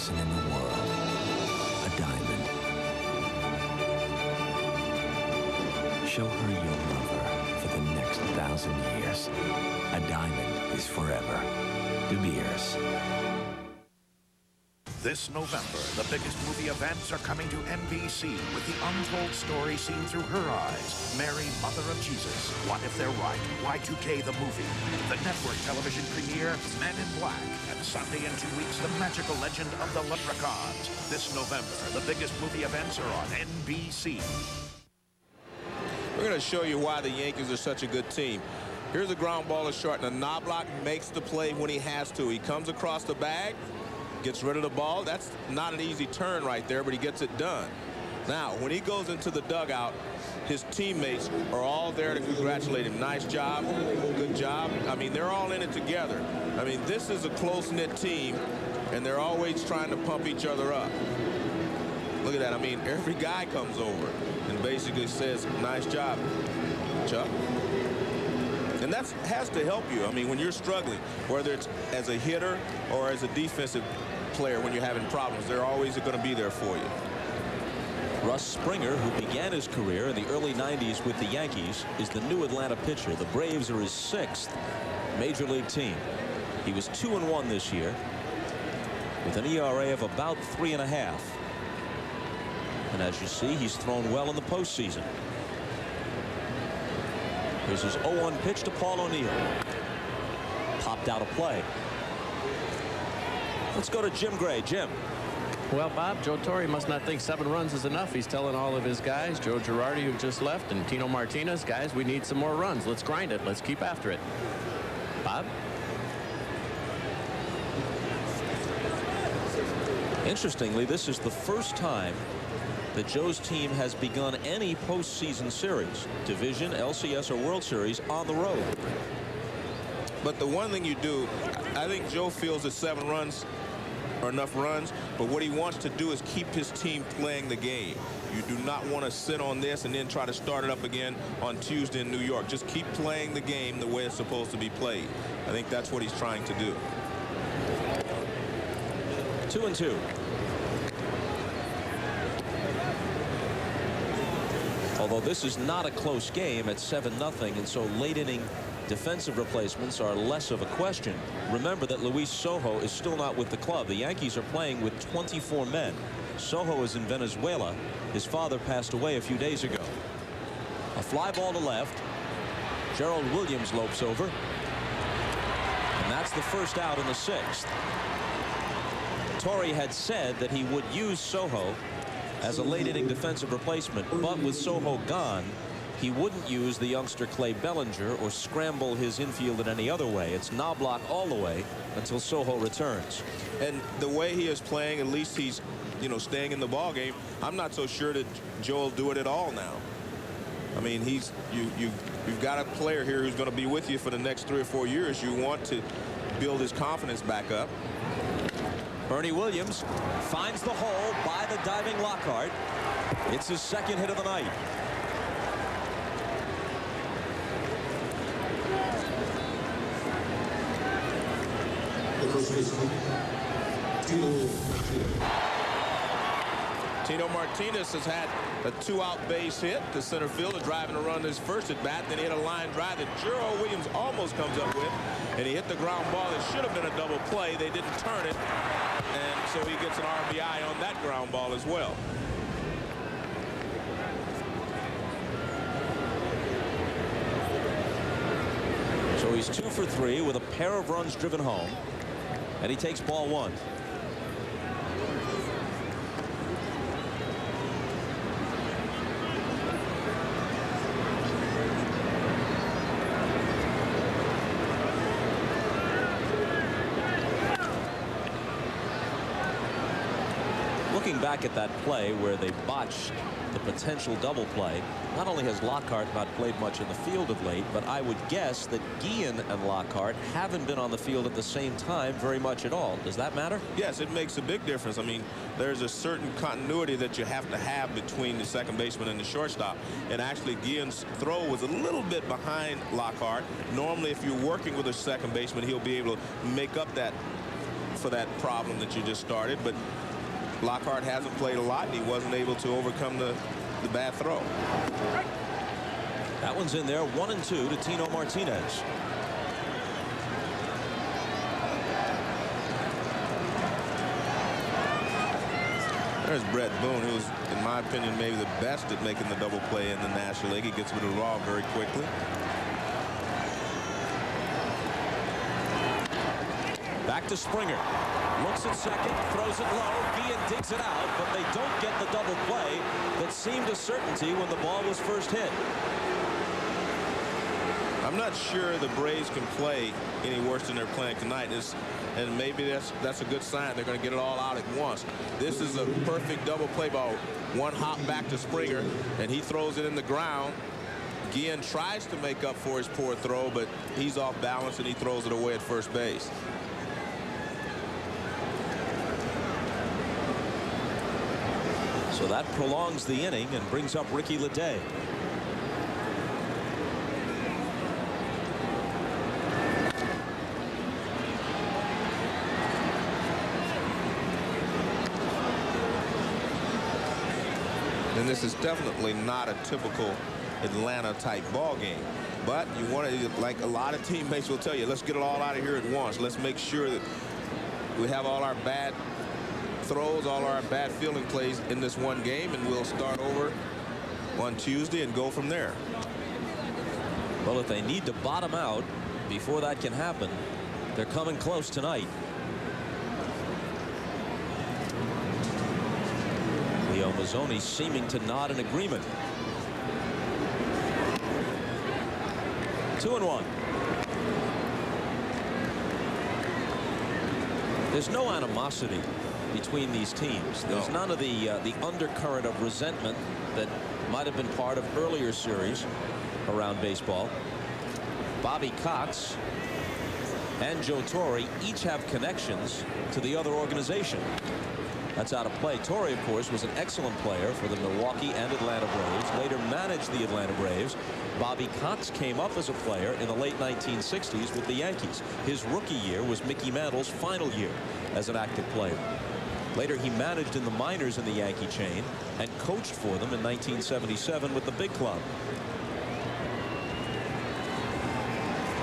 person in the world. A diamond. Show her you'll love her for the next 1,000 years. A diamond is forever. De Beers. This November, the biggest movie events are coming to NBC with the untold story seen through her eyes. Mary, Mother of Jesus. What if they're right? Y2K the movie. The network television premiere, Men in Black. And Sunday in 2 weeks, the magical legend of the Leprechauns. This November, the biggest movie events are on NBC. We're going to show you why the Yankees are such a good team. Here's a ground ball is short, and Knobloch makes the play when he has to. He comes across the bag, gets rid of the ball. That's not an easy turn right there, but he gets it done. Now, when he goes into the dugout, his teammates are all there to congratulate him. Nice job, good job. I mean, they're all in it together. I mean, this is a close-knit team, and they're always trying to pump each other up. Look at that. I mean, every guy comes over and basically says, nice job, Chuck. And that has to help you. I mean, when you're struggling, whether it's as a hitter or as a defensive player, when you're having problems, they're always going to be there for you. Russ Springer, who began his career in the early 90s with the Yankees, is the new Atlanta pitcher. The Braves are his 6th major league team. He was 2-1 this year with an ERA of about 3.5. And as you see, he's thrown well in the postseason. Here's his 0-1 pitch to Paul O'Neill. Popped out of play. Let's go to Jim Gray. Jim. Well, Bob, Joe Torre must not think 7 runs is enough. He's telling all of his guys, Joe Girardi, who just left, and Tino Martinez, guys, we need some more runs. Let's grind it. Let's keep after it. Bob? Interestingly, this is the first time that Joe's team has begun any postseason series, division, LCS, or World Series, on the road. But the one thing you do, I think Joe feels that 7 runs are enough runs, but what he wants to do is keep his team playing the game. You do not want to sit on this and then try to start it up again on Tuesday in New York. Just keep playing the game the way it's supposed to be played. I think that's what he's trying to do. 2-2. Although this is not a close game at 7-0, and so late inning defensive replacements are less of a question. Remember that Luis Sojo is still not with the club. The Yankees are playing with 24 men. Sojo is in Venezuela. His father passed away a few days ago. A fly ball to left. Gerald Williams lopes over. And that's the first out in the 6th. Torre had said that he would use Sojo as a late inning defensive replacement, but with Sojo gone, he wouldn't use the youngster Clay Bellinger or scramble his infield in any other way. It's Knobloch all the way until Sojo returns. And the way he is playing, at least he's, staying in the ball game. I'm not so sure that Joe will do it at all now. I mean, you've got a player here who's going to be with you for the next 3 or 4 years. You want to build his confidence back up. Bernie Williams finds the hole by the diving Lockhart. It's his 2nd hit of the night. Tino Martinez has had a 2-out base hit to center field, driving a run his first at bat. Then he hit a line drive that Gerald Williams almost comes up with, and he hit the ground ball. It should have been a double play. They didn't turn it, and so he gets an RBI on that ground ball as well. So he's 2 for 3 with a pair of runs driven home, and he takes ball 1. Looking back at that play where they botched the potential double play, not only has Lockhart not played much in the field of late, but I would guess that Guillen and Lockhart haven't been on the field at the same time very much at all. Does that matter? Yes, it makes a big difference. I mean, there's a certain continuity that you have to have between the second baseman and the shortstop. And actually, Guillen's throw was a little bit behind Lockhart. Normally, if you're working with a second baseman, he'll be able to make up that for that problem that you just started, but Lockhart hasn't played a lot, and he wasn't able to overcome the bad throw. That one's in there, 1-2 to Tino Martinez. There's Brett Boone, who's, in my opinion, maybe the best at making the double play in the National League. He gets rid of the ball very quickly. Back to Springer. Looks at second, throws it low. Guillen digs it out, but they don't get the double play that seemed a certainty when the ball was first hit. I'm not sure the Braves can play any worse than they're playing tonight. And maybe that's a good sign. They're going to get it all out at once. This is a perfect double play ball. One hop back to Springer, and he throws it in the ground. Guillen tries to make up for his poor throw, but he's off balance, and he throws it away at first base. So that prolongs the inning and brings up Ricky Leday. And this is definitely not a typical Atlanta type ball game, but you want to, like a lot of teammates will tell you, let's get it all out of here at once. Let's make sure that we have all our bad throws, all our bad fielding plays in this one game, and we'll start over on Tuesday and go from there. Well, if they need to bottom out before that can happen, they're coming close tonight. Leo Mazzoni seeming to nod in agreement. 2-1. There's no animosity between these teams. There's none of the undercurrent of resentment that might have been part of earlier series around baseball. Bobby Cox and Joe Torre each have connections to the other organization. That's out of play. Torre, of course, was an excellent player for the Milwaukee and Atlanta Braves, later managed the Atlanta Braves. Bobby Cox came up as a player in the late 1960s with the Yankees. His rookie year was Mickey Mantle's final year as an active player. Later, he managed in the minors in the Yankee chain and coached for them in 1977 with the big club.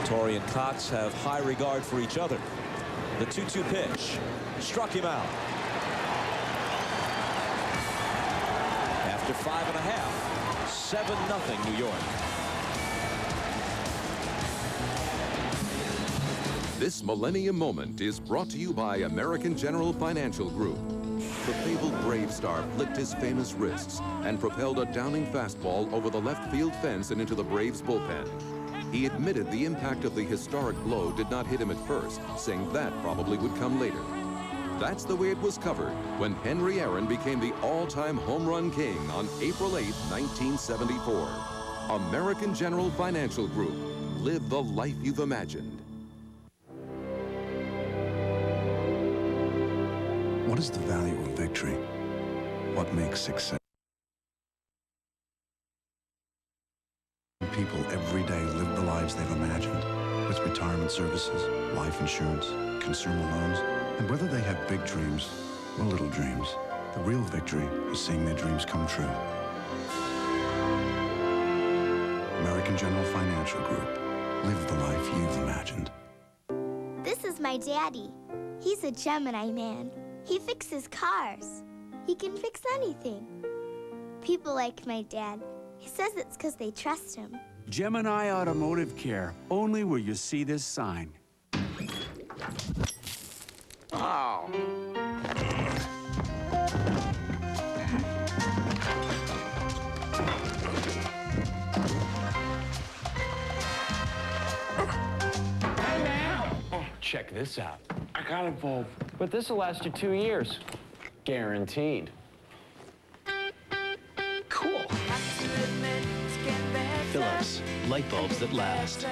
Torre and Cox have high regard for each other. The 2-2 pitch struck him out. After 5.5, 7-0 New York. This Millennium Moment is brought to you by American General Financial Group. The fabled Brave star flicked his famous wrists and propelled a downing fastball over the left field fence and into the Braves bullpen. He admitted the impact of the historic blow did not hit him at first, saying that probably would come later. That's the way it was covered when Henry Aaron became the all-time home run king on April 8, 1974. American General Financial Group. Live the life you've imagined. What is the value of victory? What makes success? People every day live the lives they've imagined, with retirement services, life insurance, consumer loans, and whether they have big dreams or little dreams, the real victory is seeing their dreams come true. American General Financial Group. Live the life you've imagined. This is my daddy. He's a Gemini man. He fixes cars. He can fix anything. People like my dad. He says it's because they trust him. Gemini Automotive Care, only where you see this sign. Oh. Oh, check this out. I got a bulb, but this will last you 2 years. Guaranteed. Cool. Philips, light bulbs that last.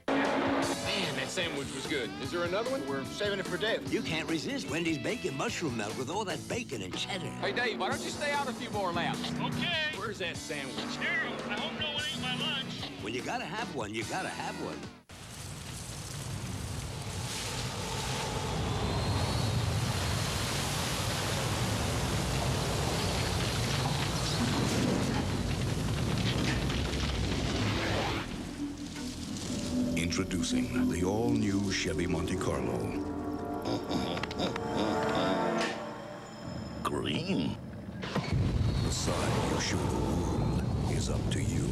Man, that sandwich was good. Is there another one? We're saving it for Dave. You can't resist Wendy's bacon mushroom melt with all that bacon and cheddar. Hey, Dave, why don't you stay out a few more laps? Okay. Where's that sandwich? Here, I hope no one ate my lunch. When you gotta have one, you gotta have one. Introducing the all-new Chevy Monte Carlo. Green? The side you show the world is up to you.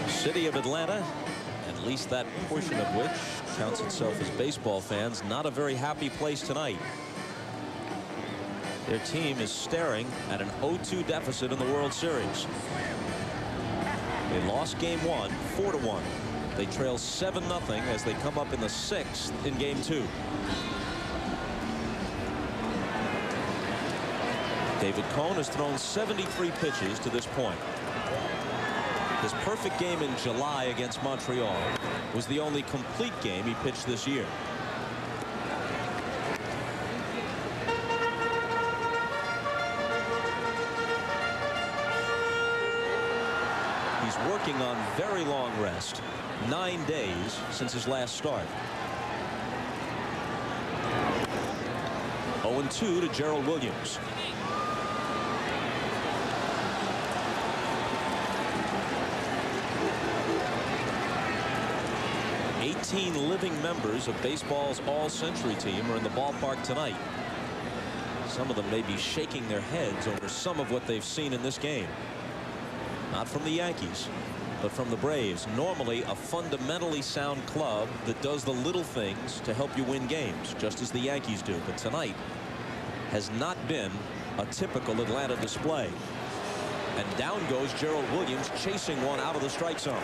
City of Atlanta, at least that portion of which counts itself as baseball fans, not a very happy place tonight. Their team is staring at an 0-2 deficit in the World Series. They lost game 1, 4-1. They trail 7-0 as they come up in the 6th in game 2. David Cone has thrown 73 pitches to this point. His perfect game in July against Montreal was the only complete game he pitched this year. He's working on very long rest, 9 days since his last start. 0-2 to Gerald Williams. Living members of baseball's all-century team are in the ballpark tonight. Some of them may be shaking their heads over some of what they've seen in this game. Not from the Yankees, but from the Braves. Normally a fundamentally sound club that does the little things to help you win games, just as the Yankees do. But tonight has not been a typical Atlanta display. And down goes Gerald Williams, chasing one out of the strike zone.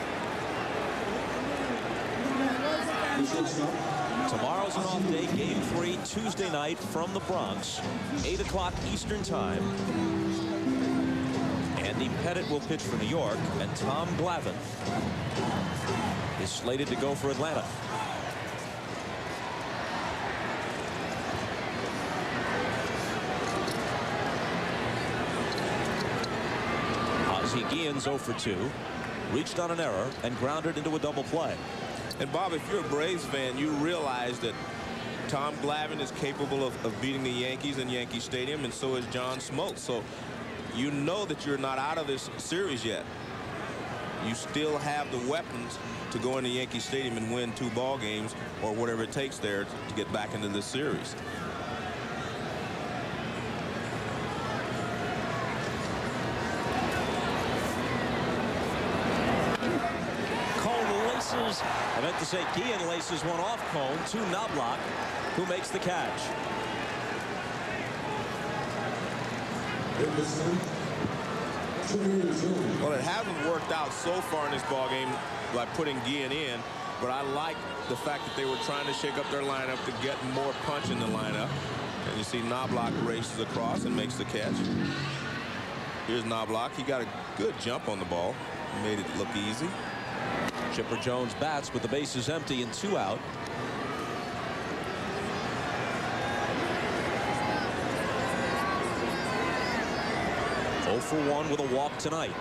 Tomorrow's an off day. Game 3 Tuesday night from the Bronx, 8 o'clock Eastern time. Andy Pettitte will pitch for New York, and Tom Glavine is slated to go for Atlanta. Ozzie Guillen's 0 for 2, reached on an error and grounded into a double play. And Bob, if you're a Braves fan, you realize that Tom Glavine is capable of beating the Yankees in Yankee Stadium, and so is John Smoltz. So you know that you're not out of this series yet. You still have the weapons to go into Yankee Stadium and win 2 ball games or whatever it takes there to get back into this series. I meant to say Guillen laces one off Cone to Knobloch, who makes the catch. Well, it hasn't worked out so far in this ball game by putting Guillen in, but I like the fact that they were trying to shake up their lineup to get more punch in the lineup. And you see Knobloch races across and makes the catch. Here's Knobloch. He got a good jump on the ball, made it look easy. Chipper Jones bats with the bases empty and 2 out. Oh for 1 with a walk tonight.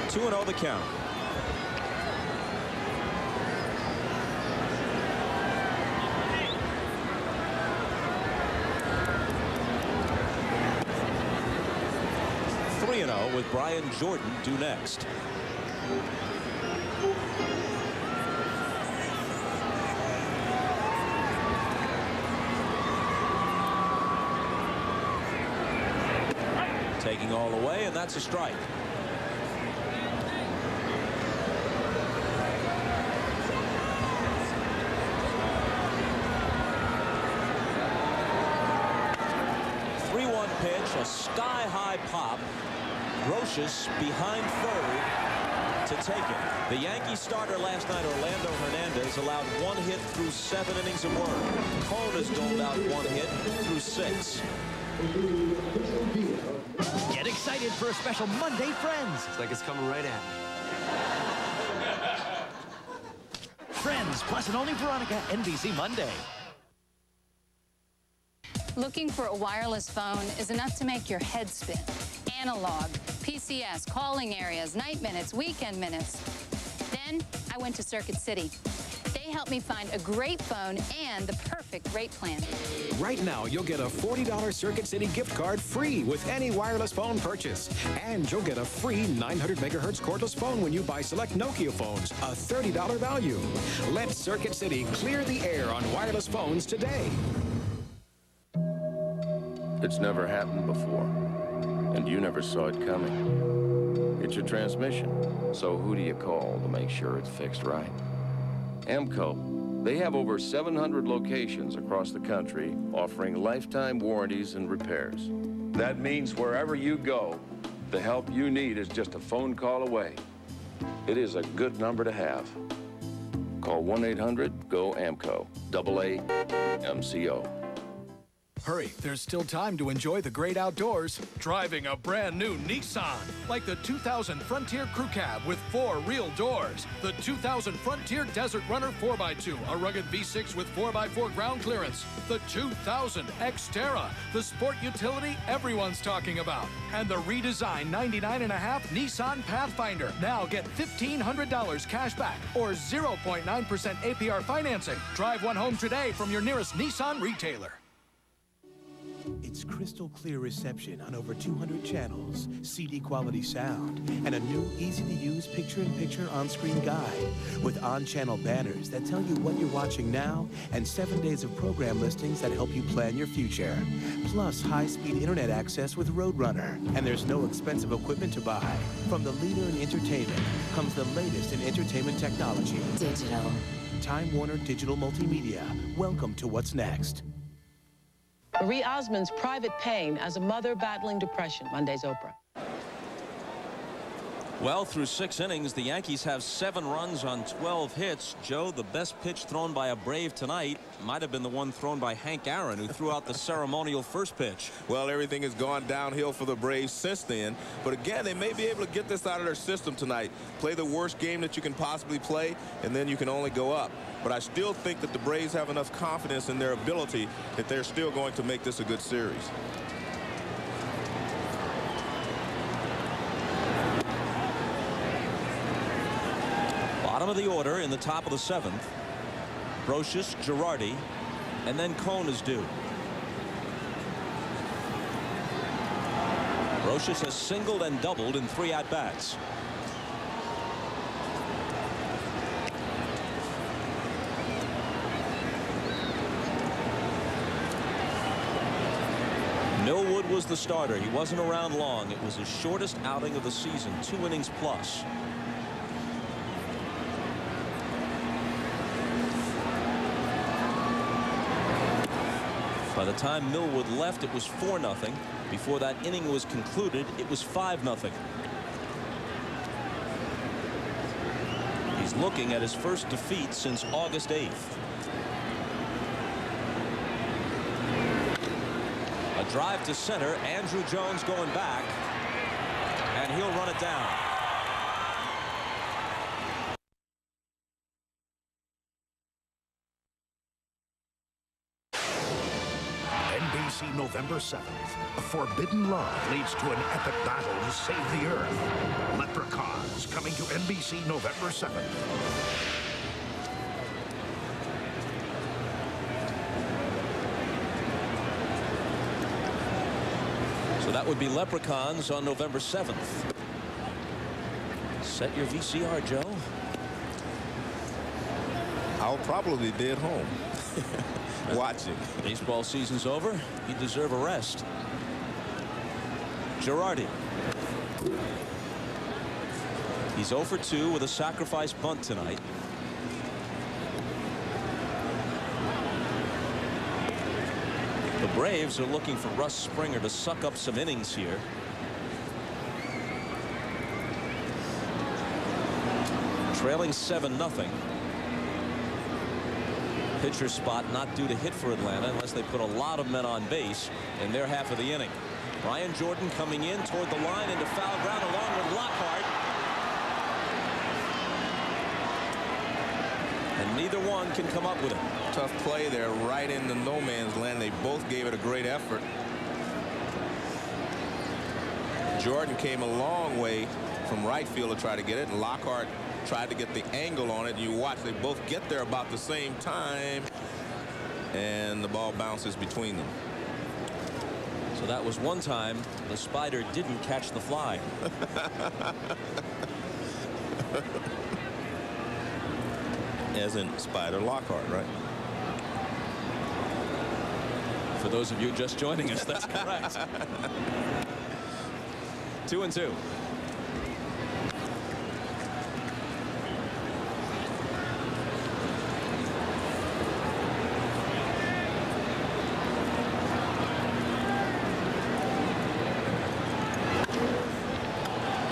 2-0 the count. With Brian Jordan due next. Taking all the way, and that's a strike. Pitch, a sky-high pop. Brocious behind third to take it. The Yankee starter last night, Orlando Hernandez, allowed 1 hit through 7 innings of work. Cone has doled out 1 hit through 6. Get excited for a special Monday Friends. It's like it's coming right at me. Friends, plus and only Veronica, NBC Monday. Looking for a wireless phone is enough to make your head spin. Analog, PCS, calling areas, night minutes, weekend minutes. Then I went to Circuit City. They helped me find a great phone and the perfect rate plan. Right now, you'll get a $40 Circuit City gift card free with any wireless phone purchase. And you'll get a free 900 megahertz cordless phone when you buy select Nokia phones, a $30 value. Let Circuit City clear the air on wireless phones today. It's never happened before, and you never saw it coming. It's your transmission, so who do you call to make sure it's fixed right? AMCO. They have over 700 locations across the country offering lifetime warranties and repairs. That means wherever you go, the help you need is just a phone call away. It is a good number to have. Call 1-800-GO-AMCO, AA-MCO. Hurry, there's still time to enjoy the great outdoors. Driving a brand new Nissan, like the 2000 Frontier Crew Cab with 4 real doors. The 2000 Frontier Desert Runner 4x2, a rugged V6 with 4x4 ground clearance. The 2000 Xterra, the sport utility everyone's talking about. And the redesigned 99.5 Nissan Pathfinder. Now get $1,500 cash back or 0.9% APR financing. Drive one home today from your nearest Nissan retailer. It's crystal clear reception on over 200 channels, CD quality sound, and a new easy-to-use picture-in-picture on-screen guide with on-channel banners that tell you what you're watching now and 7 days of program listings that help you plan your future. Plus high-speed internet access with Roadrunner. And there's no expensive equipment to buy. From the leader in entertainment comes the latest in entertainment technology. Digital. Time Warner Digital Multimedia. Welcome to what's next. Marie Osmond's Private Pain as a mother battling depression. Monday's Oprah. Well, through 6 innings, the Yankees have 7 runs on 12 hits. Joe, the best pitch thrown by a Brave tonight might have been the one thrown by Hank Aaron, who threw out the ceremonial first pitch. Well, everything has gone downhill for the Braves since then. But again, they may be able to get this out of their system tonight. Play the worst game that you can possibly play, and then you can only go up. But I still think that the Braves have enough confidence in their ability that they're still going to make this a good series. Bottom of the order in the top of the 7th. Brocious, Girardi, and then Cone is due. Brocious has singled and doubled in 3 at-bats. Millwood was the starter. He wasn't around long. It was his shortest outing of the season, 2 innings plus. By the time Millwood left, it was 4-0. Before that inning was concluded, it was 5-0. He's looking at his first defeat since August 8th. A drive to center. Andrew Jones going back, and he'll run it down. NBC November 7th. A forbidden love leads to an epic battle to save the Earth. Leprechauns coming to NBC November 7th. So that would be Leprechauns on November 7th. Set your VCR, Joe. I'll probably be at home watching. Baseball season's over. You deserve a rest. Girardi. He's 0 for 2 with a sacrifice bunt tonight. The Braves are looking for Russ Springer to suck up some innings here. Trailing 7-0. Pitcher spot not due to hit for Atlanta unless they put a lot of men on base in their half of the inning. Brian Jordan coming in toward the line into foul ground along with Lockhart. And neither one can come up with it. Tough play there right in the no man's land. They both gave it a great effort. Jordan came a long way from right field to try to get it, and Lockhart tried to get the angle on it. You watch, they both get there about the same time, and the ball bounces between them. So that was one time the Spider didn't catch the fly. As in Spider Lockhart, right? For those of you just joining us, that's correct. 2-2.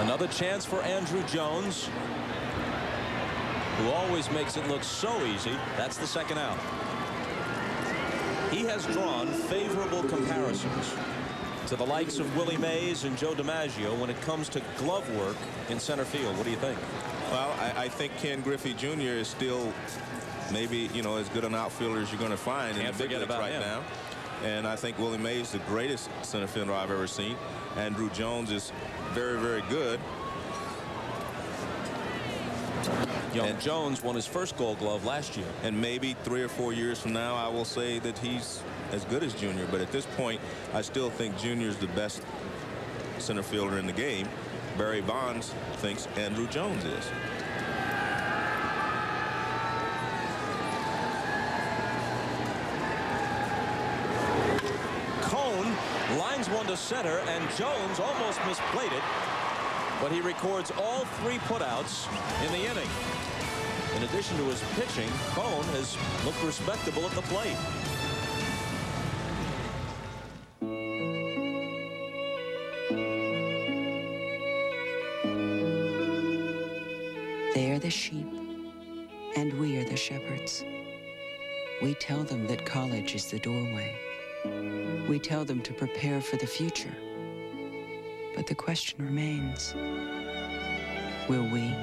Another chance for Andrew Jones, who always makes it look so easy. That's the second out. He has drawn favorable comparisons to the likes of Willie Mays and Joe DiMaggio when it comes to glove work in center field. What do you think? Well, I think Ken Griffey Jr. is still maybe, you know, as good an outfielder as you're going to find in the big leagues right now. And I think Willie Mays is the greatest center fielder I've ever seen. Andrew Jones is very, very good. Young Jones won his first Gold Glove last year. And maybe 3 or 4 years from now, I will say that he's as good as Junior. But at this point, I still think Junior's the best center fielder in the game. Barry Bonds thinks Andrew Jones is. Cone lines one to center, and Jones almost misplayed it, but he records all 3 putouts in the inning. In addition to his pitching, Cone has looked respectable at the plate. They are the sheep, and we are the shepherds. We tell them that college is the doorway. We tell them to prepare for the future. But the question remains, will we?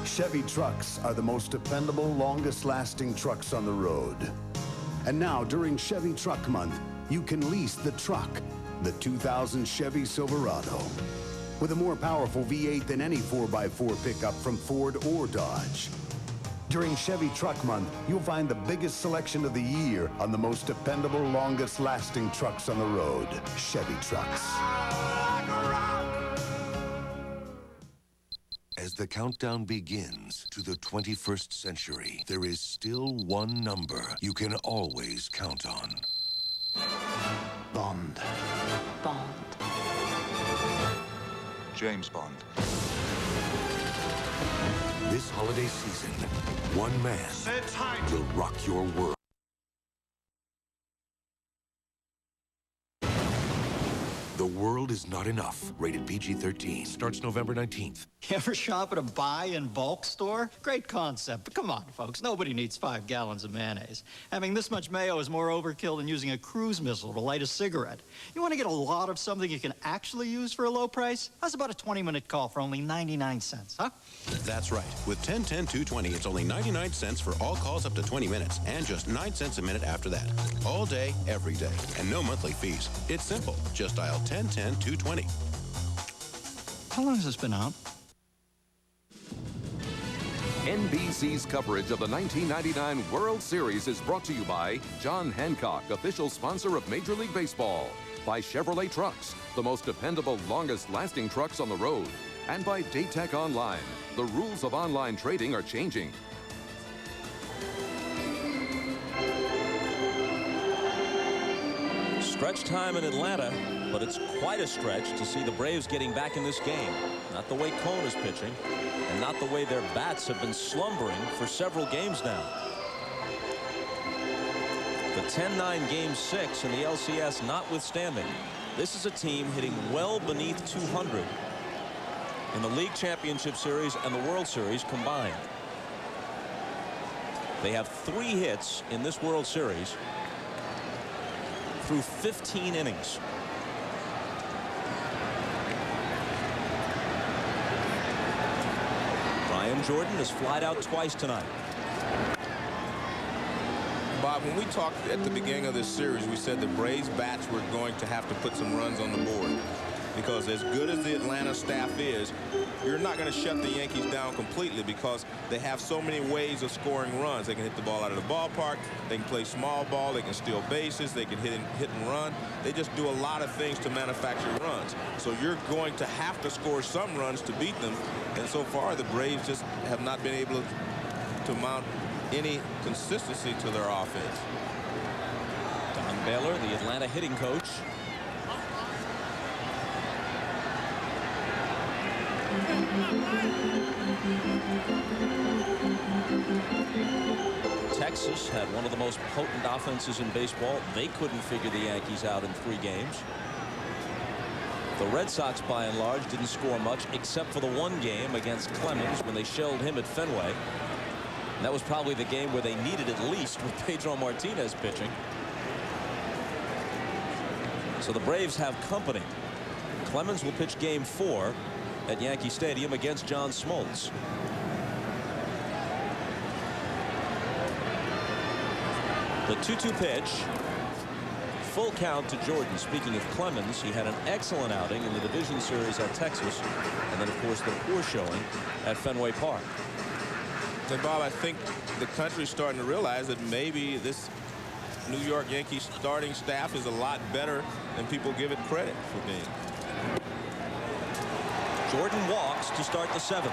Chevy trucks are the most dependable, longest-lasting trucks on the road. And now, during Chevy Truck Month, you can lease the truck, the 2000 Chevy Silverado. With a more powerful V8 than any 4x4 pickup from Ford or Dodge. During Chevy Truck Month, you'll find the biggest selection of the year on the most dependable, longest-lasting trucks on the road. Chevy trucks. As the countdown begins to the 21st century, there is still one number you can always count on. Bond. Bond. James Bond. This holiday season, one man will rock your world. The World Is Not Enough, rated PG-13, starts November 19th. You ever shop at a buy in bulk store? Great concept, but come on, folks. Nobody needs 5 gallons of mayonnaise. Having this much mayo is more overkill than using a cruise missile to light a cigarette. You want to get a lot of something you can actually use for a low price? How's about a 20-minute call for only 99 cents, huh? That's right. With 10-10-220, it's only 99 cents for all calls up to 20 minutes, and just 9 cents a minute after that. All day, every day, and no monthly fees. It's simple. Just dial 10-10-220. How long has this been out? NBC's coverage of the 1999 World Series is brought to you by John Hancock, official sponsor of Major League Baseball, by Chevrolet Trucks, the most dependable, longest-lasting trucks on the road, and by Daytech Online. The rules of online trading are changing. Stretch time in Atlanta, but it's quite a stretch to see the Braves getting back in this game. Not the way Cone is pitching, and not the way their bats have been slumbering for several games now. The 10-9 Game 6 in the LCS notwithstanding, this is a team hitting well beneath 200 in the League Championship Series and the World Series combined. They have 3 hits in this World Series through 15 innings. Brian Jordan has flied out twice tonight. Bob, Bob, when we talked at the beginning of this series, we said the Braves bats were going to have to put some runs on the board. Because as good as the Atlanta staff is, you're not going to shut the Yankees down completely because they have so many ways of scoring runs. They can hit the ball out of the ballpark. They can play small ball. They can steal bases. They can hit and run. They just do a lot of things to manufacture runs. So you're going to have to score some runs to beat them. And so far, the Braves just have not been able to mount any consistency to their offense. Don Baylor, the Atlanta hitting coach. Texas had one of the most potent offenses in baseball. They couldn't figure the Yankees out in 3 games. The Red Sox, by and large, didn't score much except for the one game against Clemens when they shelled him at Fenway. And that was probably the game where they needed at least with Pedro Martinez pitching. So the Braves have company. Clemens will pitch game 4 at Yankee Stadium against John Smoltz. The 2-2 pitch. Full count to Jordan. Speaking of Clemens, he had an excellent outing in the division series at Texas, and then of course the poor showing at Fenway Park. And Bob, I think the country's starting to realize that maybe this New York Yankees starting staff is a lot better than people give it credit for being. Jordan walks to start the 7th.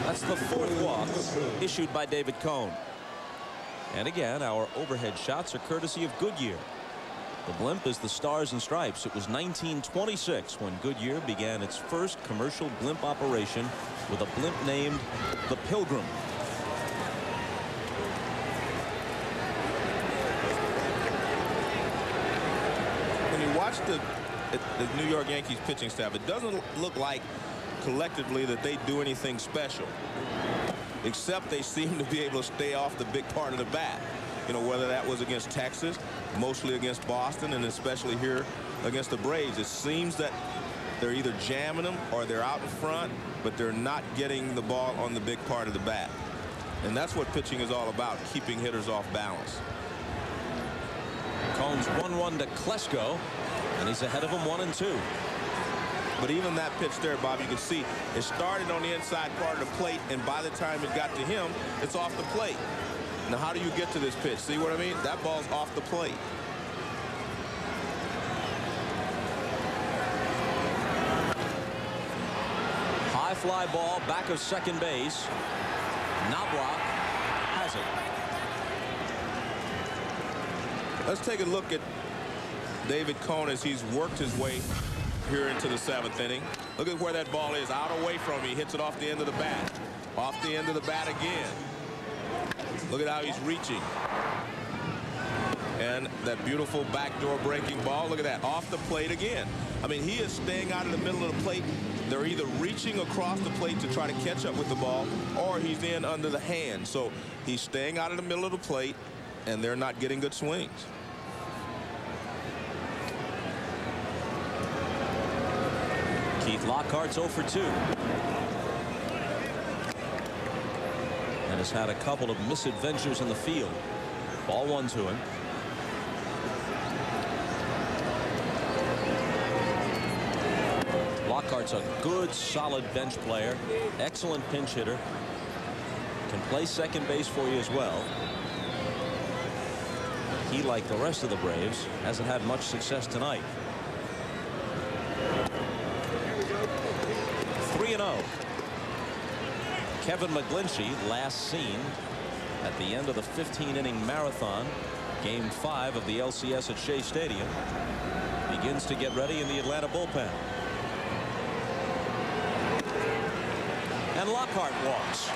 That's the 4th walk issued by David Cone. And again, our overhead shots are courtesy of Goodyear. The blimp is the Stars and Stripes. It was 1926 when Goodyear began its first commercial blimp operation with a blimp named the Pilgrim. Watch the New York Yankees pitching staff. It doesn't look like collectively that they do anything special, except they seem to be able to stay off the big part of the bat. You know, whether that was against Texas, mostly against Boston, and especially here against the Braves. It seems that they're either jamming them or they're out in front, but they're not getting the ball on the big part of the bat. And that's what pitching is all about, keeping hitters off balance. Cone's 1-1 to Klesko, and he's ahead of him 1-2. But even that pitch there, Bob, you can see it started on the inside part of the plate, and by the time it got to him, it's off the plate. Now, how do you get to this pitch? See what I mean? That ball's off the plate. High fly ball, back of second base. Knobloch has it. Let's take a look at David Cone as he's worked his way here into the 7th inning. Look at where that ball is, out away from him. He hits it off the end of the bat. Off the end of the bat again. Look at how he's reaching. And that beautiful backdoor breaking ball. Look at that, off the plate again. I mean, he is staying out of the middle of the plate. They're either reaching across the plate to try to catch up with the ball, or he's in under the hand. So he's staying out of the middle of the plate, and they're not getting good swings. Keith Lockhart's 0 for 2. And has had a couple of misadventures in the field. Ball 1 to him. Lockhart's a good, solid bench player. Excellent pinch hitter. Can play second base for you as well. He, like the rest of the Braves, hasn't had much success tonight. 3-0. Kevin McGlinchey, last seen at the end of the 15-inning marathon, game 5 of the LCS at Shea Stadium, begins to get ready in the Atlanta bullpen. And Lockhart walks.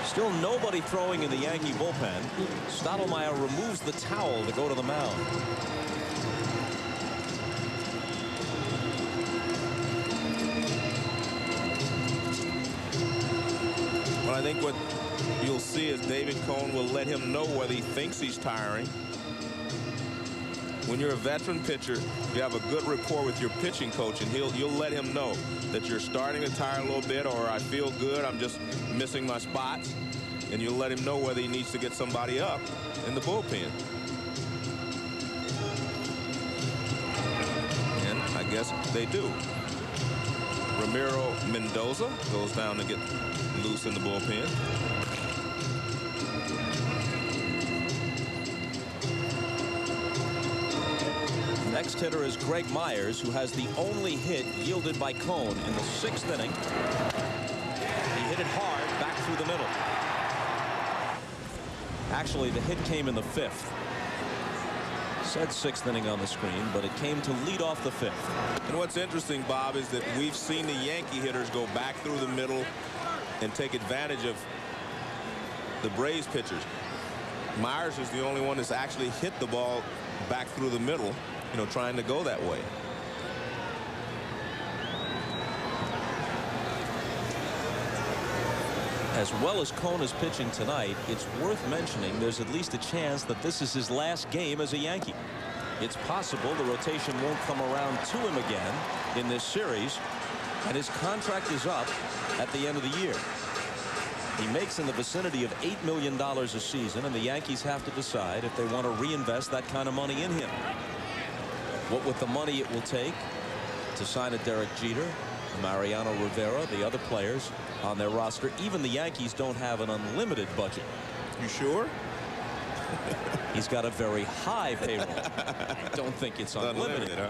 Still nobody throwing in the Yankee bullpen. Stottlemyre removes the towel to go to the mound. Well, I think what you'll see is David Cone will let him know whether he thinks he's tiring. when you're a veteran pitcher, you have a good rapport with your pitching coach, and you'll let him know that you're starting to tire a little bit, or I feel good, I'm just missing my spots, and you'll let him know whether he needs to get somebody up in the bullpen. And I guess they do. Ramiro Mendoza goes down to get loose in the bullpen. Next hitter is Greg Myers, who has the only hit yielded by Cone in the 6th inning. He hit it hard back through the middle. Actually, the hit came in the 5th. Said 6th inning on the screen, but it came to lead off the 5th. And what's interesting, Bob, is that we've seen the Yankee hitters go back through the middle and take advantage of the Braves pitchers. Myers is the only one that's actually hit the ball back through the middle, you know, trying to go that way. As well as Cone is pitching tonight, it's worth mentioning there's at least a chance that this is his last game as a Yankee. It's possible the rotation won't come around to him again in this series, and his contract is up at the end of the year. He makes in the vicinity of $8 million a season, and the Yankees have to decide if they want to reinvest that kind of money in him. What with the money it will take to sign a Derek Jeter, Mariano Rivera, the other players on their roster. Even the Yankees don't have an unlimited budget. You sure? He's got a very high payroll. I don't think it's unlimited. Huh?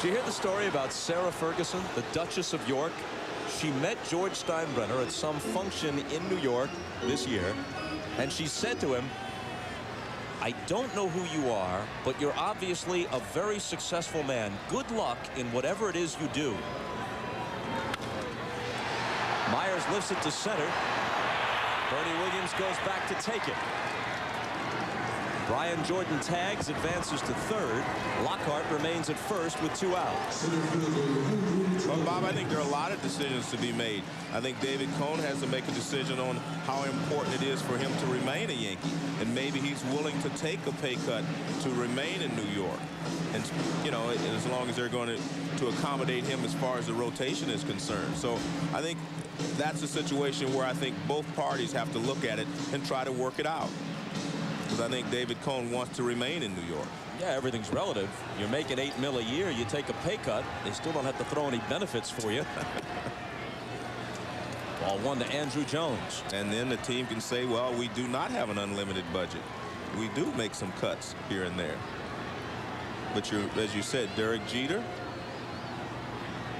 Did you hear the story about Sarah Ferguson, the Duchess of York? She met George Steinbrenner at some function in New York this year, and she said to him, "I don't know who you are, but you're obviously a very successful man. Good luck in whatever it is you do." Myers lifts it to center. Bernie Williams goes back to take it. Brian Jordan tags, advances to third. Lockhart remains at first with 2 outs. Well, Bob, I think there are a lot of decisions to be made. I think David Cone has to make a decision on how important it is for him to remain a Yankee. And maybe he's willing to take a pay cut to remain in New York. And, you know, as long as they're going to accommodate him as far as the rotation is concerned. So I think that's a situation where I think both parties have to look at it and try to work it out. Because I think David Cone wants to remain in New York. Yeah, everything's relative. You're making $8 million a year. You take a pay cut. They still don't have to throw any benefits for you. Ball 1 to Andrew Jones. And then the team can say, well, we do not have an unlimited budget. We do make some cuts here and there. But as you said, Derek Jeter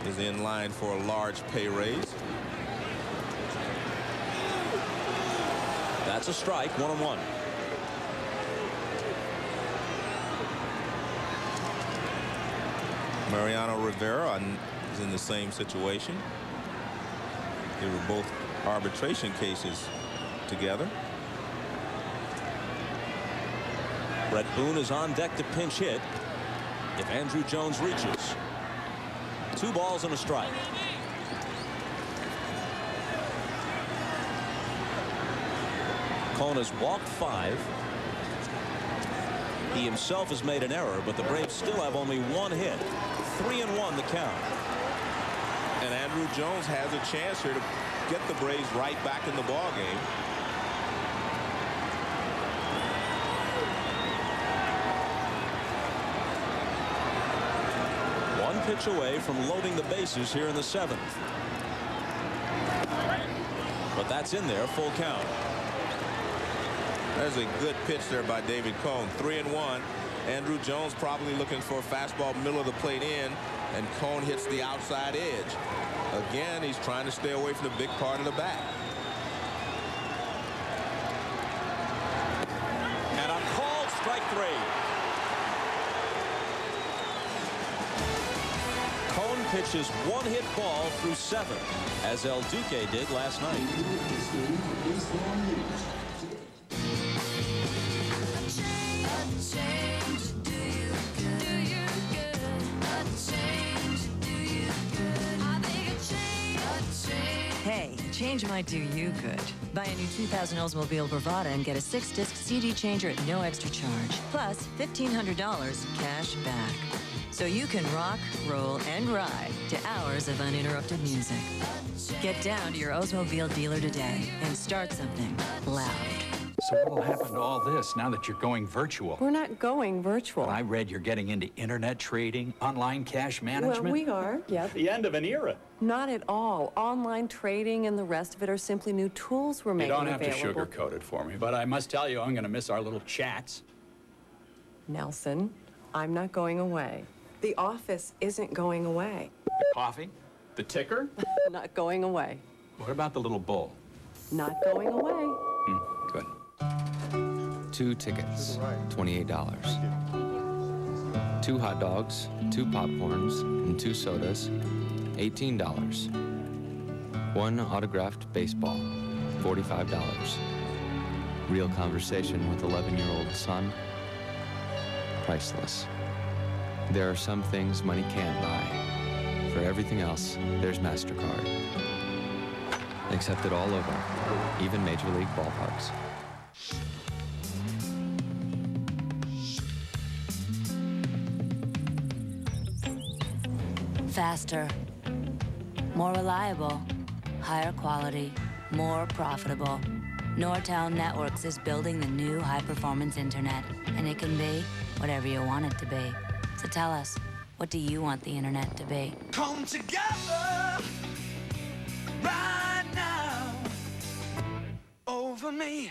is in line for a large pay raise. That's a strike, 1-1. Mariano Rivera is in the same situation. They were both arbitration cases together. Brett Boone is on deck to pinch hit if Andrew Jones reaches. 2 balls and a strike. Cone has walked 5. He himself has made an error, but the Braves still have only 1 hit. 3-1 the count. And Andrew Jones has a chance here to get the Braves right back in the ball game. One pitch away from loading the bases here in the 7th. But that's in there, full count. There's a good pitch there by David Cone. 3-1. Andrew Jones probably looking for a fastball middle of the plate in, and Cone hits the outside edge. Again, he's trying to stay away from the big part of the bat. And a called strike 3. Cone pitches 1-hit ball through 7, as El Duque did last night. Hey, Hey, change might do you good. Buy a new 2000 Oldsmobile Bravada and get a 6-disc CD changer at no extra charge. Plus, $1,500 cash back. So you can rock, roll, and ride to hours of uninterrupted music. Get down to your Oldsmobile dealer today and start something loud. So what will happen to all this now that you're going virtual? We're not going virtual. I read you're getting into internet trading, online cash management. Well, we are, yeah. The end of an era. Not at all. Online trading and the rest of it are simply new tools we're making available. You don't have to sugarcoat it for me, but I must tell you, I'm going to miss our little chats. Nelson, I'm not going away. The office isn't going away. The coffee? The ticker? Not going away. What about the little bull? Not going away. Good. 2 tickets, $28. 2 hot dogs, 2 popcorns, and 2 sodas, $18. 1 autographed baseball, $45. Real conversation with 11-year-old son, priceless. There are some things money can't buy. For everything else, there's MasterCard. Accepted all over, even Major League ballparks. Faster, more reliable, higher quality, more profitable. Nortel Networks is building the new high-performance internet, and it can be whatever you want it to be. So tell us, what do you want the internet to be? Come together right now over me.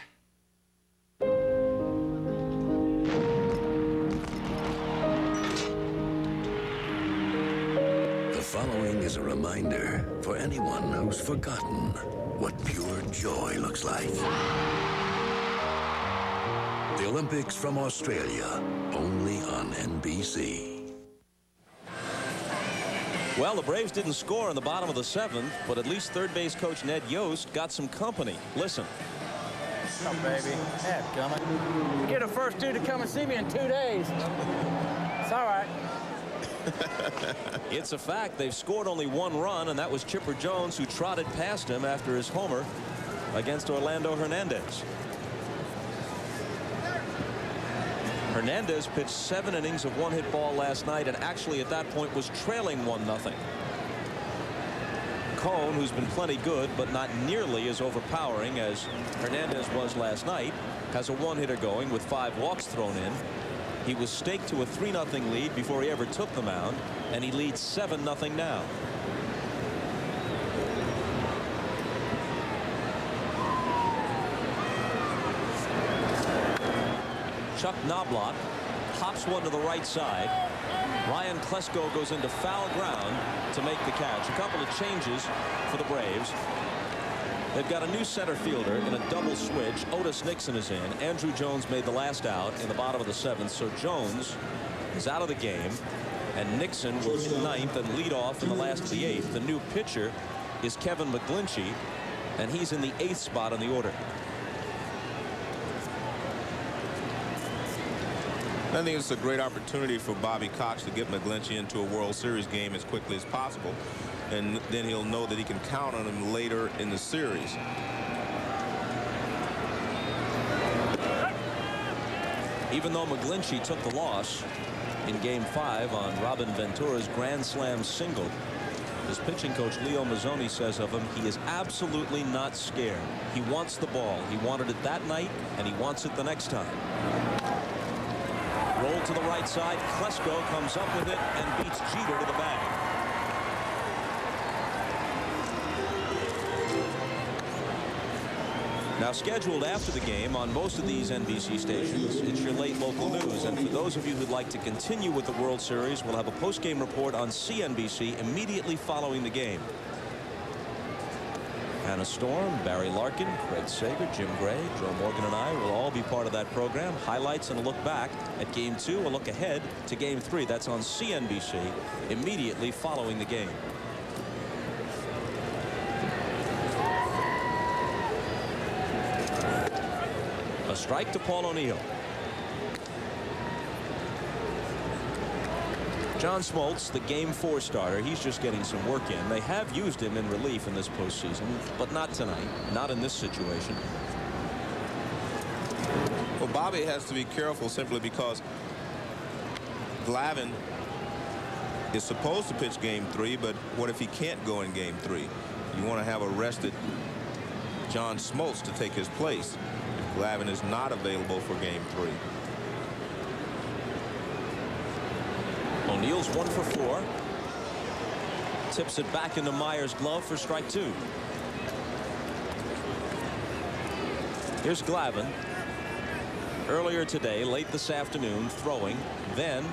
The following is a reminder for anyone who's forgotten what pure joy looks like. The Olympics from Australia, only on NBC. Well, the Braves didn't score in the bottom of the 7th, but at least third base coach Ned Yost got some company. Listen. What's up, baby? Yeah, coming. Get a first dude to come and see me in 2 days. It's all right. It's a fact. They've scored only 1 run, and that was Chipper Jones, who trotted past him after his homer against Orlando Hernandez. Hernandez pitched 7 innings of 1-hit ball last night, and actually at that point was trailing 1-0. Cone, who's been plenty good but not nearly as overpowering as Hernandez was last night, has a 1-hitter going with 5 walks thrown in. He was staked to a 3-0 lead before he ever took the mound, and he leads 7-0 now. Chuck Knobloch pops one to the right side. Ryan Klesko goes into foul ground to make the catch. A couple of changes for the Braves. They've got a new center fielder in a double switch. Otis Nixon is in. Andrew Jones made the last out in the bottom of the 7th. So Jones is out of the game. And Nixon will hit 9th and lead off in the last of the 8th. The new pitcher is Kevin McGlinchey, and he's in the 8th spot on the order. I think it's a great opportunity for Bobby Cox to get McGlinchey into a World Series game as quickly as possible. And then he'll know that he can count on him later in the series. Even though McGlinchey took the loss in Game 5 on Robin Ventura's grand slam single, his pitching coach Leo Mazzoni says of him, he is absolutely not scared. He wants the ball. He wanted it that night, and he wants it the next time. Roll to the right side. Klesko comes up with it and beats Jeter to the bag. Now scheduled after the game on most of these NBC stations, it's your late local news. And for those of you who'd like to continue with the World Series, we'll have a post-game report on CNBC immediately following the game. Hannah Storm, Barry Larkin, Craig Sager, Jim Gray, Joe Morgan and I will all be part of that program. Highlights and a look back at Game 2, a look ahead to Game 3. That's on CNBC immediately following the game. A strike to Paul O'Neill. John Smoltz, the Game 4 starter, he's just getting some work in. They have used him in relief in this postseason, but not tonight, not in this situation. Well, Bobby has to be careful simply because Glavine is supposed to pitch Game 3, but what if he can't go in Game 3? You want to have a rested John Smoltz to take his place if Glavine is not available for Game 3. O'Neill's 1 for 4. Tips it back into Meyer's glove for strike 2. Here's Glavine. Earlier today, late this afternoon, throwing. Then,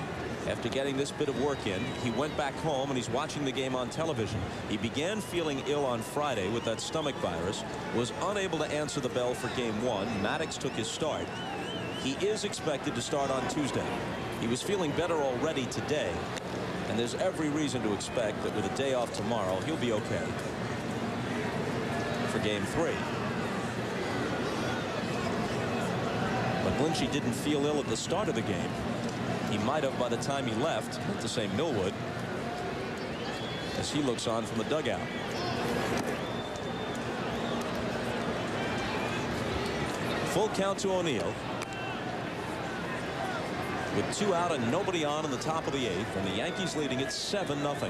after getting this bit of work in, he went back home and he's watching the game on television. He began feeling ill on Friday with that stomach virus, was unable to answer the bell for Game 1. Maddox took his start. He is expected to start on Tuesday. He was feeling better already today, and there's every reason to expect that with a day off tomorrow, he'll be okay for Game 3. McGlinchey didn't feel ill at the start of the game. He might have by the time he left, not to say Millwood, as he looks on from the dugout. Full count to O'Neill. With 2 out and nobody on in the top of the 8th, and the Yankees leading it 7-0.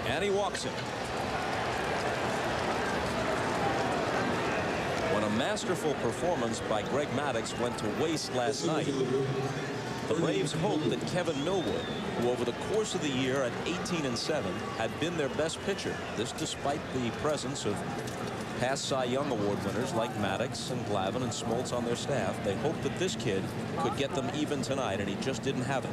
And he walks it. When a masterful performance by Greg Maddux went to waste last night, the Braves hoped that Kevin Millwood, who over the course of the year at 18-7 had been their best pitcher, this despite the presence of past Cy Young Award winners like Maddux and Glavine and Smoltz on their staff. They hoped that this kid could get them even tonight, and he just didn't have it.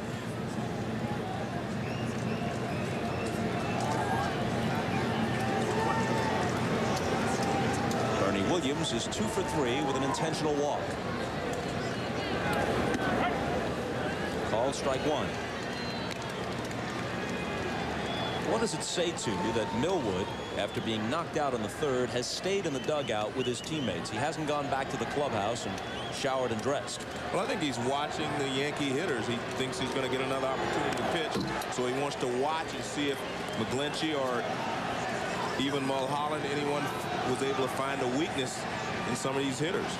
Bernie Williams is 2 for 3 with an intentional walk. Called strike 1. What does it say to you that Millwood, after being knocked out in the 3rd, has stayed in the dugout with his teammates? He hasn't gone back to the clubhouse and showered and dressed. Well, I think he's watching the Yankee hitters. He thinks he's going to get another opportunity to pitch, so he wants to watch and see if McGlinchey or even Mulholland, anyone was able to find a weakness in some of these hitters.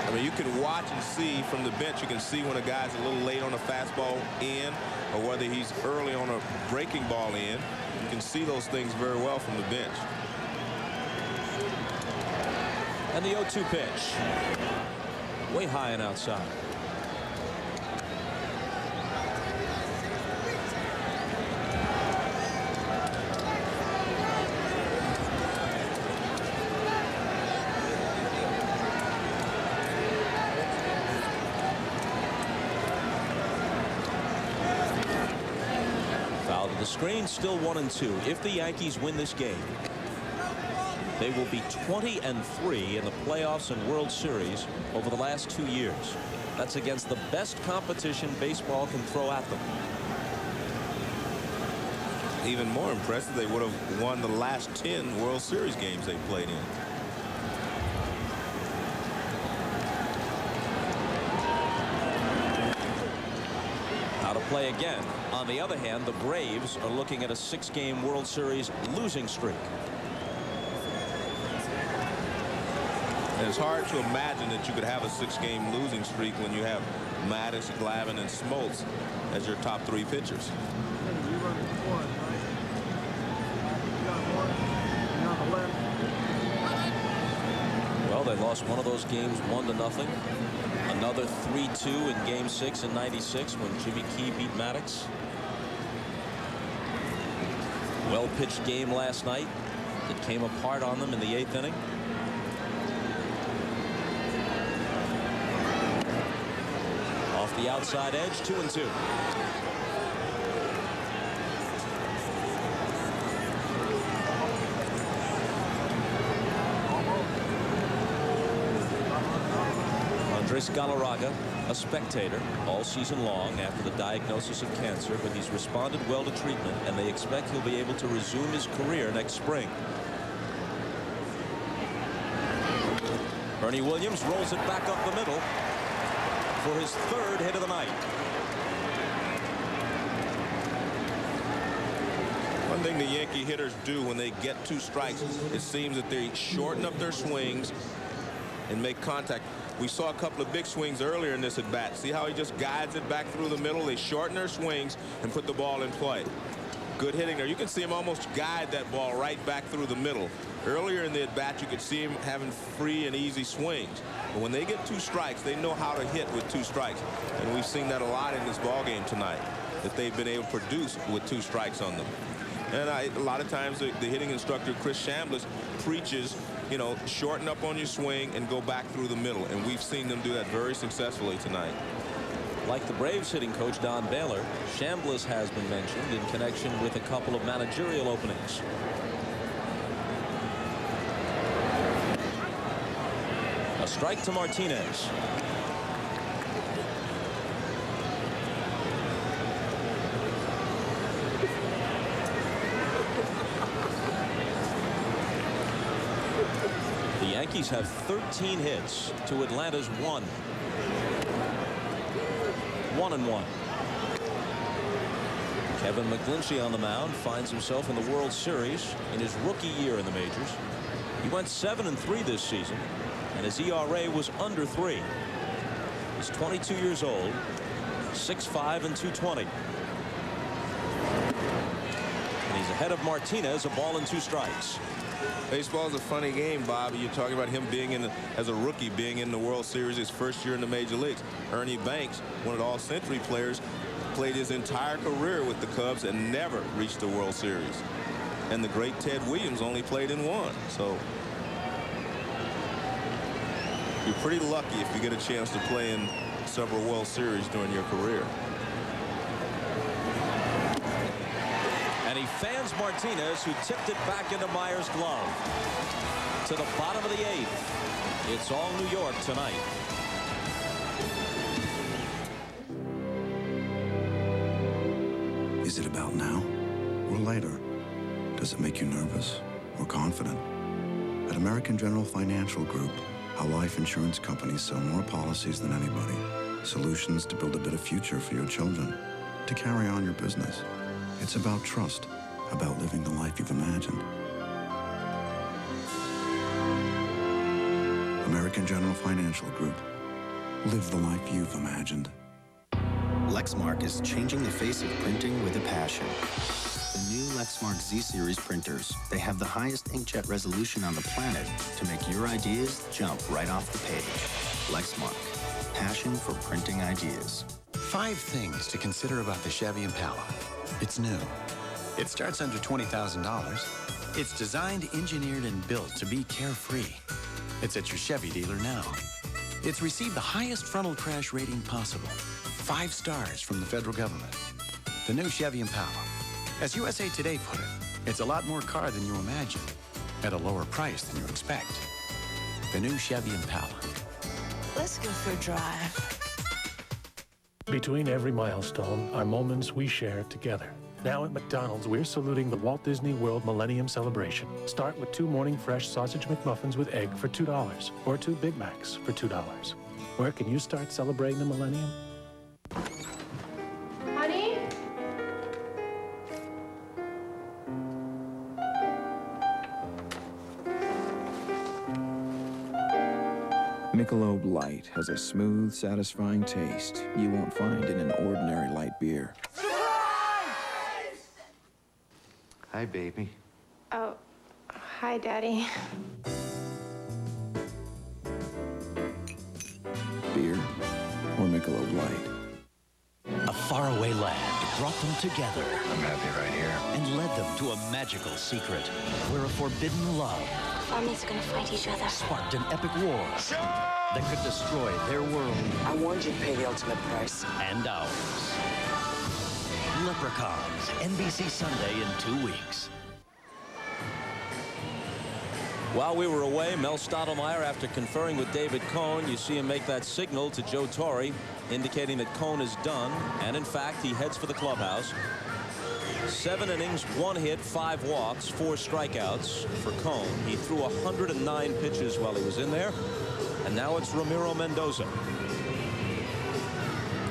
I mean, you can watch and see from the bench. You can see when a guy's a little late on a fastball in, or whether he's early on a breaking ball in. You can see those things very well from the bench. And the 0-2 pitch. Way high and outside. The screen still 1-2. If the Yankees win this game, they will be 20-3 in the playoffs and World Series over the last 2 years. That's against the best competition baseball can throw at them. Even more impressive, they would have won the last 10 World Series games they played in. Now to play again. On the other hand, the Braves are looking at a 6-game World Series losing streak. And it's hard to imagine that you could have a 6-game losing streak when you have Maddux, Glavine, and Smoltz as your top 3 pitchers. Well, they lost one of those games 1-0. Another 3-2 in Game 6 in '96 when Jimmy Key beat Maddux. Well-pitched game last night that came apart on them in the 8th inning. Off the outside edge, 2-2. Andres Galarraga a spectator all season long after the diagnosis of cancer, but he's responded well to treatment, and they expect he'll be able to resume his career next spring. Ernie Williams rolls it back up the middle for his third hit of the night. One thing the Yankee hitters do when they get 2 strikes, it seems that they shorten up their swings and make contact. We saw a couple of big swings earlier in this at bat. See how he just guides it back through the middle? They shorten their swings and put the ball in play. Good hitting there. You can see him almost guide that ball right back through the middle. Earlier in the at bat, you could see him having free and easy swings. But when they get 2 strikes, they know how to hit with 2 strikes. And we've seen that a lot in this ball game tonight, that they've been able to produce with 2 strikes on them. And a lot of times the hitting instructor, Chris Chambliss, preaches, you know, shorten up on your swing and go back through the middle. And we've seen them do that very successfully tonight. Like the Braves hitting coach Don Baylor, Chambliss has been mentioned in connection with a couple of managerial openings. A strike to Martinez. The Yankees have 13 hits to Atlanta's 1. 1-1. Kevin McGlinchey on the mound finds himself in the World Series in his rookie year in the majors. He went 7-3 this season, and his ERA was under 3. He's 22 years old, 6'5" and 220. And he's ahead of Martinez, a ball and 2 strikes. Baseball is a funny game, Bob. You're talking about him being in, as a rookie, being in the World Series his first year in the major leagues. Ernie Banks, one of the all-century players, played his entire career with the Cubs and never reached the World Series. And the great Ted Williams only played in 1. So you're pretty lucky if you get a chance to play in several World Series during your career. And he fans Martinez, who tipped it back into Meyer's glove. To the bottom of the 8th. It's all New York tonight. Is it about now or later? Does it make you nervous or confident? At American General Financial Group, our life insurance companies sell more policies than anybody. Solutions to build a better future for your children, to carry on your business. It's about trust, about living the life you've imagined. American General Financial Group. Live the life you've imagined. Lexmark is changing the face of printing with a passion. The new Lexmark Z-Series printers. They have the highest inkjet resolution on the planet to make your ideas jump right off the page. Lexmark. Passion for printing ideas. 5 things to consider about the Chevy Impala. It's new. It starts under $20,000. It's designed, engineered, and built to be carefree. It's at your Chevy dealer now. It's received the highest frontal crash rating possible. 5 stars from the federal government. The new Chevy Impala. As USA Today put it, it's a lot more car than you imagine, at a lower price than you expect. The new Chevy Impala. Let's go for a drive. Between every milestone are moments we share together. Now at McDonald's, we're saluting the Walt Disney World Millennium Celebration. Start with 2 Morning Fresh Sausage McMuffins with egg for $2, or 2 Big Macs for $2. Where can you start celebrating the millennium? Honey? Michelob Light has a smooth, satisfying taste you won't find in an ordinary light beer. Hi, baby. Oh, hi, Daddy. Beer or Michelob Light? A faraway land brought them together. I'm happy right here. And led them to a magical secret where a forbidden love Armies are gonna fight each other. sparked an epic war that could destroy their world. I warned you to pay the ultimate price. And ours. Leprechauns, NBC Sunday in 2 weeks. While we were away, Mel Stottlemyre, after conferring with David Cohn, you see him make that signal to Joe Torre, indicating that Cohn is done. And in fact, he heads for the clubhouse. 7 innings, 1 hit, 5 walks, 4 strikeouts for Cohn. He threw 109 pitches while he was in there. And now it's Ramiro Mendoza.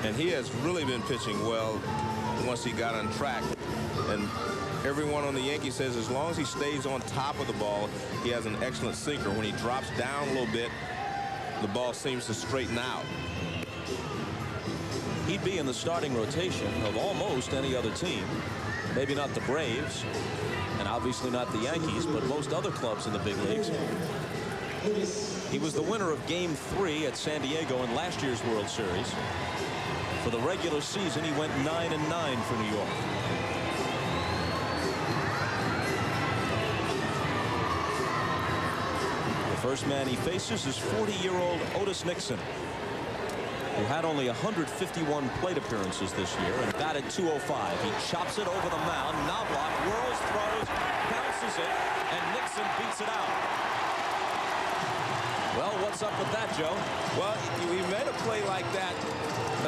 And he has really been pitching well once he got on track. And everyone on the Yankees says as long as he stays on top of the ball, he has an excellent sinker. When he drops down a little bit, the ball seems to straighten out. He'd be in the starting rotation of almost any other team. Maybe not the Braves, and obviously not the Yankees, but most other clubs in the big leagues. He was the winner of Game 3 at San Diego in last year's World Series. For the regular season, he went 9-9 for New York. The first man he faces is 40-year-old Otis Nixon, who had only 151 plate appearances this year and batted .205. He chops it over the mound. Knobloch whirls, throws, bounces it, and Nixon beats it out. Well, what's up with that, Joe? Well, he made a play like that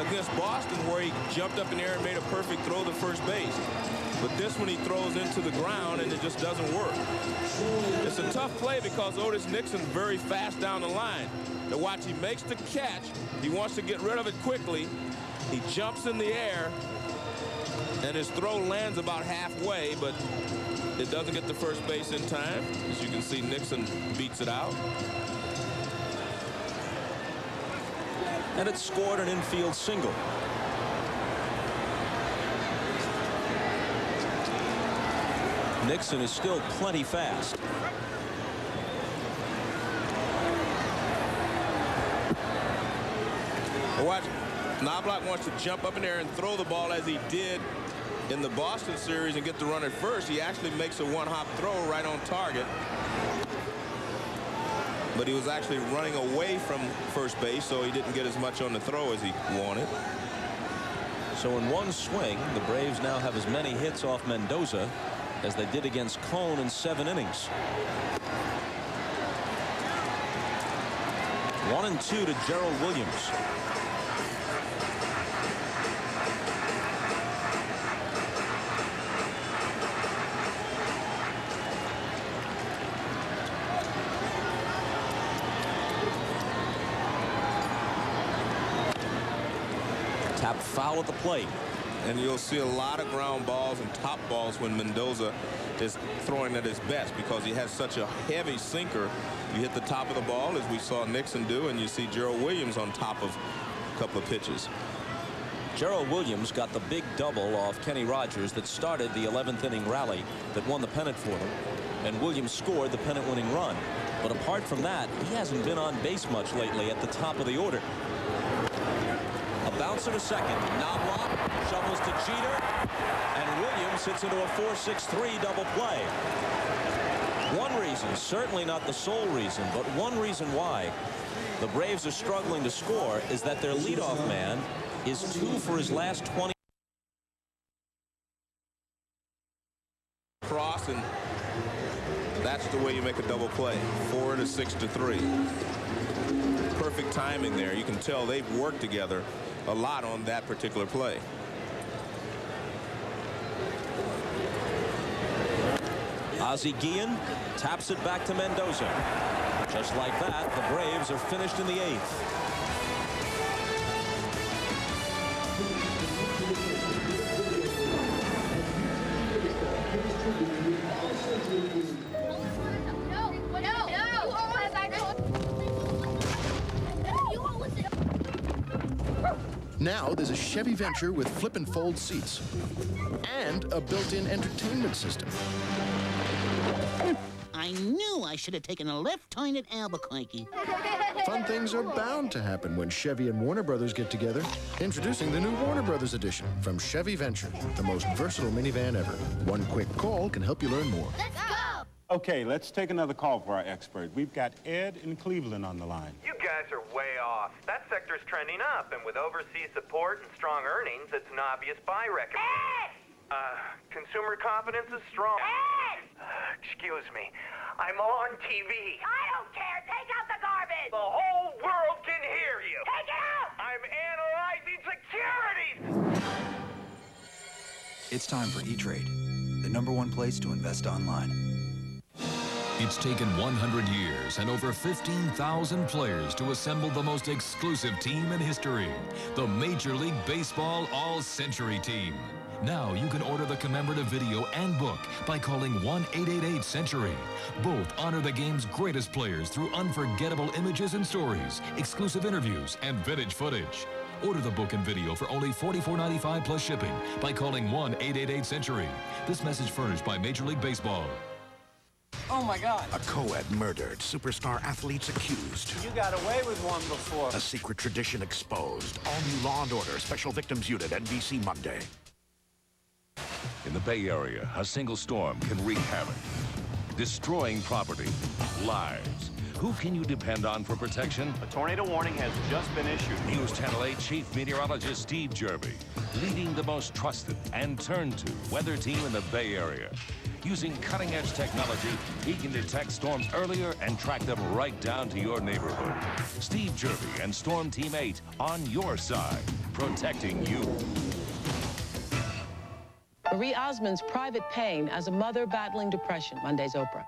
against Boston where he jumped up in the air and made a perfect throw to first base. But this one he throws into the ground and it just doesn't work. It's a tough play because Otis Nixon's very fast down the line. Now watch, he makes the catch. He wants to get rid of it quickly. He jumps in the air and his throw lands about halfway, but it doesn't get to first base in time. As you can see, Nixon beats it out. And it scored an infield single. Nixon is still plenty fast. Watch, Knobloch wants to jump up in there and throw the ball as he did in the Boston series and get the run at first. He actually makes a one-hop throw right on target. But he was actually running away from first base, so he didn't get as much on the throw as he wanted. So in one swing, the Braves now have as many hits off Mendoza as they did against Cohn in 7 innings. 1-2 to Gerald Williams. Tap foul at the plate. And you'll see a lot of ground balls and top balls when Mendoza is throwing at his best because he has such a heavy sinker. You hit the top of the ball, as we saw Nixon do, and you see Gerald Williams on top of a couple of pitches. Gerald Williams got the big double off Kenny Rogers that started the 11th inning rally that won the pennant for them. And Williams scored the pennant-winning run. But apart from that, he hasn't been on base much lately at the top of the order. A bouncer to second. Knobloch shovels to Jeter, and Williams hits into a 4-6-3 double play. One reason, certainly not the sole reason, but one reason why the Braves are struggling to score is that their leadoff man is 2 for his last 20. Cross, and that's the way you make a double play. 4 to 6 to 3. Perfect timing there. You can tell they've worked together a lot on that particular play. Ozzie Guillen taps it back to Mendoza. Just like that, the Braves are finished in the 8th. Now there's a Chevy Venture with flip and fold seats and a built-in entertainment system. I knew I should have taken a left turn at Albuquerque. Fun things are bound to happen when Chevy and Warner Brothers get together. Introducing the new Warner Brothers edition from Chevy Venture, the most versatile minivan ever. One quick call can help you learn more. Let's go! Okay, let's take another call for our expert. We've got Ed in Cleveland on the line. You guys are way off. That sector's trending up, and with overseas support and strong earnings, it's an obvious buy recommendation. Consumer confidence is strong. Excuse me. I'm on TV. I don't care. Take out the garbage. The whole world can hear you. Take it out. I'm analyzing securities. It's time for E-Trade, the #1 place to invest online. It's taken 100 years and over 15,000 players to assemble the most exclusive team in history, the Major League Baseball All-Century Team. Now you can order the commemorative video and book by calling 1-888-CENTURY. Both honor the game's greatest players through unforgettable images and stories, exclusive interviews, and vintage footage. Order the book and video for only $44.95 plus shipping by calling 1-888-CENTURY. This message furnished by Major League Baseball. Oh, my God. A co-ed murdered, superstar athletes accused. You got away with one before. A secret tradition exposed. All new Law & Order Special Victims Unit, NBC Monday. In the Bay Area, a single storm can wreak havoc, destroying property, lives. Who can you depend on for protection? A tornado warning has just been issued. News Channel 8 Chief Meteorologist Steve Jervy, leading the most trusted and turned-to weather team in the Bay Area. Using cutting-edge technology, he can detect storms earlier and track them right down to your neighborhood. Steve Jervy and Storm Team 8 on your side, protecting you. Marie Osmond's private pain as a mother battling depression. Monday's Oprah.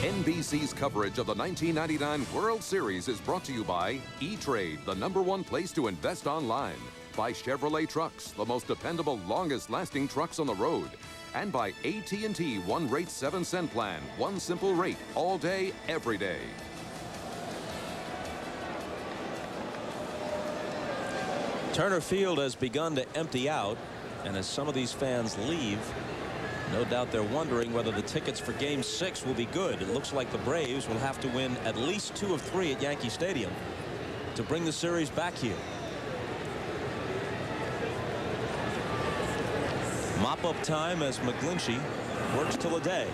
NBC's coverage of the 1999 World Series is brought to you by E-Trade, the #1 place to invest online. By Chevrolet Trucks, the most dependable, longest-lasting trucks on the road. And by AT&T One Rate 7-cent plan. One simple rate, all day, every day. Turner Field has begun to empty out, and as some of these fans leave, no doubt they're wondering whether the tickets for Game 6 will be good. It looks like the Braves will have to win at least 2 of 3 at Yankee Stadium to bring the series back here. Mop-up time as McGlinchey works till a day.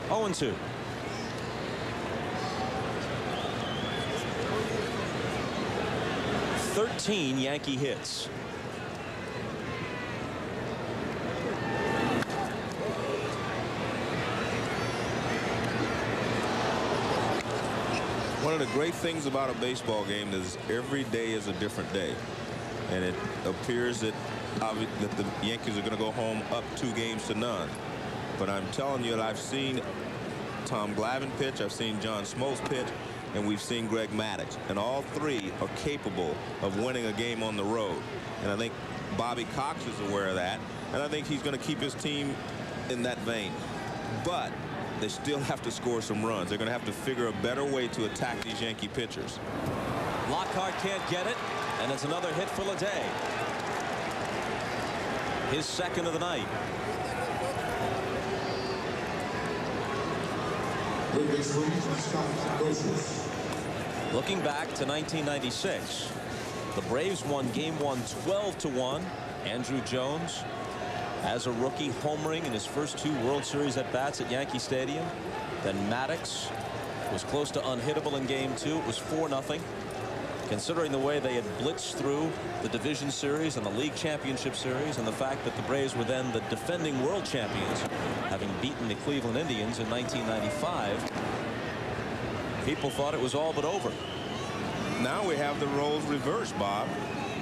0-2. Thirteen Yankee hits. One of the great things about a baseball game is every day is a different day. And it appears that the Yankees are going to go home up 2-0. But I'm telling you that I've seen Tom Glavine pitch, I've seen John Smoltz pitch, and we've seen Greg Maddux. And all three are capable of winning a game on the road. And I think Bobby Cox is aware of that. And I think he's going to keep his team in that vein. But they still have to score some runs. They're going to have to figure a better way to attack these Yankee pitchers. Lockhart can't get it, and it's another hit for Leday. His second of the night. Looking back to 1996, the Braves won Game 1 12-1. Andrew Jones, as a rookie, homering in his first 2 World Series at-bats at Yankee Stadium. Then Maddux was close to unhittable in Game 2. It was 4-0. Considering the way they had blitzed through the Division Series and the League Championship Series, and the fact that the Braves were then the defending world champions, having beaten the Cleveland Indians in 1995, people thought it was all but over. Now we have the roles reversed, Bob.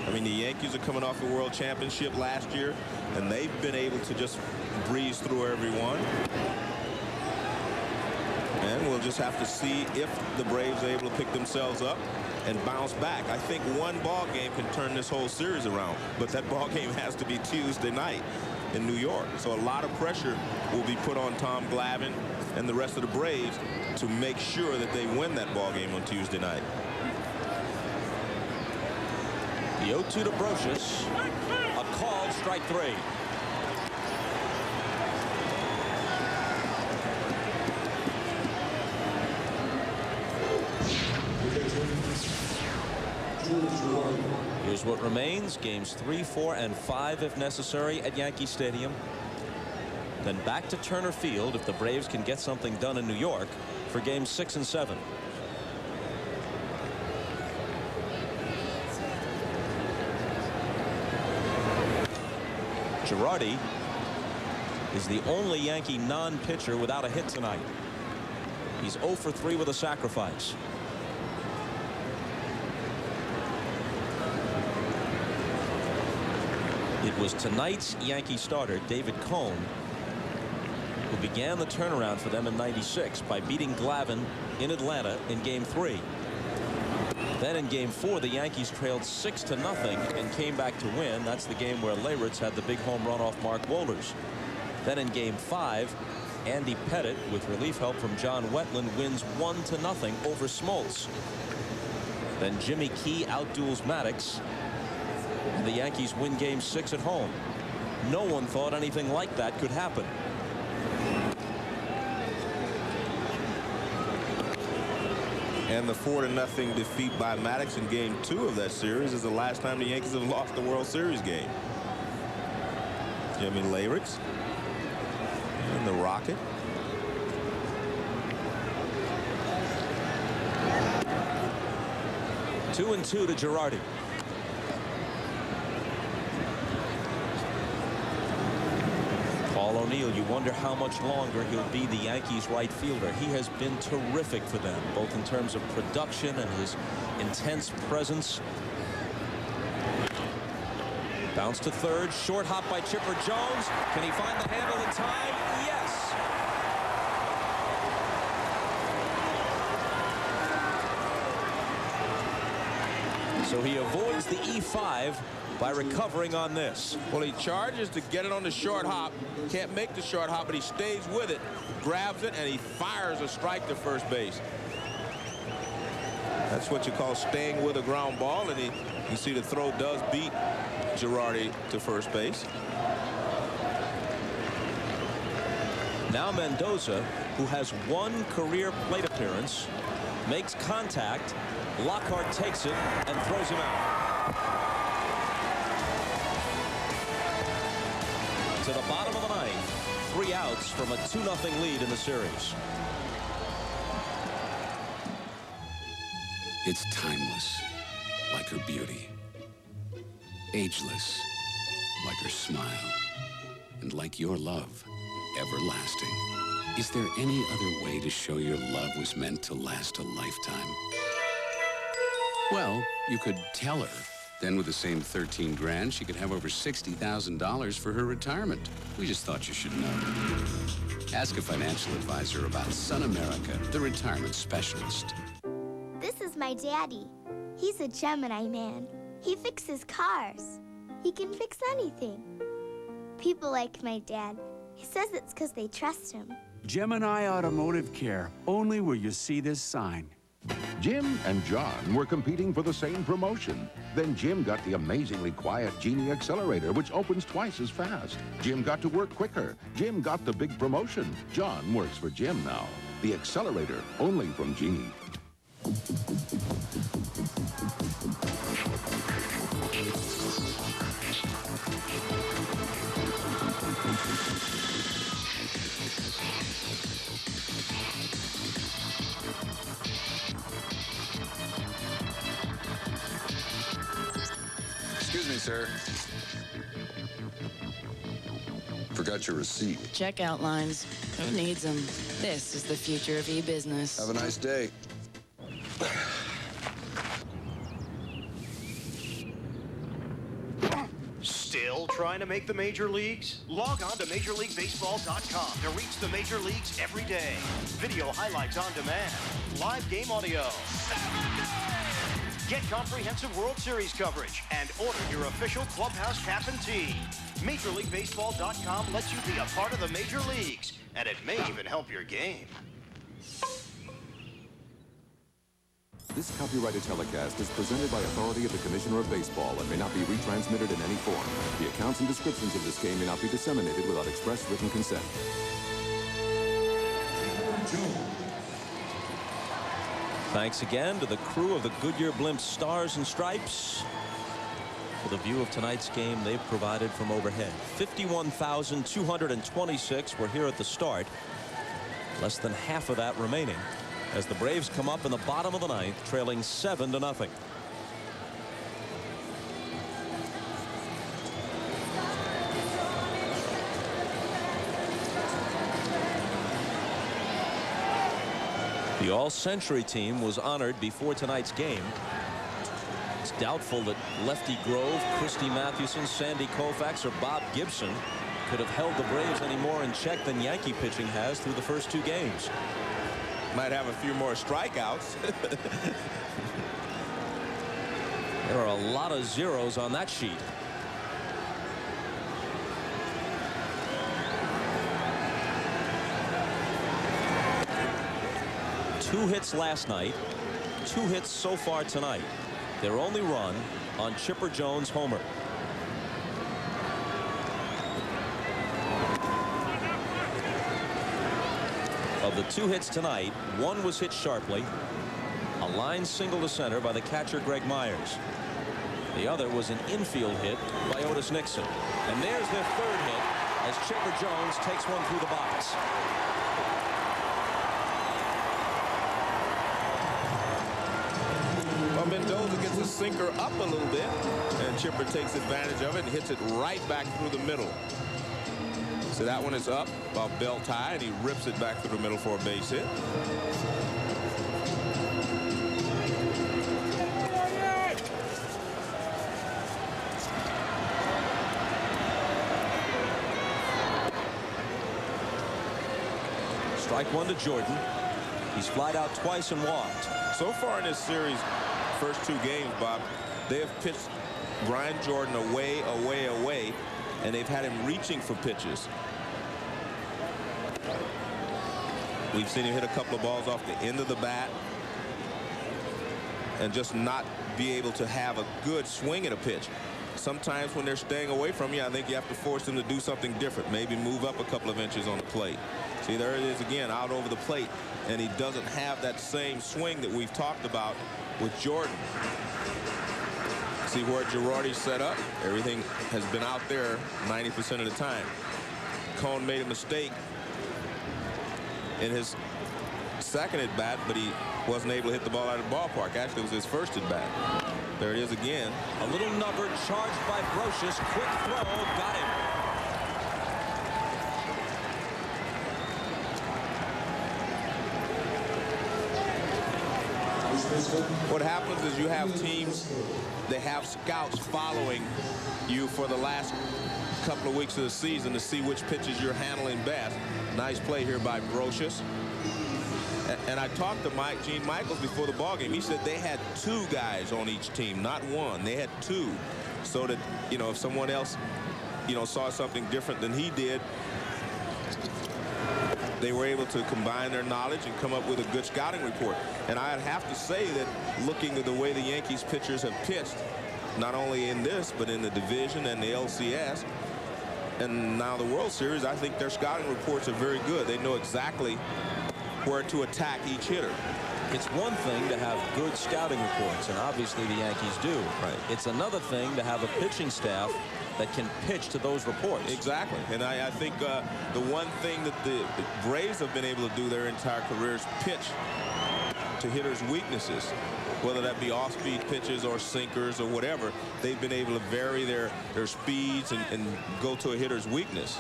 I mean, the Yankees are coming off the World Championship last year, and they've been able to just breeze through everyone. And we'll just have to see if the Braves are able to pick themselves up and bounce back. I think one ball game can turn this whole series around, but that ball game has to be Tuesday night in New York. So a lot of pressure will be put on Tom Glavine and the rest of the Braves to make sure that they win that ball game on Tuesday night. The 0-2 to Brocious. A called strike 3. Here's what remains. Games 3, 4, and 5 if necessary at Yankee Stadium. Then back to Turner Field if the Braves can get something done in New York for Games 6 and 7. Girardi is the only Yankee non-pitcher without a hit tonight. He's 0 for 3 with a sacrifice. It was tonight's Yankee starter, David Cone, who began the turnaround for them in '96 by beating Glavine in Atlanta in Game 3. Then in Game 4, the Yankees trailed 6-0 and came back to win. That's the game where Leyritz had the big home run off Mark Wohlers. Then in Game 5, Andy Pettitte, with relief help from John Wetland, wins 1-0 over Smoltz. Then Jimmy Key outduels Maddox, and the Yankees win Game 6 at home. No one thought anything like that could happen. And the 4-0 defeat by Maddox in Game 2 of that series is the last time the Yankees have lost the World Series game. Jimmy Leyritz and the Rocket. Two and 2 to Girardi. Paul O'Neill, you wonder how much longer he'll be the Yankees right fielder. He has been terrific for them, both in terms of production and his intense presence. Bounce to third, short hop by Chipper Jones. Can he find the handle in time? Yes. So he avoids the E5 by recovering on this. Well, he charges to get it on the short hop. Can't make the short hop, but he stays with it, grabs it, and he fires a strike to first base. That's what you call staying with a ground ball, and you see the throw does beat Girardi to first base. Now Mendoza, who has one career plate appearance, makes contact. Lockhart takes it and throws him out. To the bottom of the ninth, 3 outs from a 2-0 lead in the series. It's timeless, like her beauty. Ageless, like her smile. And like your love, everlasting. Is there any other way to show your love was meant to last a lifetime? Well, you could tell her. Then with the same 13 grand, she could have over $60,000 for her retirement. We just thought you should know. Ask a financial advisor about Sun America, the retirement specialist. This is my daddy. He's a Gemini man. He fixes cars. He can fix anything. People like my dad. He says it's because they trust him. Gemini Automotive Care, only where you see this sign. Jim and John were competing for the same promotion. Then Jim got the amazingly quiet Genie accelerator, which opens twice as fast. Jim got to work quicker. Jim got the big promotion. John works for Jim now. The accelerator, only from Genie. Excuse me, sir. Forgot your receipt. Checkout lines. Who needs them? This is the future of e-business. Have a nice day. Still trying to make the major leagues? Log on to MajorLeagueBaseball.com to reach the major leagues every day. Video highlights on demand. Live game audio. 7 days! Get comprehensive World Series coverage and order your official clubhouse cap and tee. MajorLeagueBaseball.com lets you be a part of the major leagues, and it may even help your game. This copyrighted telecast is presented by authority of the Commissioner of Baseball and may not be retransmitted in any form. The accounts and descriptions of this game may not be disseminated without express written consent. Thanks again to the crew of the Goodyear Blimp Stars and Stripes for the view of tonight's game they've provided from overhead. 51,226 were here at the start. Less than half of that remaining as the Braves come up in the bottom of the ninth, trailing 7-0. The all-century team was honored before tonight's game. It's doubtful that Lefty Grove, Christy Mathewson, Sandy Koufax, or Bob Gibson could have held the Braves any more in check than Yankee pitching has through the first 2 games. Might have a few more strikeouts. There are a lot of zeros on that sheet. Two hits last night, 2 hits so far tonight. Their only run on Chipper Jones' homer. Of the 2 hits tonight, 1 was hit sharply. A line single to center by the catcher Greg Myers. The other was an infield hit by Otis Nixon. And there's their 3rd hit as Chipper Jones takes one through the box. Well, Mendoza gets a sinker up a little bit, and Chipper takes advantage of it and hits it right back through the middle. So that one is up about belt high, and he rips it back through the middle for a base hit. Strike 1 to Jordan. He's flied out twice and walked. So far in this series, first 2 games, Bob, they have pitched Brian Jordan away, and they've had him reaching for pitches. We've seen him hit a couple of balls off the end of the bat and just not be able to have a good swing at a pitch. Sometimes when they're staying away from you, I think you have to force them to do something different. Maybe move up a couple of inches on the plate. See, there it is again, out over the plate, and he doesn't have that same swing that we've talked about with Jordan. See where Girardi's set up? Everything has been out there 90% of the time. Cone made a mistake in his second at bat, but he wasn't able to hit the ball out of the ballpark. Actually, it was his first at bat. There it is again. A little number charged by Brocious. Quick throw. Got him. What happens is you have teams that have scouts following you for the last couple of weeks of the season to see which pitches you're handling best. Nice play here by Brocious. And I talked to Gene Michaels before the ballgame. He said they had 2 guys on each team, not 1. They had 2. So that, you know, if someone else, you know, saw something different than he did, they were able to combine their knowledge and come up with a good scouting report. And I'd have to say that looking at the way the Yankees pitchers have pitched, not only in this, but in the division and the LCS, and now the World Series, I think their scouting reports are very good. They know exactly where to attack each hitter. It's one thing to have good scouting reports, and obviously the Yankees do. Right. It's another thing to have a pitching staff that can pitch to those reports. Exactly. And I think the one thing that the Braves have been able to do their entire career is pitch to hitters' weaknesses. Whether that be off-speed pitches or sinkers or whatever, they've been able to vary their speeds and go to a hitter's weakness.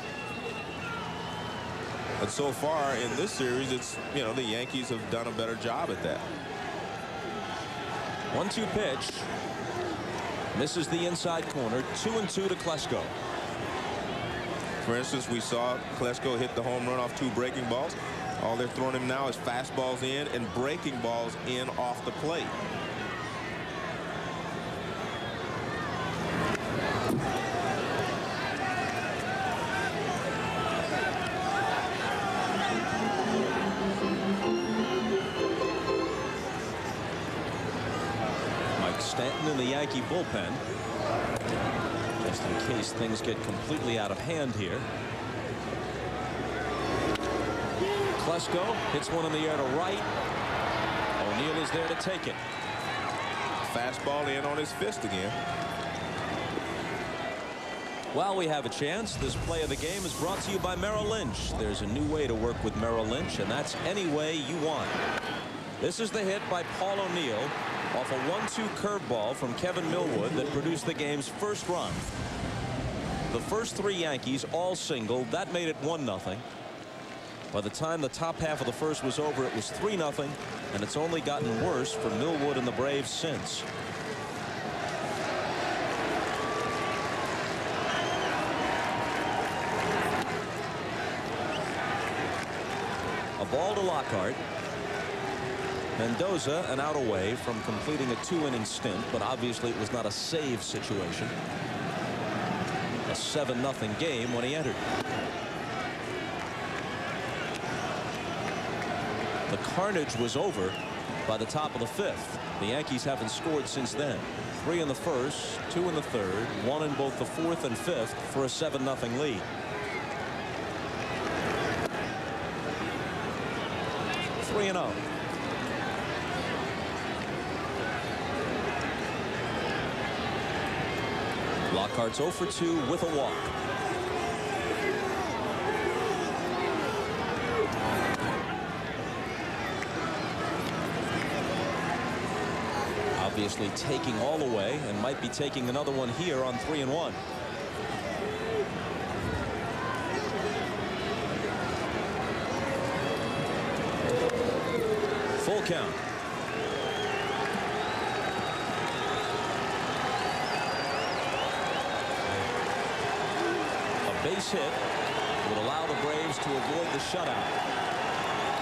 But so far in this series, it's, you know, the Yankees have done a better job at that. 1-2 pitch. Misses the inside corner. 2-2 to Klesko. For instance, we saw Klesko hit the home run off 2 breaking balls. All they're throwing him now is fastballs in and breaking balls in off the plate. Stanton in the Yankee bullpen, just in case things get completely out of hand here. Klesko hits one in the air to right. O'Neill is there to take it. Fastball in on his fist again. While we have a chance, this play of the game is brought to you by Merrill Lynch. There's a new way to work with Merrill Lynch, and that's any way you want. This is the hit by Paul O'Neill off a 1-2 curveball from Kevin Millwood that produced the game's first run. The first 3 Yankees all singled. That made it 1-0. By the time the top half of the first was over, it was 3-0, and it's only gotten worse for Millwood and the Braves since. A ball to Lockhart. Mendoza an out away from completing a 2-inning stint, but obviously it was not a save situation. A 7-0 game when he entered. The carnage was over by the top of the fifth. The Yankees haven't scored since then. 3 in the first, 2 in the third, 1 in both the fourth and fifth for a 7-0 lead. 3-0. Lockhart's 0 for 2 with a walk. Obviously taking all away and might be taking another one here on 3-1. Full count. A base hit would allow the Braves to avoid the shutout.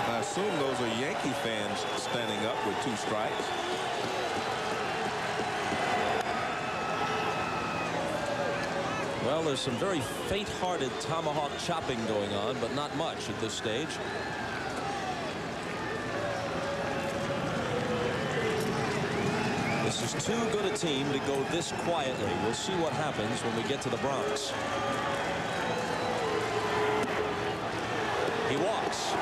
I assume those are Yankee fans standing up with 2 strikes. Well, there's some very faint-hearted tomahawk chopping going on, but not much at this stage. This is too good a team to go this quietly. We'll see what happens when we get to the Bronx. He walks.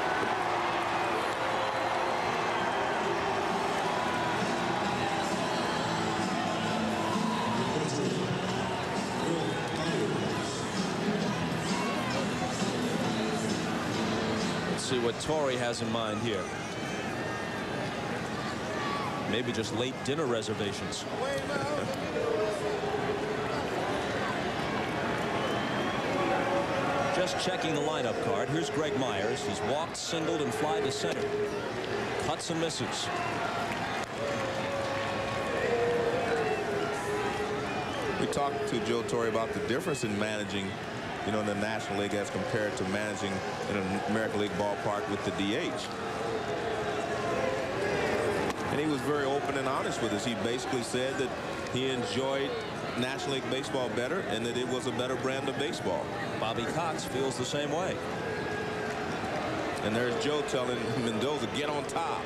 Let's see what Torrey has in mind here. Maybe just late dinner reservations. Just checking the lineup card. Here's Greg Myers. He's walked, singled, and fly to center. Cuts and misses. We talked to Joe Torre about the difference in managing, in the National League as compared to managing in an American League ballpark with the DH. And he was very open and honest with us. He basically said that he enjoyed National League baseball better and that it was a better brand of baseball. Bobby Cox feels the same way. And there's Joe telling Mendoza, get on top.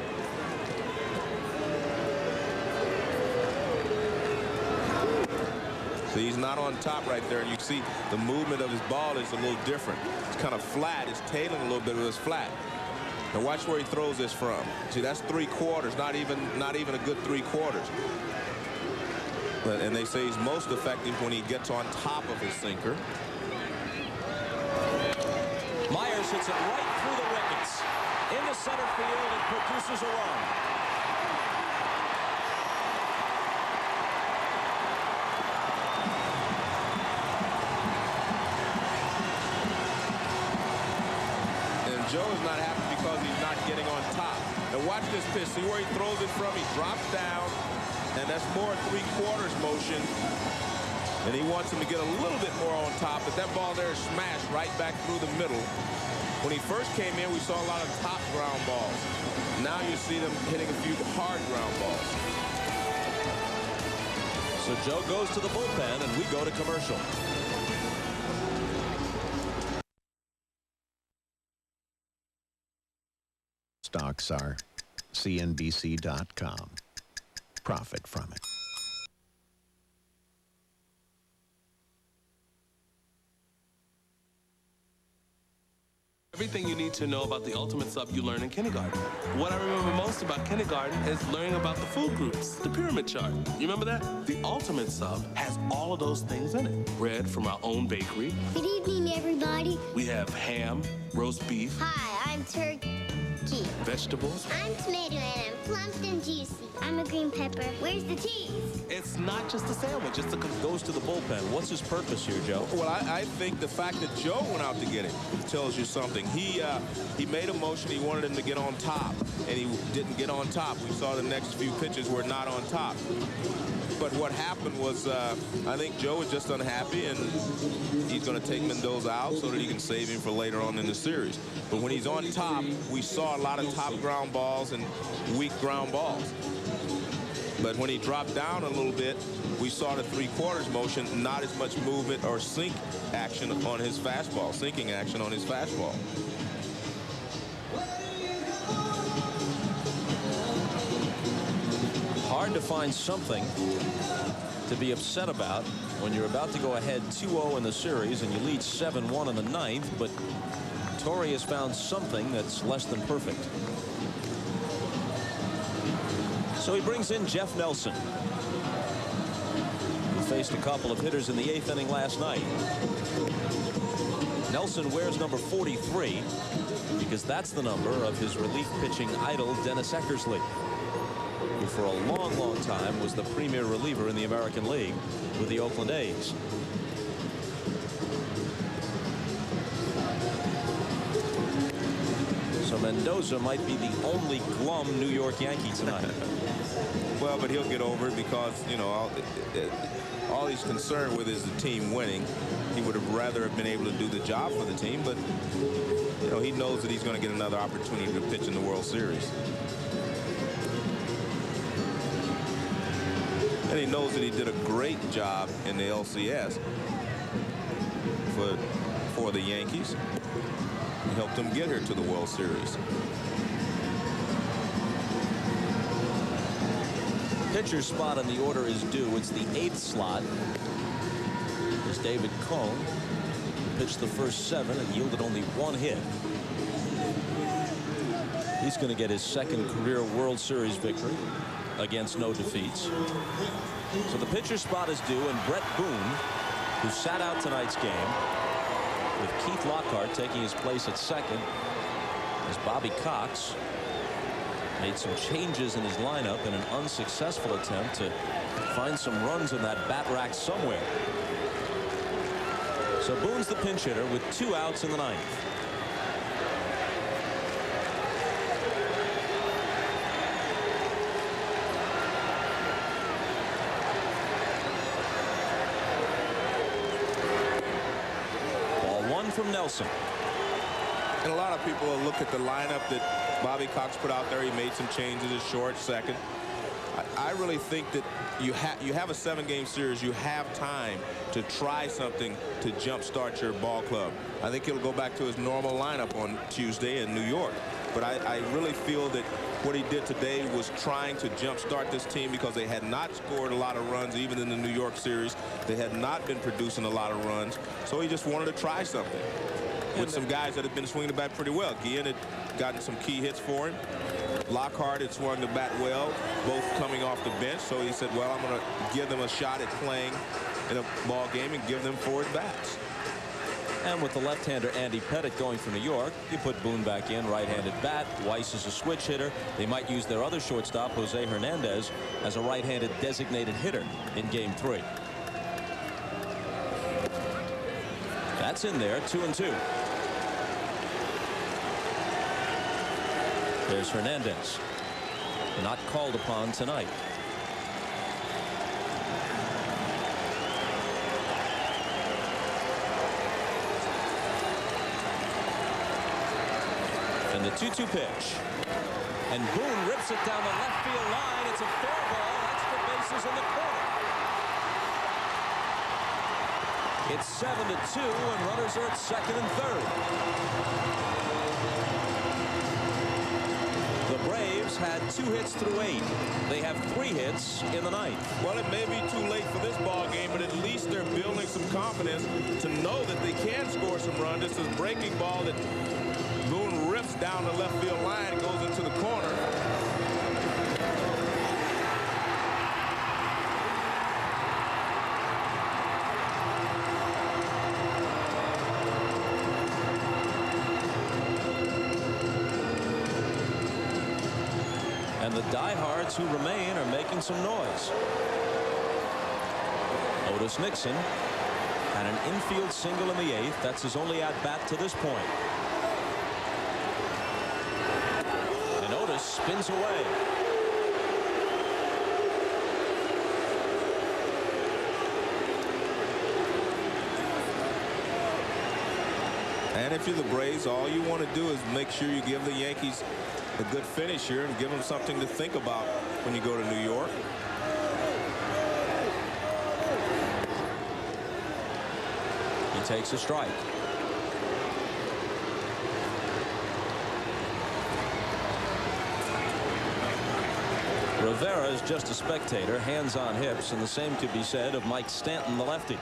So he's not on top right there, and you see the movement of his ball is a little different. It's kind of flat. It's tailing a little bit, but it's flat. Now watch where he throws this from. See, that's 3/4, not even a good 3/4. And they say he's most effective when he gets on top of his sinker. Myers hits it right through the wickets into center field and produces a run. Joe is not happy because he's not getting on top. Now watch this pitch. See where he throws it from? He drops down, and that's more 3/4 motion. And he wants him to get a little bit more on top, but that ball there is smashed right back through the middle. When he first came in, we saw a lot of top ground balls. Now you see them hitting a few hard ground balls. So Joe goes to the bullpen, and we go to commercial. Stocks are CNBC.com. Profit from it. Everything you need to know about the ultimate sub you learn in kindergarten. What I remember most about kindergarten is learning about the food groups, the pyramid chart. You remember that? The ultimate sub has all of those things in it. Bread from our own bakery. Good evening, everybody. We have ham, roast beef. Hi, I'm Turkey. cookie. Vegetables? I'm tomato and I'm plump and juicy. I'm a green pepper. Where's the cheese? It's not just a sandwich, it's a... Goes to the bullpen. What's his purpose here, Joe? Well, I think the fact that Joe went out to get him tells you something. He made a motion. He wanted him to get on top, and he didn't get on top. We saw the next few pitches were not on top. But what happened was, I think Joe was just unhappy, and he's going to take Mendoza out so that he can save him for later on in the series. But when he's on top, we saw a lot of top ground balls and weak ground balls. But when he dropped down a little bit, we saw the three-quarters motion, not as much movement or sink action on his fastball, sinking action on his fastball. Hard to find something to be upset about when you're about to go ahead 2-0 in the series and you lead 7-1 in the ninth, but Torre has found something that's less than perfect. So he brings in Jeff Nelson, who faced a couple of hitters in the 8th inning last night. Nelson wears number 43 because that's the number of his relief pitching idol, Dennis Eckersley, who for a long, long time was the premier reliever in the American League with the Oakland A's. So Mendoza might be the only glum New York Yankee tonight. Well, but he'll get over it because, you know, all he's concerned with is the team winning. He would have rather have been able to do the job for the team, but, you know, he knows that he's going to get another opportunity to pitch in the World Series. And he knows that he did a great job in the LCS for the Yankees. He helped them get here to the World Series. Pitcher's spot in the order is due. It's the 8th slot. There's David Cone, who pitched the first 7 and yielded only 1 hit. He's going to get his 2nd career World Series victory against no defeats. So the pitcher's spot is due, and Brett Boone, who sat out tonight's game, with Keith Lockhart taking his place at 2nd, as Bobby Cox made some changes in his lineup in an unsuccessful attempt to find some runs in that bat rack somewhere. So Boone's the pinch hitter with 2 outs in the 9th. Ball 1 from Nelson. And a lot of people will look at the lineup that Bobby Cox put out there. He made some changes at short, 2nd. I really think that you have a 7-game series. You have time to try something to jumpstart your ball club. I think he'll go back to his normal lineup on Tuesday in New York. But I really feel that what he did today was trying to jumpstart this team because they had not scored a lot of runs even in the New York series. They had not been producing a lot of runs. So he just wanted to try something with some guys that had been swinging the bat pretty well. Guillen had gotten some key hits for him. Lockhart had swung the bat well, both coming off the bench. So he said, well, I'm going to give them a shot at playing in a ball game and give them 4 at-bats. And with the left-hander Andy Pettitte going for New York, you put Boone back in, right-handed bat. Weiss is a switch hitter. They might use their other shortstop, Jose Hernandez, as a right-handed designated hitter in Game 3. That's in there, 2-2. There's Hernandez, not called upon tonight. And the 2-2 pitch. And Boone rips it down the left field line. It's a fair ball. Extra bases in the corner. It's 7-2, and runners are at 2nd and 3rd. The Braves had 2 hits through 8. They have 3 hits in the 9th. Well, it may be too late for this ball game, but at least they're building some confidence to know that they can score some runs. This is a breaking ball that Boone rips down the left field line and goes into the corner. And the diehards who remain are making some noise. Otis Nixon had an infield single in the 8th. That's his only at-bat to this point. And Otis spins away. And if you're the Braves, all you want to do is make sure you give the Yankees a good finish here and give them something to think about when you go to New York. He takes a strike. Rivera is just a spectator, hands on hips, and the same could be said of Mike Stanton, the lefty.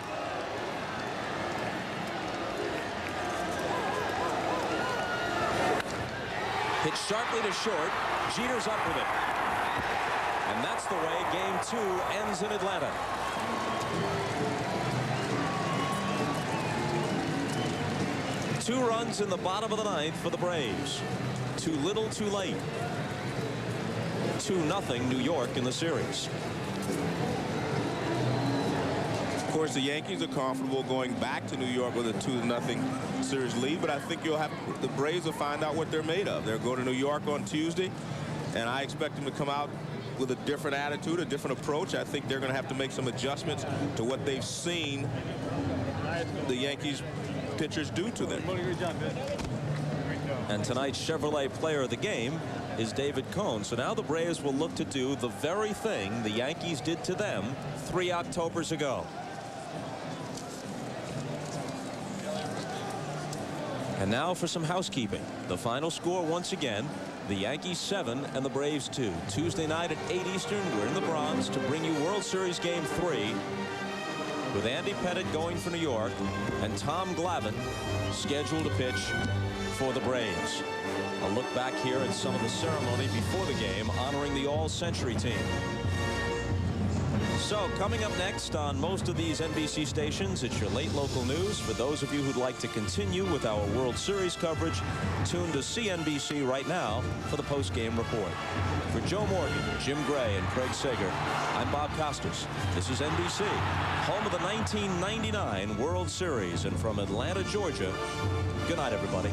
Hit sharply to short. Jeter's up with it. And that's the way Game 2 ends in Atlanta. Two runs in the bottom of the 9th for the Braves. Too little, too late. 2-0 New York in the series. Of course, the Yankees are comfortable going back to New York with a 2-0 series lead, but I think the Braves will find out what they're made of. They'll go to New York on Tuesday, and I expect them to come out with a different attitude, a different approach. I think they're going to have to make some adjustments to what they've seen the Yankees pitchers do to them. And tonight's Chevrolet Player of the Game is David Cone. So now the Braves will look to do the very thing the Yankees did to them 3 Octobers ago. And now for some housekeeping. The final score once again, the Yankees 7 and the Braves 2. Tuesday night at 8 Eastern, we're in the Bronx to bring you World Series Game 3 with Andy Pettitte going for New York and Tom Glavine scheduled to pitch for the Braves. A look back here at some of the ceremony before the game honoring the All-Century team. So coming up next on most of these NBC stations, it's your late local news. For those of you who'd like to continue with our World Series coverage, tune to CNBC right now for the post-game report. For Joe Morgan, Jim Gray, and Craig Sager, I'm Bob Costas. This is NBC, home of the 1999 World Series. And from Atlanta, Georgia, good night, everybody.